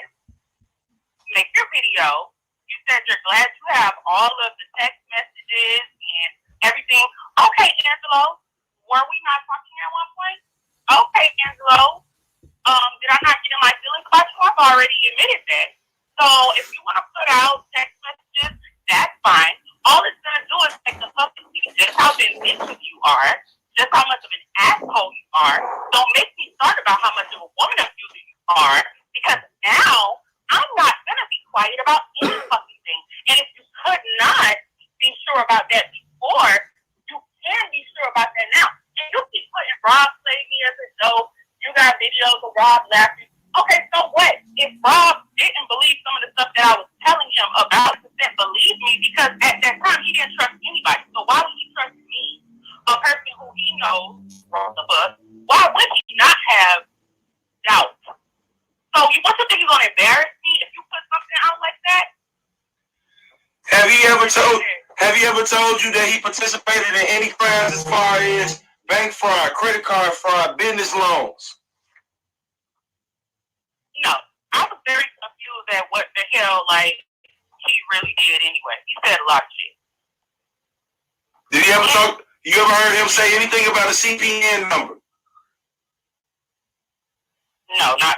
make your video. You said you're glad you have all of the text messages and everything. Okay, Angelo, were we not talking at one point? Okay, Angelo, did I not get in my feelings about you? I've already admitted that. So if you want to put out text messages, that's fine. All it's going to do is take the fucking see just how vindictive you are, just how much of an asshole you are. Don't make me start about how much of a woman abuser you are, because now I'm not going to be quiet about any fucking thing. And if you could not be sure about that before, you can be sure about that now. And you keep putting Rob playing me as a joke. You got videos of Rob laughing. Okay, so what? If Rob didn't believe some of the stuff that I was telling him about, believe me, because at that time he didn't trust anybody. So why would he trust me, a person who he knows from the bus? Why would he not have doubt? So you want to think you're going to embarrass me if you put something ever told you that he participated in any crimes as far as bank fraud, credit card fraud, business loans? No, I was very confused at what the hell like he really did anyway. He said a lot of shit. Did he ever talk? You ever heard him say anything about a CPN number? No, not.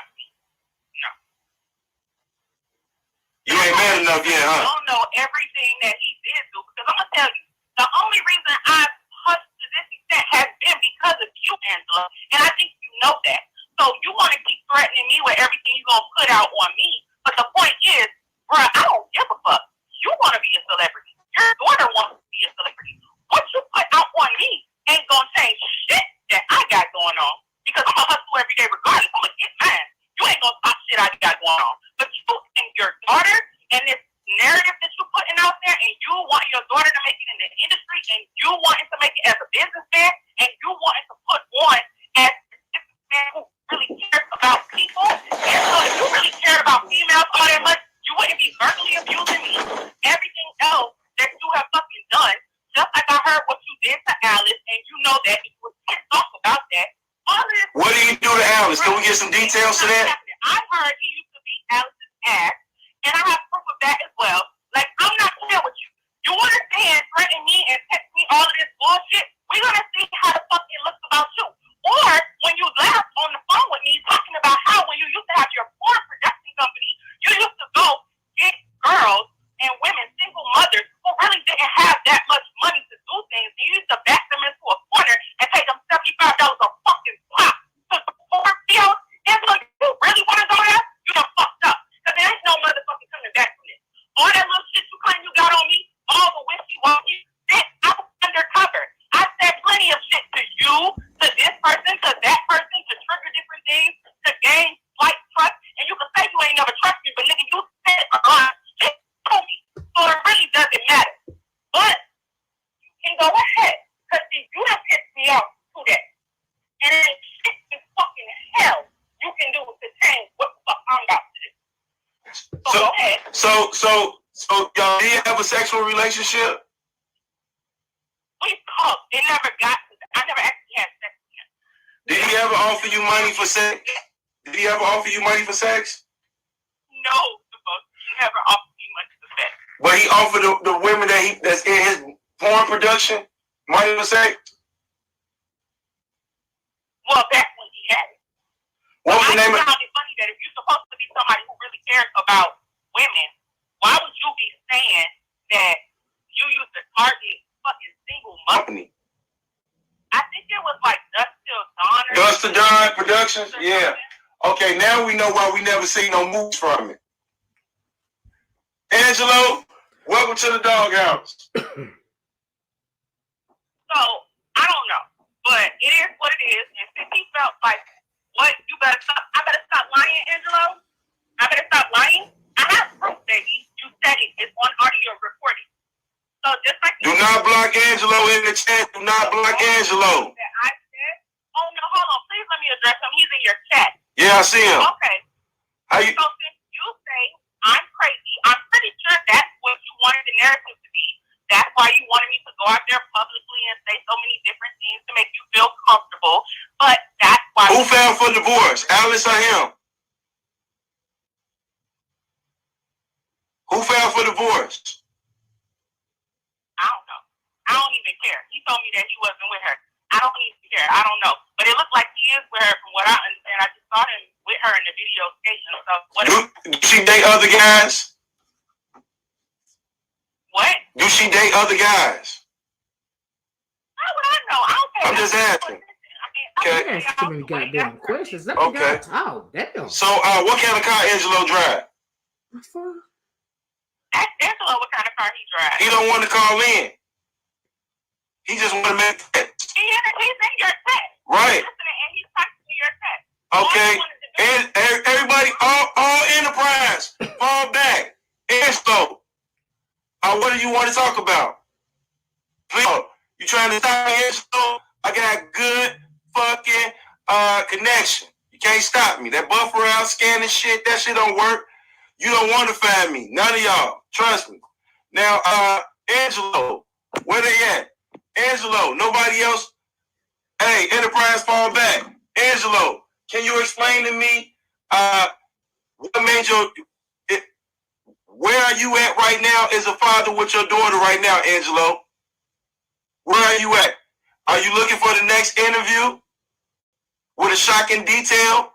You ain't man enough yet, huh? I don't know everything that he did do because I'm gonna tell you, the only reason I hushed to this extent has been because of you, Angela, and I think you know that. So you want to keep threatening me with everything you're gonna put out on me, but the point is, bruh, I don't give a fuck. You want to be a celebrity. Your daughter wants to be a celebrity. What you put out on me ain't gonna change shit that I got going on because I'm gonna hustle every day regardless. I'm gonna get mine. You ain't gonna stop shit I got going on. But you and your daughter and this narrative that you're putting out there, and you want your daughter to make it in the industry, and you wanting to make it as a businessman, and you wanting to put on as a businessman who really cares about people. And so if you really cared about females all that much, you wouldn't be verbally abusing me. Everything else that you have fucking done, just like I heard what you did to Alice, and you know that you was pissed off about that. All of this. What did you do to Alice? Can we get some details to that? I heard he used to beat Alice's ass, and I have proof of that as well. Like, I'm not playing with you. You want to stand, threaten me, and text me all of this bullshit? We're going to see how the fuck it looks about you. Or when you laughed on the phone with me talking about how when you used to have your porn production company, you used to go get girls and women, single mothers, who really didn't have that much money to do things, and you used to back them into a corner and take them $75 a fucking pop to support fields. And so you really want to go there? You done fucked up. Because there ain't no motherfucking coming back from this. All that little shit you claim you got on me, all the wishy-washy shit, I was undercover. I said plenty of shit to you, to this person, to that person, to trigger different things, to gain slight trust. And you can say you ain't never trust me, but nigga, you said a lot of shit to me. So it really doesn't matter. But you can go ahead. Because you done pissed me off to that. And it ain't shit in fucking hell you can do to change what the fuck I'm about to do. So go ahead. So y'all did have a sexual relationship? We talked. It never got to that. I never actually had sex with him. Did he ever offer you money for sex? Did he ever offer you money for sex? No, the fuck. He never offered me money for sex. But he offered the women that's in his porn production money for sex? Well, that's when he had it. What was the name of it? I found it funny that if you're supposed to be somebody who really cares about women, why would you be saying that you used to target fucking single mothers? I think it was like Dust Till Dawn. Dust Till Dawn Productions? Yeah. Okay, now we know why we never see no moves from it. Angelo, welcome to the doghouse. So, I don't know. But it is what it is. And since he felt like, what, you better stop. I better stop lying, Angelo. I better stop lying. I have proof, baby. You said it. It's on audio recording. So just like do not block Angelo in the chat. Do not block Angelo. I said, oh no, hold on. Please let me address him. He's in your chat. Yeah, I see him. Okay. How you? So since you say I'm crazy, I'm pretty sure that's what you wanted the narrative to be. That's why you wanted me to go out there publicly and say so many different things to make you feel comfortable. But that's why. Who fell for divorce, Alice or him? Who fell for divorce? I don't know. I don't even care. He told me that he wasn't with her. I don't even care. I don't know. But it looked like he is with her from what I understand. I just saw him with her in the video skating and stuff. Do she date other guys? What? Do she date other guys? How would I know? I don't care. I'm just asking. Okay. That's too many goddamn questions. Let me okay. Oh, damn. So, what kind of car Angelo drive? What's for? Ask Angelo what kind of car he drives. He don't want to call in. He just want to make that. He's in your text. Right. He's listening and he's texting your text. Okay. And everybody, all enterprise, fall back. Angelo, what do you want to talk about? Please, you trying to stop me, Angelo? I got good fucking connection. You can't stop me. That buffer out scanning shit, that shit don't work. You don't want to find me. None of y'all. Trust me. Now, Angelo, where they at? Angelo, nobody else. Hey, Enterprise fall back. Angelo, can you explain to me what made your where are you at right now as a father with your daughter right now, Angelo? Where are you at? Are you looking for the next interview with a shocking detail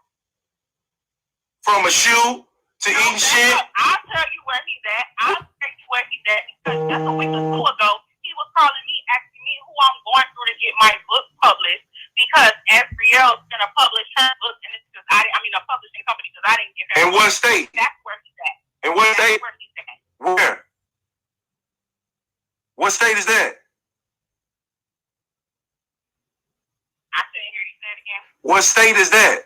from a shoe to eating shit? I'll tell you where he's at. I'll tell you where he's at because just a week or two ago, he was calling me, asking me who I'm going through to get my book published because Azriel's going to publish her book and it's because a publishing company because I didn't give her. In what state? That's where he's at. In what state? Where he's at. Where? What state is that? I couldn't hear you say it again. What state is that?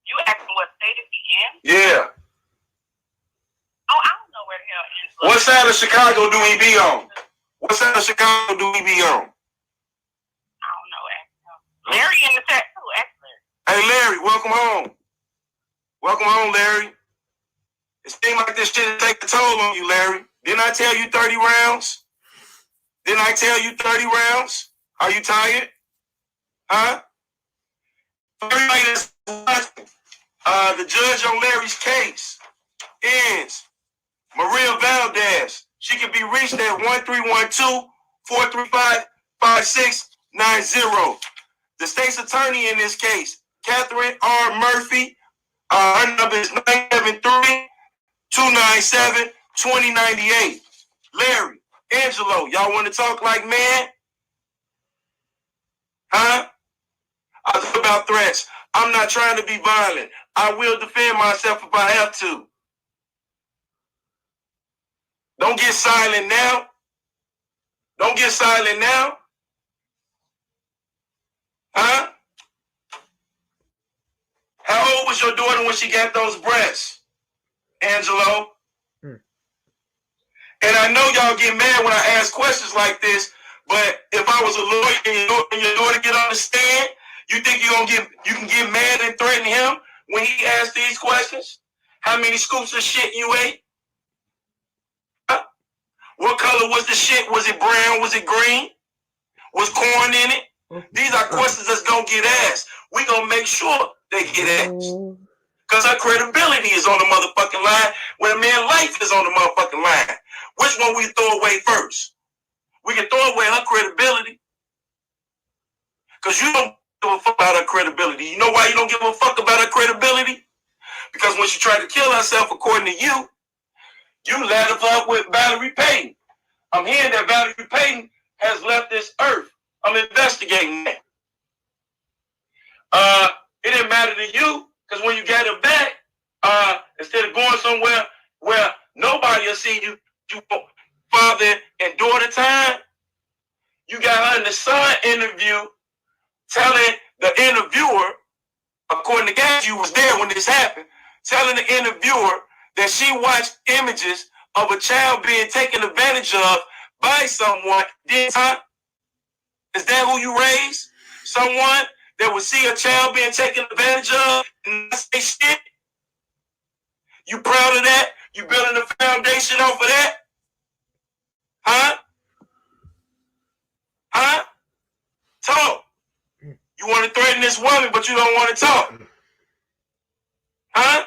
You asking what state is he in? Yeah. Oh, I don't know where the hell he is. What side of Chicago do he be on? What side of Chicago do he be on? I don't know. Larry in the chat too. Ask Larry. Hey, Larry, welcome home. Welcome home, Larry. It seems like this shit is taking a toll on you, Larry. Didn't I tell you 30 rounds? Didn't I tell you 30 rounds? Are you tired? Huh? Everybody that's watching, the judge on Larry's case is Maria Valdez. She can be reached at 1312-435-5690. The state's attorney in this case, Catherine R. Murphy. Her number is 973-297-2098. Larry, Angelo, y'all want to talk like man? Huh? I talk about threats. I'm not trying to be violent. I will defend myself if I have to. Don't get silent now. Don't get silent now. Huh? How old was your daughter when she got those breasts, Angelo? And I know y'all get mad when I ask questions like this, but if I was a lawyer and your daughter get on the stand, you think you can get mad and threaten him when he asks these questions? How many scoops of shit you ate? Huh? What color was the shit? Was it brown? Was it green? Was corn in it? These are questions that's gonna get asked. We gonna make sure they get asked. Because her credibility is on the motherfucking line when a man's life is on the motherfucking line. Which one we throw away first? We can throw away her credibility. Because you don't give a fuck about her credibility. You know why you don't give a fuck about her credibility? Because when she tried to kill herself, according to you, you led her up with Valerie Payton. I'm hearing that Valerie Payton has left this earth. I'm investigating that. It didn't matter to you, because when you got her back, instead of going somewhere where nobody will see you, father and daughter time, you got her in the Sun interview telling the interviewer, according to guys, you was there when this happened, telling the interviewer that she watched images of a child being taken advantage of by someone. Is that who you raised? Someone that would see a child being taken advantage of and not say shit? You proud of that? You building a foundation off of that? Huh? Huh? Talk. You want to threaten this woman, but you don't want to talk. Huh?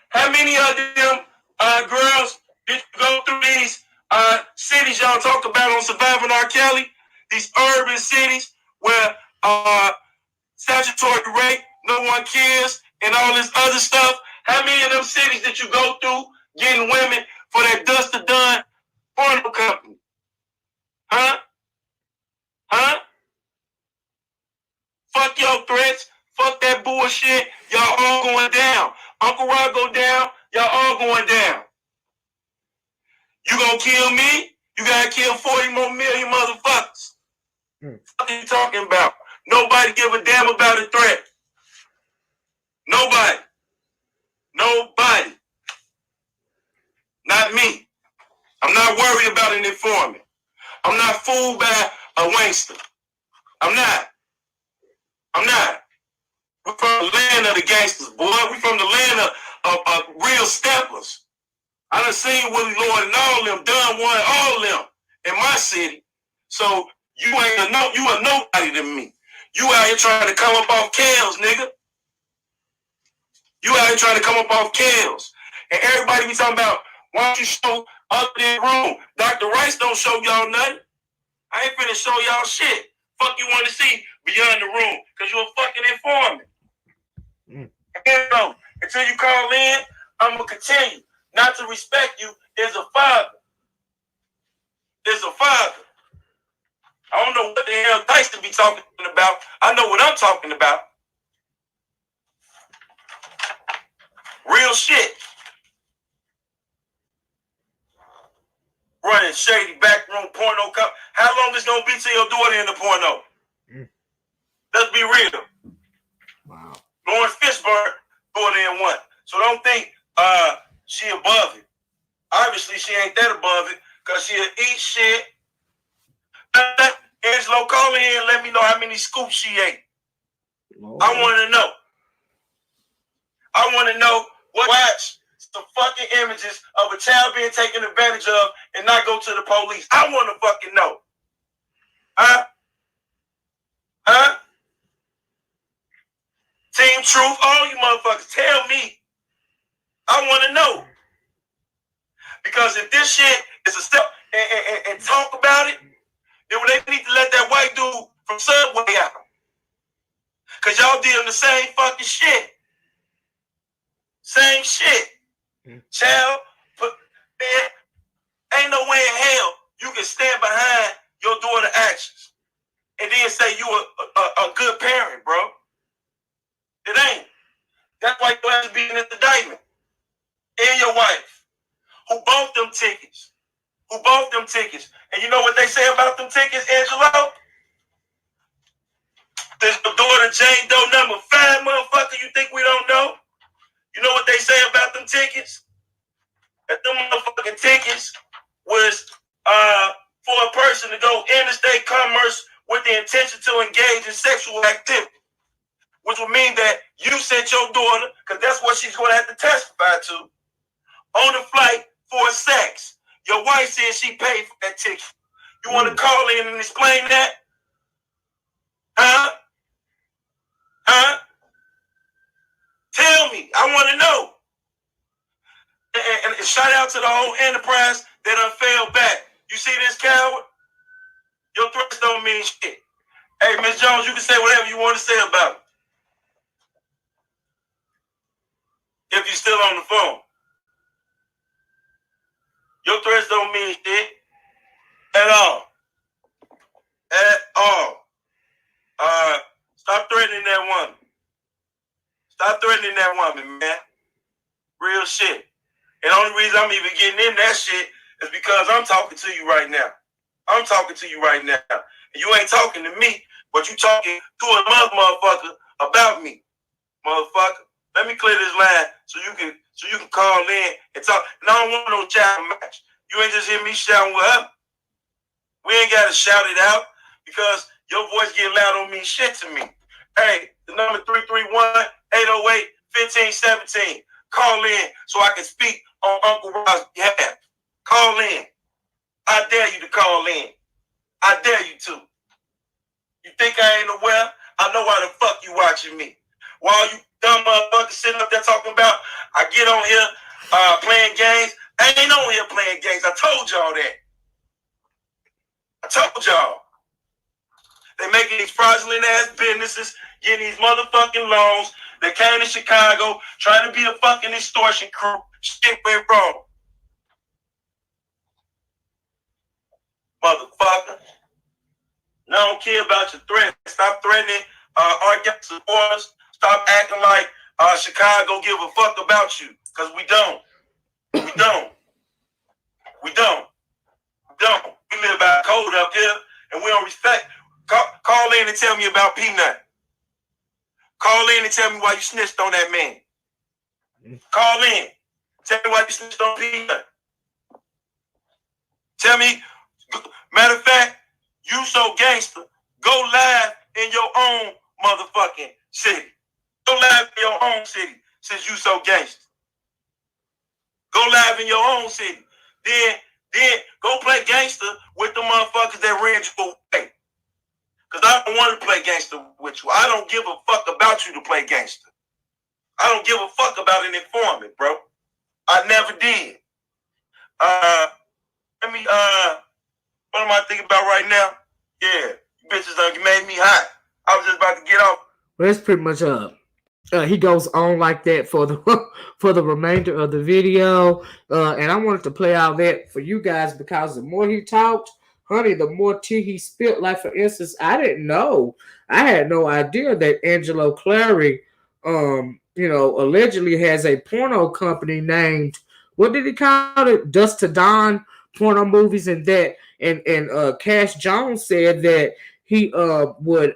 How many of them girls did you go through these cities y'all talk about on Surviving R. Kelly? These urban cities where statutory rape, no one cares, and all this other stuff. How many of them cities did you go through getting women for that dust to done porno company? Huh? Huh? Fuck your threats. Fuck that bullshit. Y'all all going down. Uncle Rod go down. Y'all all going down. You gonna kill me? You gotta kill 40 more million motherfuckers. What are you talking about? Nobody give a damn about a threat. Nobody. Nobody. Not me. I'm not worried about an informant. I'm not fooled by a wankster. I'm not. I'm not. We're from the land of the gangsters, boy. We're from the land of real steppers. I done seen Willie Lord and all them, done one, all them in my city. So you ain't you a nobody to me. You out here trying to come up off Kels, nigga. You out here trying to come up off Kels. And everybody be talking about, why don't you show up in the room? Dr. Rice don't show y'all nothing. I ain't finna show y'all shit. Fuck you want to see beyond the room, because you're a fucking informant. And so, until you call in, I'm going to continue not to respect you as a father. As a father. I don't know what the hell Tyson be talking about. I know what I'm talking about. Real shit. Running shady backroom porno cup. How long is it gonna be till your daughter in the porno? Let's be real. Wow. Lawrence Fishburne daughter in one. So don't think she above it. Obviously she ain't that above it, because she'll eat shit. Angelo, call in here and let me know how many scoops she ate. Lord. I want to know. I want to know watch some fucking images of a child being taken advantage of and not go to the police. I want to fucking know. Huh? Huh? Team Truth, all you motherfuckers, tell me. I want to know. Because if this shit is a step and talk about it, then they need to let that white dude from Subway out. Because y'all dealing the same fucking shit. Same shit. Child, man, ain't no way in hell you can stand behind your daughter's actions and then say you a good parent, bro. It ain't. That's why you have to be in this indictment. And your wife, who bought them tickets. Who bought them tickets. And you know what they say about them tickets, Angelo? This daughter Jane Doe number 5, motherfucker, you think we don't know? You know what they say about them tickets? That them motherfucking tickets was for a person to go interstate commerce with the intention to engage in sexual activity. Which would mean that you sent your daughter, because that's what she's going to have to testify to, on the flight for sex. Your wife said she paid for that ticket. You want to call in and explain that? Huh? Huh? Tell me. I want to know. And shout out to the whole enterprise that done fell back. You see this coward? Your threats don't mean shit. Hey, Miss Jones, you can say whatever you want to say about it. If you're still on the phone. Your threats don't mean shit. At all. At all. Stop threatening that woman. Stop threatening that woman, man. Real shit. And the only reason I'm even getting in that shit is because I'm talking to you right now. I'm talking to you right now. And you ain't talking to me, but you talking to another motherfucker about me. Motherfucker. Let me clear this line so you can call in and talk. And I don't want no child match. You ain't just hear me shouting with her. We ain't gotta shout it out because your voice getting loud don't mean shit to me. Hey, the number 331-808-1517. Call in so I can speak on Uncle Rob's behalf. Call in. I dare you to call in. I dare you to. You think I ain't aware? I know why the fuck you watching me. While you dumb motherfuckers sitting up there talking about, I get on here playing games. I ain't on here playing games. I told y'all that. I told y'all. They making these fraudulent ass businesses, getting these motherfucking loans. They came to Chicago trying to be a fucking extortion crew. Shit went wrong. Motherfucker. I don't care about your threats. Stop threatening our supporters. Stop acting like Chicago give a fuck about you. Because we don't. We don't. We don't. We don't. We live by code up here and we don't respect. Call in and tell me about Peanut. Call in and tell me why you snitched on that man. Call in. Tell me why you snitched on Peanut. Tell me, matter of fact, you so gangster, go live in your own motherfucking city. Go live in your own city since you so gangster. Go go live in your own city. Then go play gangster with the motherfuckers that ran you away. Because I don't want to play gangster with you. I don't give a fuck about you to play gangster. I don't give a fuck about an informant, bro. I never did. What am I thinking about right now? Yeah, you bitches done made me hot. I was just about to get off. Well, that's pretty much he goes on like that for the remainder of the video, and I wanted to play out that for you guys because the more he talked, honey, the more tea he spilled. Like, for instance, I had no idea that Angelo Clary, allegedly has a porno company named, what did he call it? Dust to Dawn Porno Movies, and that, and Kash Jones said that he would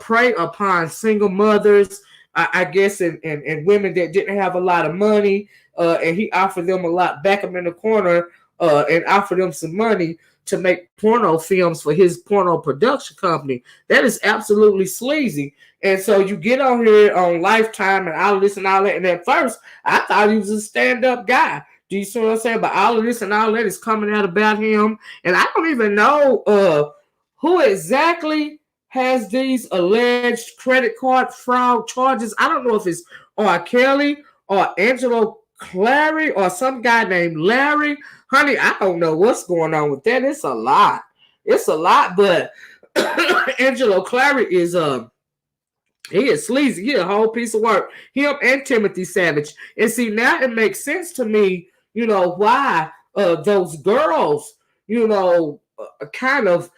prey upon single mothers, I guess, and women that didn't have a lot of money, and he offered them a lot, back them in the corner, and offered them some money to make porno films for his porno production company. That is absolutely sleazy. And so you get on here on Lifetime and all this and all that, and at first I thought he was a stand-up guy. Do you see what I'm saying? But all of this and all that is coming out about him, and I don't even know who exactly has these alleged credit card fraud charges. I don't know if it's R. Kelly or Angelo Clary or some guy named Larry. Honey, I don't know what's going on with that. It's a lot. It's a lot, but Angelo Clary is he is sleazy. He a whole piece of work. Him and Timothy Savage. And see, now it makes sense to me, why those girls, kind of,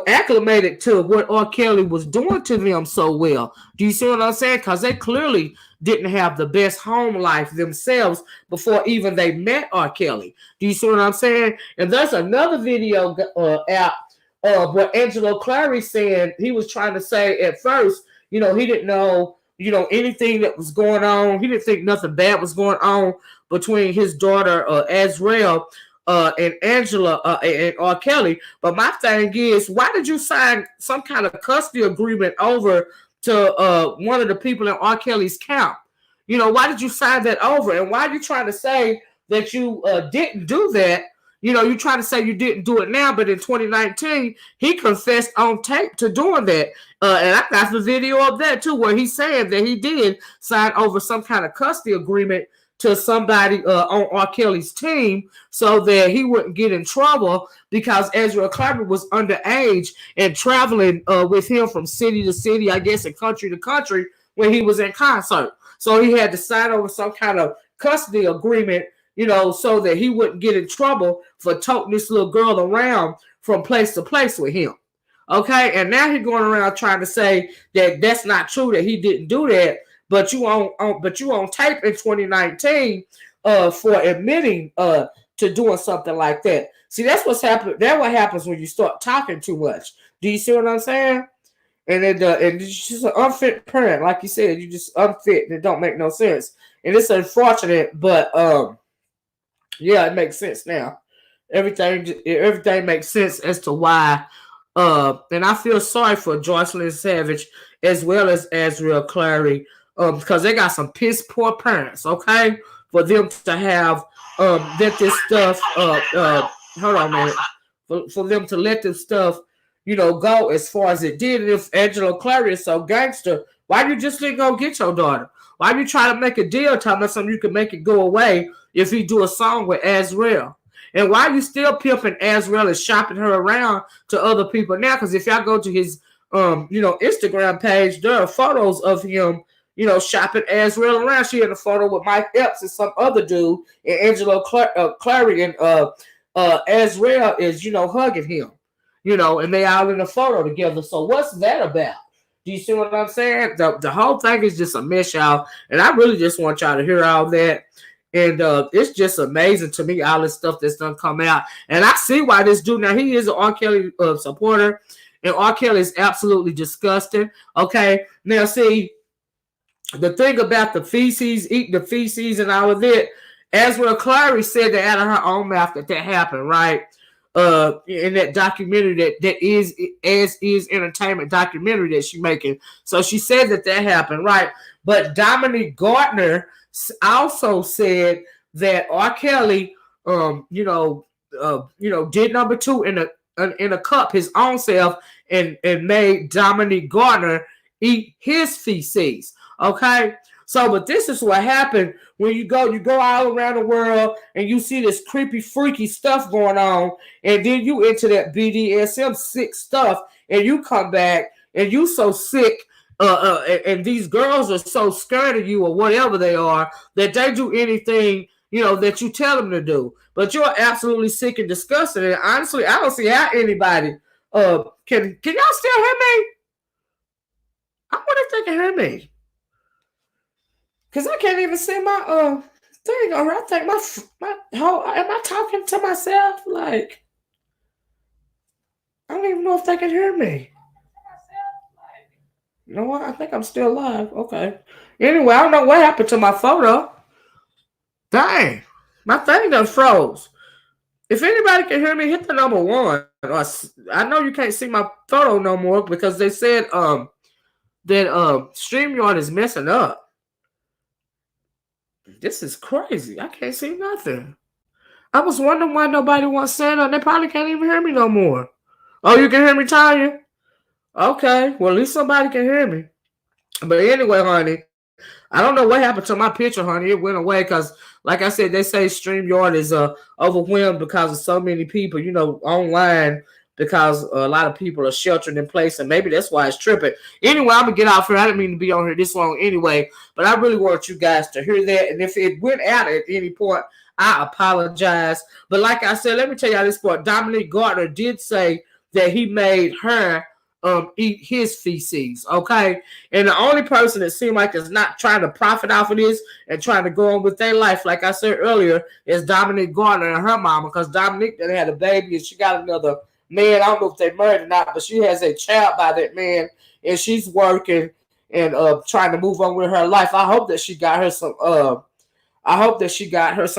acclimated to what R. Kelly was doing to them so well. Do you see what I'm saying? Because they clearly didn't have the best home life themselves before even they met R. Kelly. Do you see what I'm saying? And there's another video out where Angelo Clary saying, he was trying to say at first, he didn't know, anything that was going on. He didn't think nothing bad was going on between his daughter, Azriel, and Angela and R. Kelly. But my thing is, why did you sign some kind of custody agreement over to one of the people in R. Kelly's camp? Why did you sign that over? And why are you trying to say that you didn't do that? You're trying to say you didn't do it now, but in 2019, he confessed on tape to doing that. And I got the video of that too, where he's saying that he did sign over some kind of custody agreement to somebody on R. Kelly's team so that he wouldn't get in trouble, because Azriel Clary was underage and traveling with him from city to city, I guess, and country to country when he was in concert. So he had to sign over some kind of custody agreement, so that he wouldn't get in trouble for toting this little girl around from place to place with him. Okay, and now he's going around trying to say that that's not true, that he didn't do that. But you on tape in 2019 for admitting to doing something like that. See, that's what's happening. That's what happens when you start talking too much. Do you see what I'm saying? And it's just an unfit parent, like you said. You just unfit, and it don't make no sense. And it's unfortunate, but yeah, it makes sense now. Everything makes sense as to why. And I feel sorry for Joycelyn Savage as well as Azriel Clary. Because they got some piss poor parents, okay? For them to have let this stuff hold on a minute. For them to let this stuff, go as far as it did. And if Angelo Clary is so gangster, why you just didn't go get your daughter? Why you try to make a deal telling us something you can make it go away if he do a song with Azriel? And why you still pimping Azriel and shopping her around to other people now? Because if y'all go to his Instagram page, there are photos of him shopping Azriel around. She had a photo with Mike Epps and some other dude, and Angelo Clary and Azriel is, hugging him, and they all in a photo together. So what's that about? Do you see what I'm saying? The whole thing is just a mess, y'all, and I really just want y'all to hear all that. And it's just amazing to me, all this stuff that's done come out. And I see why this dude, now he is an R. Kelly supporter, and R. Kelly is absolutely disgusting. Okay, now see, the thing about the feces, eating the feces and all of that, Azriel Clary said that out of her own mouth that happened, right? In that documentary that is As Is Entertainment documentary that she's making. So she said that happened, right? But Dominique Gardner also said that R. Kelly, did number 2 in a cup his own self and made Dominique Gardner eat his feces. Okay. So, but this is what happened when you go all around the world and you see this creepy, freaky stuff going on, and then you into that BDSM sick stuff, and you come back and you so sick, and these girls are so scared of you or whatever they are that they do anything that you tell them to do. But you're absolutely sick and disgusting. And honestly, I don't see how anybody can y'all still hear me? I wonder if they can hear me. Because I can't even see my thing over. I think my whole, am I talking to myself? Like, I don't even know if they can hear me. You know what? I think I'm still live. Okay. Anyway, I don't know what happened to my photo. Dang. My thing done froze. If anybody can hear me, hit the number 1. I know you can't see my photo no more because they said that StreamYard is messing up. This is crazy. I can't see nothing. I was wondering why nobody wants to say it. They probably can't even hear me no more. Oh, you can hear me, Tanya? Okay. Well, at least somebody can hear me. But anyway, honey, I don't know what happened to my picture, honey. It went away because, like I said, they say StreamYard is overwhelmed because of so many people, online, because a lot of people are sheltered in place, and maybe that's why it's tripping. Anyway, I'm going to get off here. I didn't mean to be on here this long anyway, but I really want you guys to hear that. And if it went out at any point, I apologize. But like I said, let me tell y'all this part. Dominique Gardner did say that he made her eat his feces, okay? And the only person that seemed like is not trying to profit off of this and trying to go on with their life, like I said earlier, is Dominique Gardner and her mama, because Dominique then had a baby and she got another man. I don't know if they married or not, but she has a child by that man, and she's working and trying to move on with her life. I hope that she got her some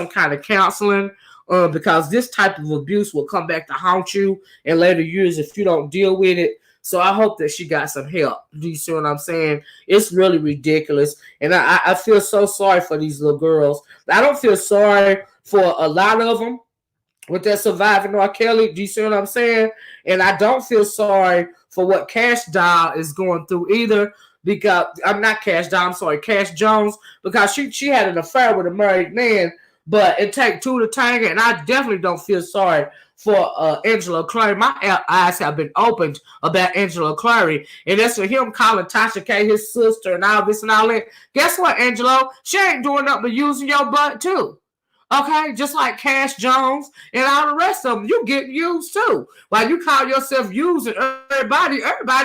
kind of counseling, because this type of abuse will come back to haunt you in later years if you don't deal with it. So I hope that she got some help. Do you see what I'm saying? It's really ridiculous. And I feel so sorry for these little girls. I don't feel sorry for a lot of them with that surviving R. Kelly. Do you see what I'm saying? And I don't feel sorry for what Kash Doll is going through either. Because I'm not Kash Doll, I'm sorry, Kash Jones, because she had an affair with a married man, but it takes 2 to tango, and I definitely don't feel sorry for Angelo Clary. My eyes have been opened about Angelo Clary, and that's for him calling Tasha K his sister and all this and all that. Guess what, Angelo? She ain't doing nothing but using your butt too. Okay, just like Kash Jones and all the rest of them, you get used too. While you call yourself using everybody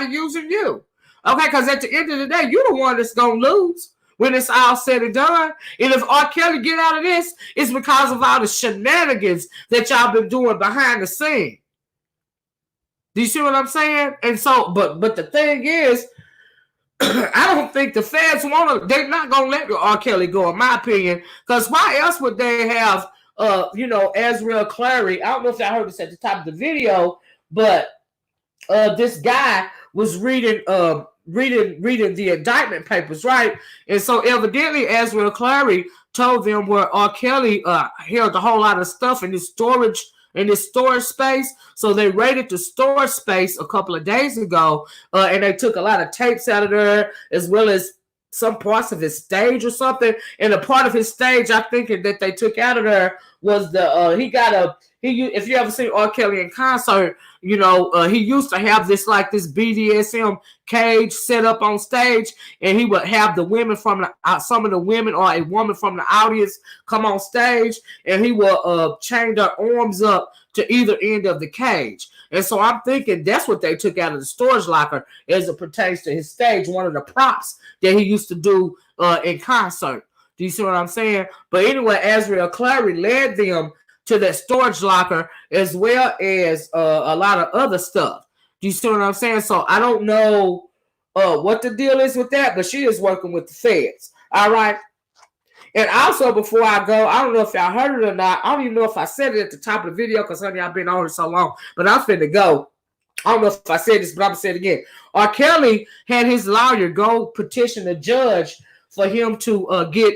using you. Okay, because at the end of the day, you're the one that's going to lose when it's all said and done. And if R. Kelly get out of this, it's because of all the shenanigans that y'all been doing behind the scene. Do you see what I'm saying? And so, but the thing is, I don't think the fans they're not going to let R. Kelly go, in my opinion, because why else would they have, Azriel Clary? I don't know if y'all heard this at the top of the video, but this guy was reading the indictment papers, right? And so evidently Azriel Clary told them where R. Kelly held a whole lot of stuff in this storage space. So they raided the storage space a couple of days ago, and they took a lot of tapes out of there, as well as some parts of his stage or something. And a part of his stage, I think, that they took out of there was if you ever seen R. Kelly in concert, he used to have this BDSM cage set up on stage, and he would have the women some of the women or a woman from the audience come on stage, and he will chain their arms up to either end of the cage. And so I'm thinking that's what they took out of the storage locker as it pertains to his stage, one of the props that he used to do in concert. Do you see what I'm saying? But anyway, Azriel Clary led them to that storage locker, as well as a lot of other stuff. Do you see what I'm saying? So I don't know what the deal is with that, but she is working with the feds. All right. And also, before I go, I don't know if y'all heard it or not. I don't even know if I said it at the top of the video, because, honey, I've been on it so long. But I'm finna go. I don't know if I said this, but I'm going to say it again. R. Kelly had his lawyer go petition the judge for him to get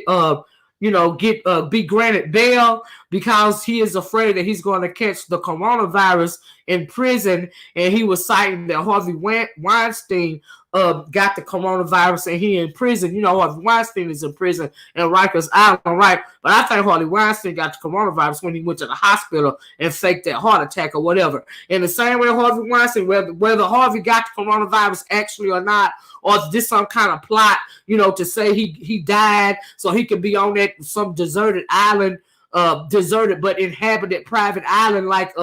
be granted bail because he is afraid that he's going to catch the coronavirus in prison. And he was citing that Harvey Weinstein got the coronavirus and he in prison. Harvey Weinstein is in prison in Rikers Island, right? But I think Harvey Weinstein got the coronavirus when he went to the hospital and faked that heart attack or whatever. In the same way, Harvey Weinstein, whether Harvey got the coronavirus actually or not, or is this some kind of plot, to say he died so he could be on that some deserted island, deserted but inhabited private island like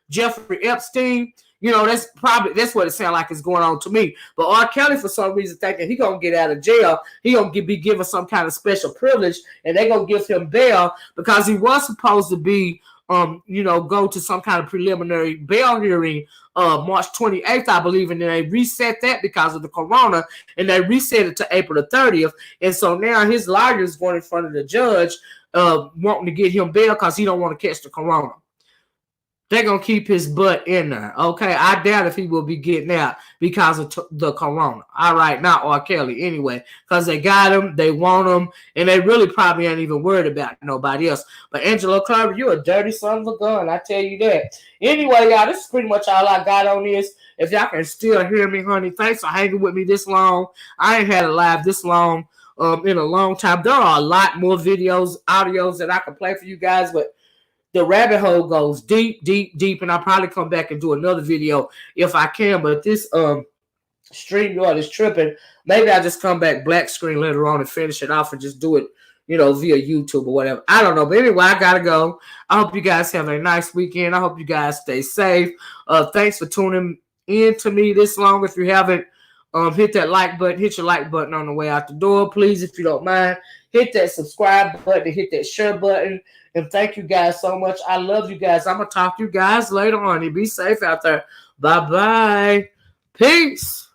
Jeffrey Epstein. That's what it sounds like is going on to me. But R. Kelly, for some reason, thinking he gonna get out of jail, he gonna be given some kind of special privilege, and they gonna give him bail because he was supposed to be, go to some kind of preliminary bail hearing March 28th, I believe, and then they reset that because of the corona, and they reset it to April the 30th. And so now his lawyer is going in front of the judge, wanting to get him bail because he don't want to catch the corona. They're going to keep his butt in there, okay? I doubt if he will be getting out because of the corona. All right, not R. Kelly anyway, because they got him, they want him, and they really probably ain't even worried about nobody else. But Angelo Clary, you a dirty son of a gun, I tell you that. Anyway, y'all, this is pretty much all I got on this. If y'all can still hear me, honey, thanks for hanging with me this long. I ain't had a live this long in a long time. There are a lot more audios that I can play for you guys, but the rabbit hole goes deep, deep, deep, and I'll probably come back and do another video if I can. But this StreamYard is tripping. Maybe I'll just come back black screen later on and finish it off and just do it, via YouTube or whatever. I don't know. But anyway, I gotta go. I hope you guys have a nice weekend. I hope you guys stay safe. Thanks for tuning in to me this long. If you haven't, hit that like button, hit your like button on the way out the door. Please, if you don't mind, hit that subscribe button, hit that share button. And thank you guys so much. I love you guys. I'm going to talk to you guys later on. You be safe out there. Bye-bye. Peace.